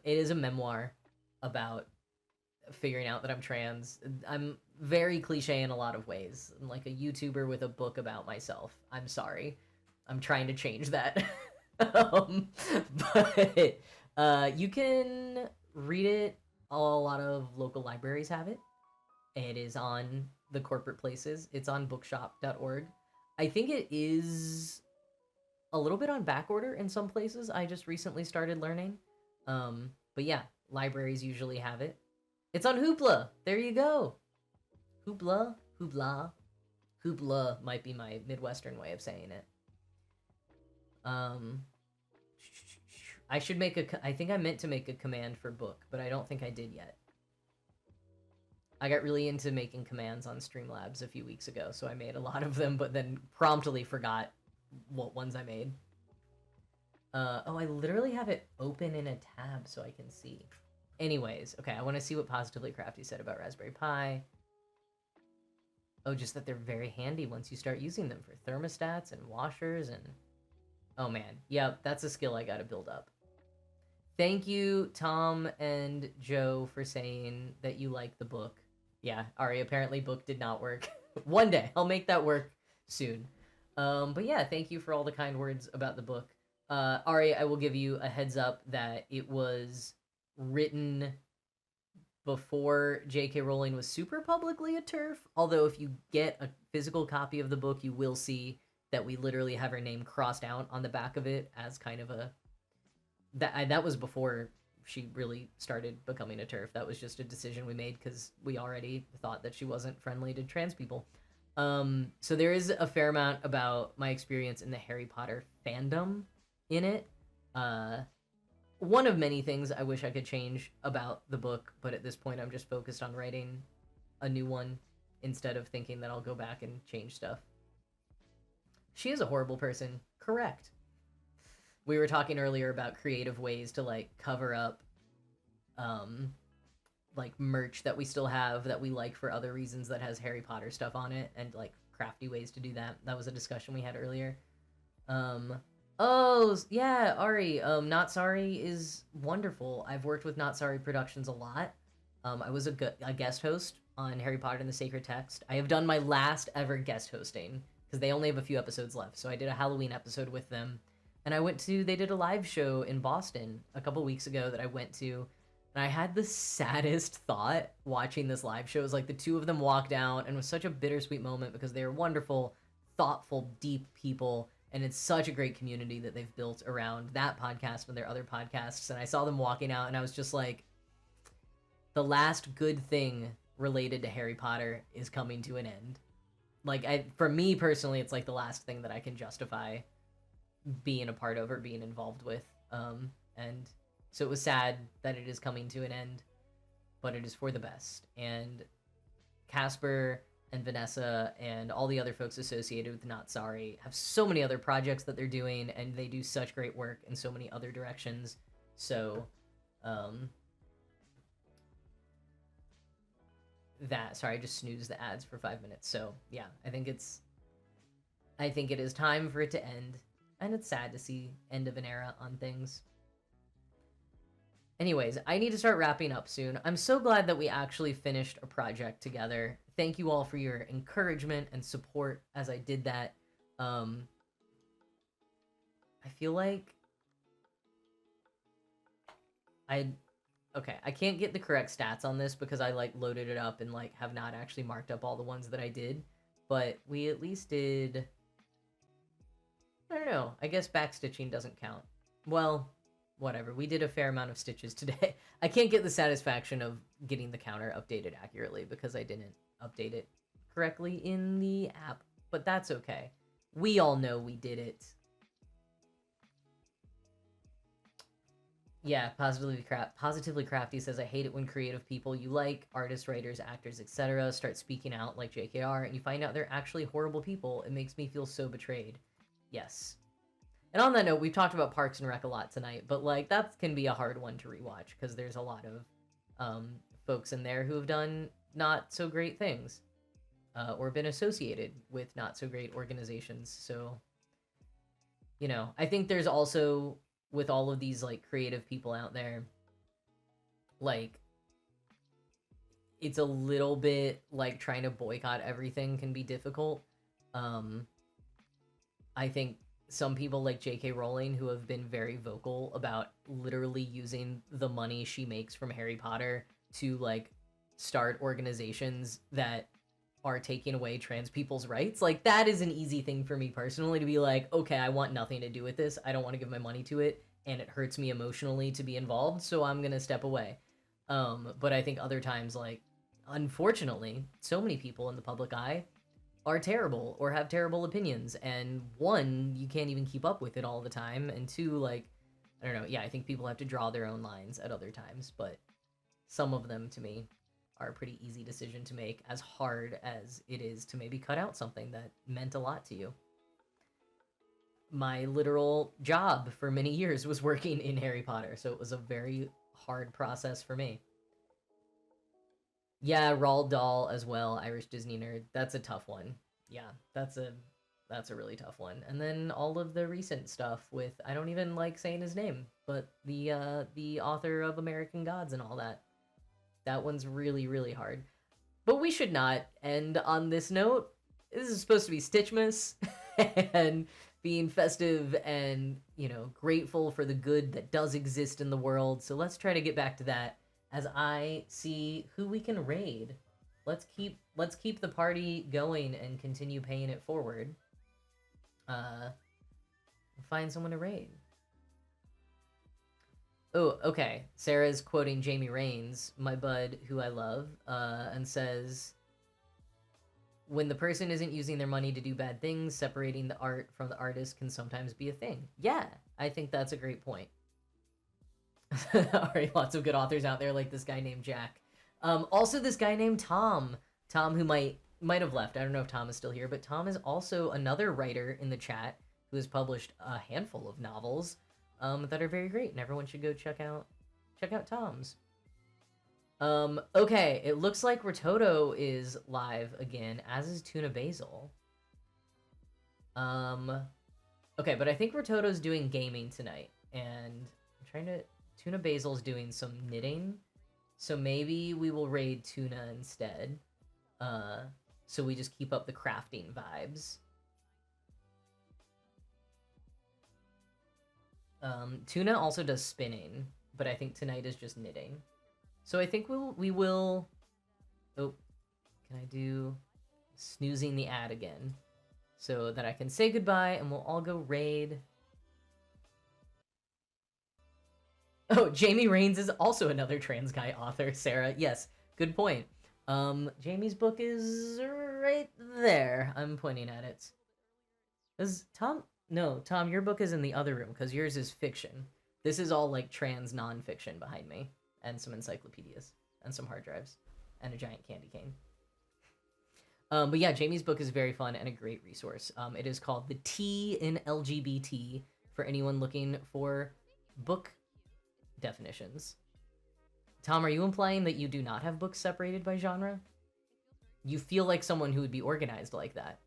is a memoir about figuring out that I'm trans. I'm very cliche in a lot of ways. I'm like a YouTuber with a book about myself. I'm sorry. I'm trying to change that. um, but you can read it. A lot of local libraries have it. It is on the corporate places. It's on bookshop.org. I think it is a little bit on back order in some places. I just recently started learning. But yeah, libraries usually have it. It's on Hoopla. There you go. Hoopla, Hoopla. Hoopla might be my Midwestern way of saying it. I should make I think I meant to make a command for book, but I don't think I did yet. I got really into making commands on Streamlabs a few weeks ago, so I made a lot of them, but then promptly forgot what ones I made. Oh, I literally have it open in a tab so I can see. Anyways, okay, I want to see what Positively Crafty said about Raspberry Pi. Oh, just that they're very handy once you start using them for thermostats and washers and... Oh man, yep, that's a skill I gotta build up. Thank you, Tom and Joe, for saying that you like the book. Yeah, Ari, apparently book did not work. One day, I'll make that work soon. But yeah, thank you for all the kind words about the book. Ari, I will give you a heads up that it was written before J.K. Rowling was super publicly a TERF. Although if you get a physical copy of the book, you will see that we literally have her name crossed out on the back of it as kind of a... That was before she really started becoming a TERF. That was just a decision we made because we already thought that she wasn't friendly to trans people. So there is a fair amount about my experience in the Harry Potter fandom in it. One of many things I wish I could change about the book, but at this point I'm just focused on writing a new one instead of thinking that I'll go back and change stuff. She is a horrible person. Correct. We were talking earlier about creative ways to like cover up like merch that we still have that we like for other reasons that has Harry Potter stuff on it, and like crafty ways to do that. That was a discussion we had earlier. Oh yeah, Ari, Not Sorry is wonderful. I've worked with Not Sorry Productions a lot. I was a guest host on Harry Potter and the Sacred Text. I have done my last ever guest hosting because they only have a few episodes left. So I did a Halloween episode with them. And they did a live show in Boston a couple weeks ago that I went to. And I had the saddest thought watching this live show. It was like the two of them walked out, and it was such a bittersweet moment because they are wonderful, thoughtful, deep people. And it's such a great community that they've built around that podcast and their other podcasts. And I saw them walking out, and I was just like, the last good thing related to Harry Potter is coming to an end. Like, for me personally, it's like the last thing that I can justify being a part of or being involved with. And so it was sad that it is coming to an end, but it is for the best. And Casper and Vanessa and all the other folks associated with Not Sorry have so many other projects that they're doing, and they do such great work in so many other directions. So sorry, I just snoozed the ads for 5 minutes. So yeah, I think it is time for it to end. And it's sad to see end of an era on things. Anyways, I need to start wrapping up soon. I'm so glad that we actually finished a project together. Thank you all for your encouragement and support as I did that. I feel like I can't get the correct stats on this because I like loaded it up and like have not actually marked up all the ones that I did, but we at least did... I don't know. I guess backstitching doesn't count. Well, whatever. We did a fair amount of stitches today. I can't get the satisfaction of getting the counter updated accurately because I didn't update it correctly in the app, but that's okay. We all know we did it. Yeah, Positively Crafty says, I hate it when creative people you like, artists, writers, actors, etc., start speaking out like JKR, and you find out they're actually horrible people. It makes me feel so betrayed. Yes. And on that note, we've talked about Parks and Rec a lot tonight, but like that can be a hard one to rewatch because there's a lot of folks in there who have done not so great things. or been associated with not so great organizations. So, you know, I think there's also, with all of these like creative people out there, like, it's a little bit like trying to boycott everything can be difficult. Um, I think some people like J.K. Rowling, who have been very vocal about literally using the money she makes from Harry Potter to like start organizations that are taking away trans people's rights. Like, that is an easy thing for me personally to be like, okay, I want nothing to do with this. I don't want to give my money to it, and it hurts me emotionally to be involved, so I'm gonna step away. But I think other times, like, unfortunately, so many people in the public eye are terrible or have terrible opinions, and one, you can't even keep up with it all the time, and two, like, I don't know, yeah, I think people have to draw their own lines at other times, but some of them, to me, are a pretty easy decision to make, as hard as it is to maybe cut out something that meant a lot to you. My literal job for many years was working in Harry Potter, so it was a very hard process for me. Yeah, Roald Dahl as well, Irish Disney nerd. That's a tough one. Yeah, that's a really tough one. And then all of the recent stuff with, I don't even like saying his name, but the author of American Gods and all that. That one's really, really hard. But we should not end on this note. This is supposed to be Stitchmas and being festive and, you know, grateful for the good that does exist in the world. So let's try to get back to that as I see who we can raid. Let's keep the party going and continue paying it forward. Find someone to raid. Oh, okay. Sarah's quoting Jamie Raines, my bud, who I love, and says, when the person isn't using their money to do bad things, separating the art from the artist can sometimes be a thing. Yeah, I think that's a great point. Alright, lots of good authors out there, like this guy named Jack. Also this guy named Tom. Tom, who might have left. I don't know if Tom is still here, but Tom is also another writer in the chat who has published a handful of novels that are very great, and everyone should go check out Tom's. Okay, it looks like Rototo is live again, as is Tuna Basil. Okay, but I think Rototo's doing gaming tonight, and I'm trying to... Tuna Basil's doing some knitting, so maybe we will raid Tuna instead. So we just keep up the crafting vibes. Tuna also does spinning, but I think tonight is just knitting. So I think we will... Oh, can I do snoozing the ad again? So that I can say goodbye and we'll all go raid. Oh, Jamie Raines is also another trans guy author, Sarah. Yes, good point. Jamie's book is right there. I'm pointing at it. Is Tom... No, Tom, your book is in the other room, because yours is fiction. This is all, like, trans non-fiction behind me. And some encyclopedias. And some hard drives. And a giant candy cane. But yeah, Jamie's book is very fun and a great resource. It is called The T in LGBT, for anyone looking for book definitions. Tom, are you implying that you do not have books separated by genre? You feel like someone who would be organized like that.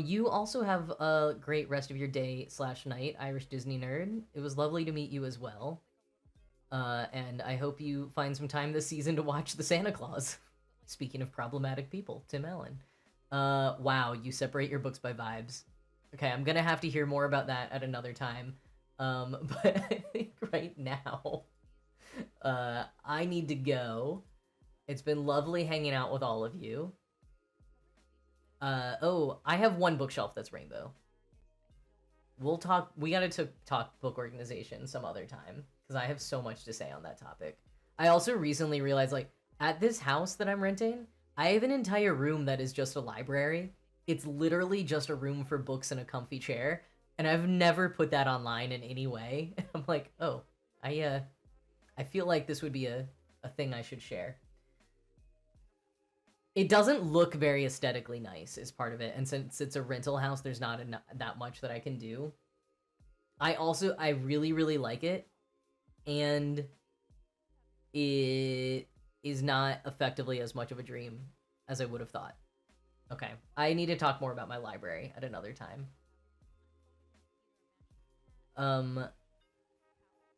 You also have a great rest of your day / night, Irish Disney nerd. It was lovely to meet you as well. And I hope you find some time this season to watch The Santa Claus. Speaking of problematic people, Tim Allen. Wow, you separate your books by vibes. Okay, I'm gonna have to hear more about that at another time. But I think right now, I need to go. It's been lovely hanging out with all of you. Oh, I have one bookshelf that's rainbow. We'll talk... We gotta talk book organization some other time, because I have so much to say on that topic. I also recently realized, like, at this house that I'm renting, I have an entire room that is just a library. It's literally just a room for books and a comfy chair, and I've never put that online in any way. I'm like, oh, I feel like this would be a thing I should share. It doesn't look very aesthetically nice is part of it, and since it's a rental house, there's not that much that I can do. I really, really like it, and it is not effectively as much of a dream as I would have thought. Okay, I need to talk more about my library at another time.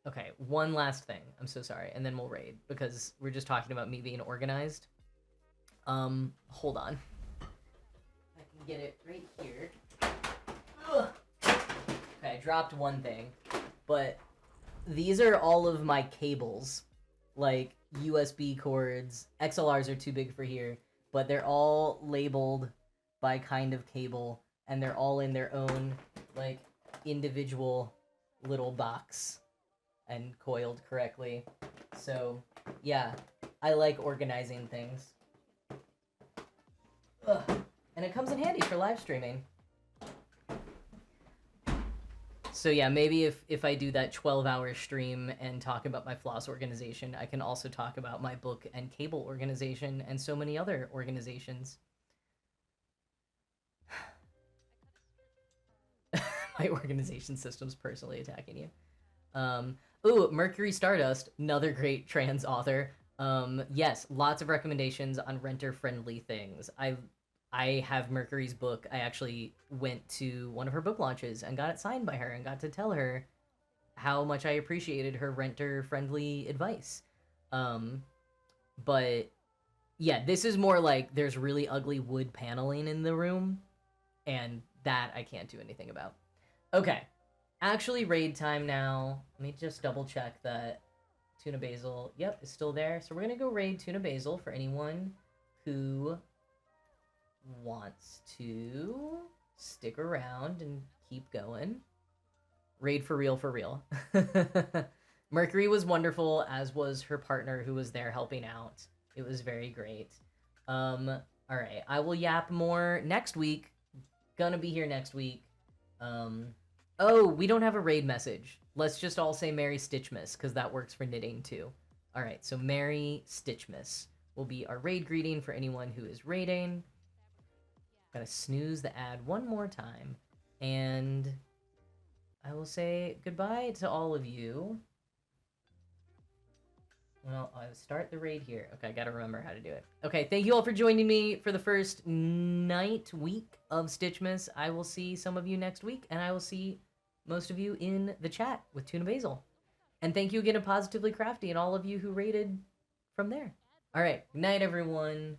Okay, one last thing. I'm so sorry, and then we'll raid, because we're just talking about me being organized. Hold on. I can get it right here. Ugh. Okay, I dropped one thing, but these are all of my cables, like USB cords. XLRs are too big for here, but they're all labeled by kind of cable, and they're all in their own, like, individual little box and coiled correctly. So, yeah, I like organizing things. Ugh. And it comes in handy for live streaming. So yeah, maybe if I do that 12-hour stream and talk about my floss organization, I can also talk about my book and cable organization and so many other organizations. My organization system's personally attacking you. Ooh, Mercury Stardust, another great trans author. Yes, lots of recommendations on renter-friendly things. I have Mercury's book. I actually went to one of her book launches and got it signed by her and got to tell her how much I appreciated her renter-friendly advice. But yeah, this is more like there's really ugly wood paneling in the room, and that I can't do anything about. Okay, actually raid time now. Let me just double check that Tuna Basil, yep, is still there. So we're gonna go raid Tuna Basil for anyone who wants to stick around and keep going. Raid for real, for real. Mercury was wonderful, as was her partner who was there helping out. It was very great. All right, I will yap more next week. Gonna be here next week. Oh, we don't have a raid message. Let's just all say Merry Stitchmas, because that works for knitting too. All right, so Merry Stitchmas will be our raid greeting for anyone who is raiding. Gotta snooze the ad one more time, and I will say goodbye to all of you. Well, I'll start the raid here. Okay, I gotta remember how to do it. Okay, thank you all for joining me for the first week of Stitchmas. I will see some of you next week, and I will see most of you in the chat with Tuna Basil. And thank you again to Positively Crafty and all of you who rated from there. All right, good night, everyone.